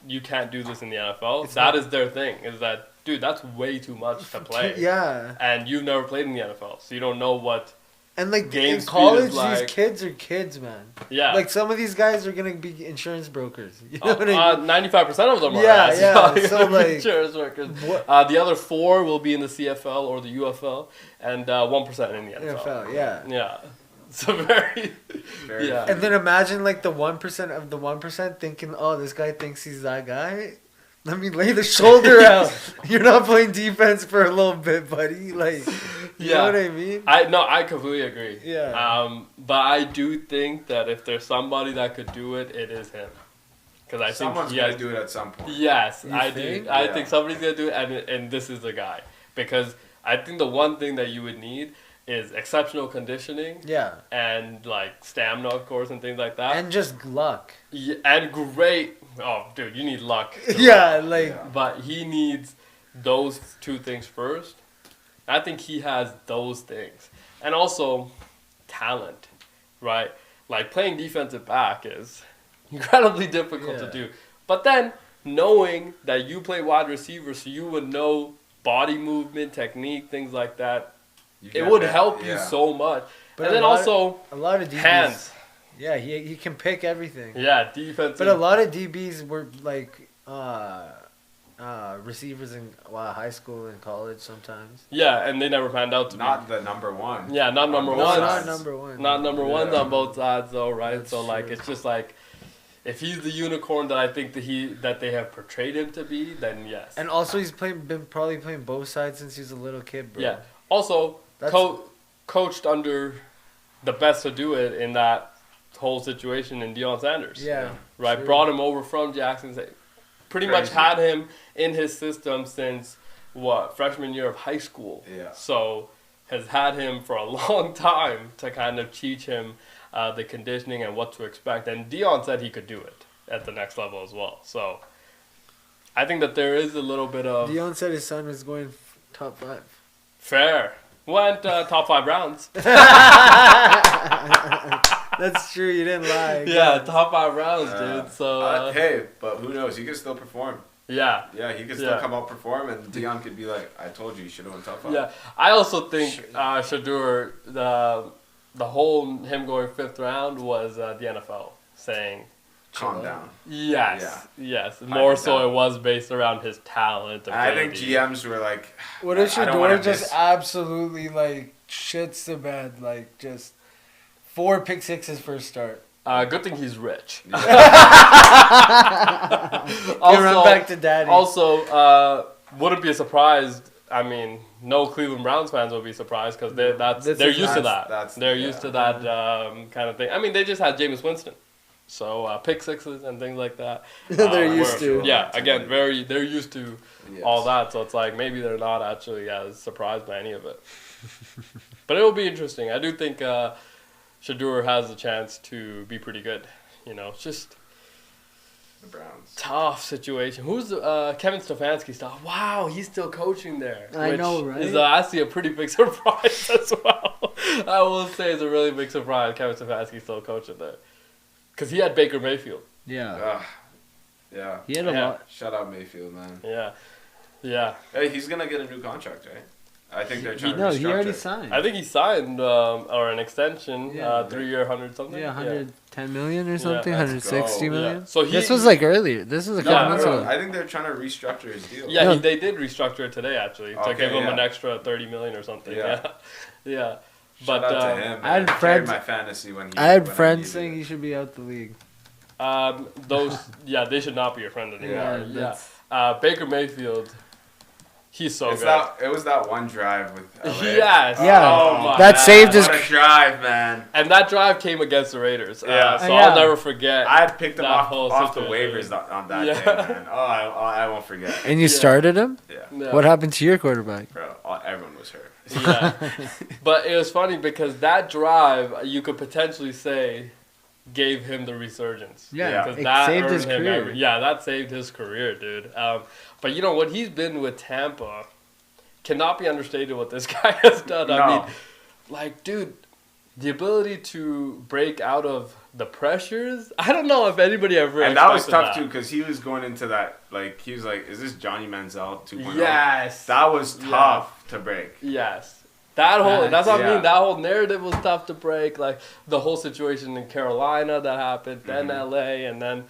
you can't do this in the NFL. That is their thing. Is that, dude? That's way too much to play. Yeah. And you've never played in the NFL, so you don't know what. And Game in speed college, is like- these kids are kids, man. Yeah. Like some of these guys are gonna be insurance brokers. You know what I mean? 95% of them are. Yeah, as yeah, well. so, like, insurance workers. what- The other 4 will be in the CFL or the UFL, and 1% in the NFL. NFL, yeah. Yeah. So very. Very Yeah. And then imagine like the 1% of the 1% thinking, oh, this guy thinks he's that guy. Let me lay the shoulder out. You're not playing defense for a little bit, buddy. Like, you know what I mean? I completely agree. Yeah. But I do think that if there's somebody that could do it, it is him. Because I Someone's think gonna do it at some point. Yes, You I think? do. I Yeah. think somebody's gonna do it, and this is the guy. Because I think the one thing that you would need is exceptional conditioning Yeah. and stamina, of course, and things like that. And just luck. Yeah, and great. Oh, dude, you need luck. Yeah, like. Yeah. But he needs those 2 things first. I think he has those things. And also talent, right? Like playing defensive back is incredibly difficult to do. But then knowing that you play wide receiver, so you would know body movement, technique, things like that, it would help you so much. But and then also a lot of DBs, hands. Yeah, he can pick everything. Yeah, defense. But a lot of DBs were like receivers in high school and college sometimes. Yeah, and they never panned out to Not the number one. Yeah, not number both one. Not sides. number one. Not number ones Yeah. on both sides, though, right? That's So true. it's just if he's the unicorn that I think that they have portrayed him to be, then yes. And also, he's been probably playing both sides since he was a little kid, bro. Yeah. Also, coached under the best to do it in that whole situation in Deion Sanders. Yeah. Right. True. Brought him over from Jackson. Pretty much Crazy. had him in his system since freshman year of high school. Yeah. So has had him for a long time to kind of teach him the conditioning and what to expect. And Deion said he could do it at the next level as well. So I think that there is a little bit of Deion said his son was going top 5. fair. Went top 5 rounds. That's true. You didn't lie. Yeah, top 5 rounds, Yeah. dude. So Hey, but who knows? He could still perform. yeah. Yeah, he could still Yeah. come out perform, and Dion could be like, "I told you, you should have won top 5." Yeah, I also think Shadur, the whole him going 5th round was the NFL saying Calm down. yes, more it so down. it was based around his talent. I think ability. GMs were like, What if I don't wanna Shador just miss- absolutely shits the bed, just 4 pick sixes first start? Good thing he's rich. You run back to daddy. Also, wouldn't be surprised. I mean, no Cleveland Browns fans will be surprised because they're used to that. They're used to that kind of thing. I mean, they just had Jameis Winston. So pick sixes and things like that. They're used to. Yeah, again, they're used to all that. So it's like maybe they're not actually as surprised by any of it. But it will be interesting. I do think Shedeur has a chance to be pretty good. It's just the Browns. Tough situation. Who's Kevin Stefanski stuff? Wow, he's still coaching there. I know, right? Is actually a pretty big surprise as well. I will say it's a really big surprise Kevin Stefanski's still coaching there. Because he had Baker Mayfield. Yeah. Yeah. He had a lot. Shout out Mayfield, man. Yeah. Hey, he's going to get a new contract, right? I think they're trying to restructure. No, he already signed. I think he signed or an extension, 3-year, 100 something. Yeah, 110 million or something, 160 million. Yeah. So this was like earlier. This was a couple months ago. I think they're trying to restructure his deal. Yeah, they did restructure it today actually to give him an extra 30 million or something. Yeah. Shout out to him. I had friends. My fantasy when I had friends saying he should be out the league. They should not be your friend anymore. Yeah. Baker Mayfield. He's so good. It was that one drive with LA. Yes. Yeah. That saved his. What a drive, man. And that drive came against the Raiders. So yeah. I'll never forget. I had picked him off the waivers on that day, man. I won't forget. And you started him? Yeah. What happened to your quarterback? Bro, everyone was hurt. Yeah. But it was funny because that drive, you could potentially say, gave him the resurgence. Yeah. Because that saved his career. That saved his career, dude. But what he's been with Tampa cannot be understated what this guy has done. No. I mean, dude, the ability to break out of the pressures, I don't know if anybody ever And that was tough, too, because he was going into that, he was like, is this Johnny Manziel 2.0? Yes. That was tough to break. Yes. That's what I mean. That whole narrative was tough to break. Like, the whole situation in Carolina that happened, then LA, and then...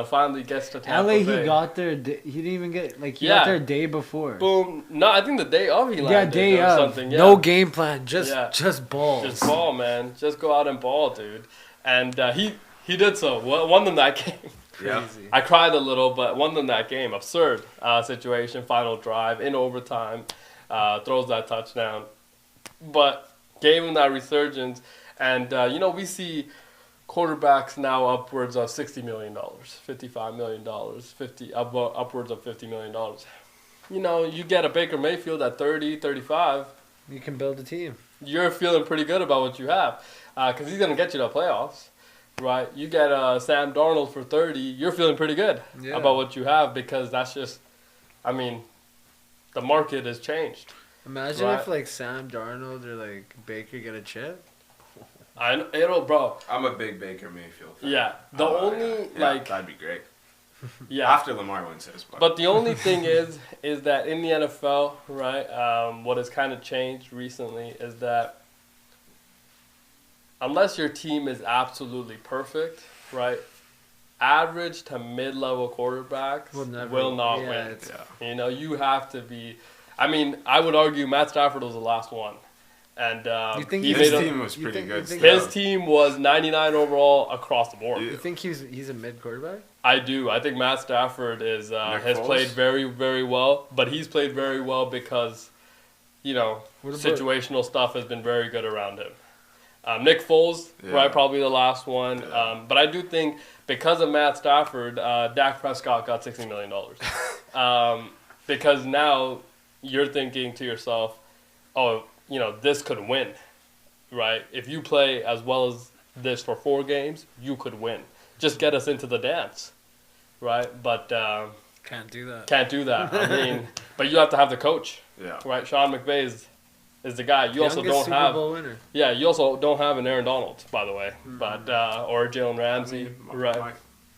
finally gets to Tampa Bay. He got there. He didn't even get he got there a day before. Boom. No, I think the day of he landed. Yeah, day or of. Something. Yeah. No game plan. Just balls. Just ball, man. Just go out and ball, dude. And he did so. Won them that game. Crazy. I cried a little, but won them that game. Absurd situation. Final drive in overtime. Throws that touchdown, but gave him that resurgence. And we see quarterbacks now upwards of $60 million, $55 million, upwards of $50 million. You get a Baker Mayfield at 30, 35. You can build a team. You're feeling pretty good about what you have because he's going to get you to the playoffs, right? You get Sam Darnold for 30, you're feeling pretty good about what you have because that's just, the market has changed. Imagine if Sam Darnold or Baker get a chip. Bro. I'm a big Baker Mayfield fan. Yeah. That'd be great. Yeah. After Lamar wins his. But the only thing is that in the NFL, right, what has kind of changed recently is that unless your team is absolutely perfect, right, average to mid-level quarterbacks will not win. Yeah. You have to be... I would argue Matt Stafford was the last one. And his team was pretty good. His team was 99 overall across the board. You think he's a mid quarterback? I do. I think Matt Stafford has played very, very well, but he's played very well because, situational stuff has been very good around him. Nick Foles, right, probably the last one. Yeah. But I do think because of Matt Stafford, Dak Prescott got $60 million. Because now you're thinking to yourself, this could win, right? If you play as well as this for 4 games, you could win. Just get us into the dance, right? But can't do that. Can't do that. But you have to have the coach, right? Sean McVay is the guy. You also don't Super have Bowl winner. Yeah, you also don't have an Aaron Donald, by the way, but or Jalen Ramsey, right?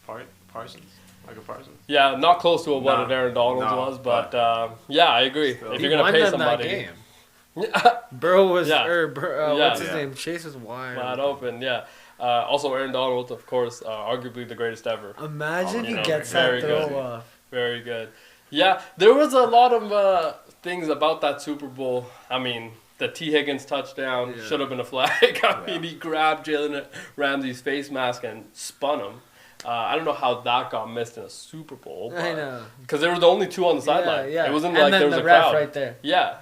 Parsons. Michael Parsons. Yeah, not close to what an Aaron Donald was, but I agree. If you're gonna pay somebody. That game. Burrow was, what's his name? Chase was wide open, also, Aaron Donald, of course, arguably the greatest ever. Imagine he gets that throw off. Very good. Yeah, there was a lot of things about that Super Bowl. The T. Higgins touchdown should have been a flag. He grabbed Jalen Ramsey's face mask and spun him. I don't know how that got missed in a Super Bowl. I know. Because there were the only 2 on the sideline. Yeah. It wasn't and there was the a ref crowd. Right there. Yeah.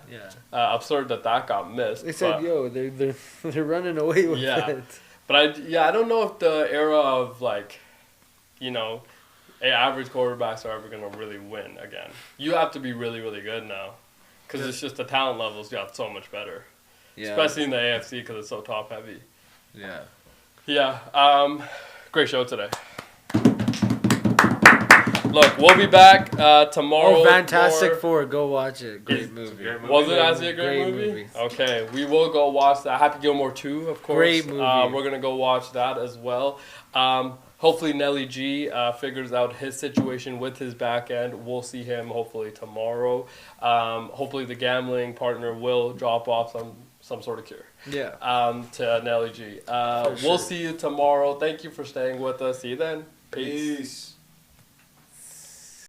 Absurd that got missed. They said, they're running away with it. But I don't know if the era of like, you know, average quarterbacks are ever gonna really win again. You have to be really, really good now, because it's just the talent levels got so much better. Yeah. Especially in the AFC because it's so top heavy. Yeah. Yeah. Great show today. Look, we'll be back tomorrow. Oh, Fantastic Four. Go watch it. Great movie. Was it actually a great movie? Okay, we will go watch that. Happy Gilmore 2, of course. Great movie. We're going to go watch that as well. Hopefully Nelly G figures out his situation with his back end. We'll see him hopefully tomorrow. Hopefully the gambling partner will drop off some sort of cure. Yeah. To Nelly G. We'll see you tomorrow. Thank you for staying with us. See you then. Peace.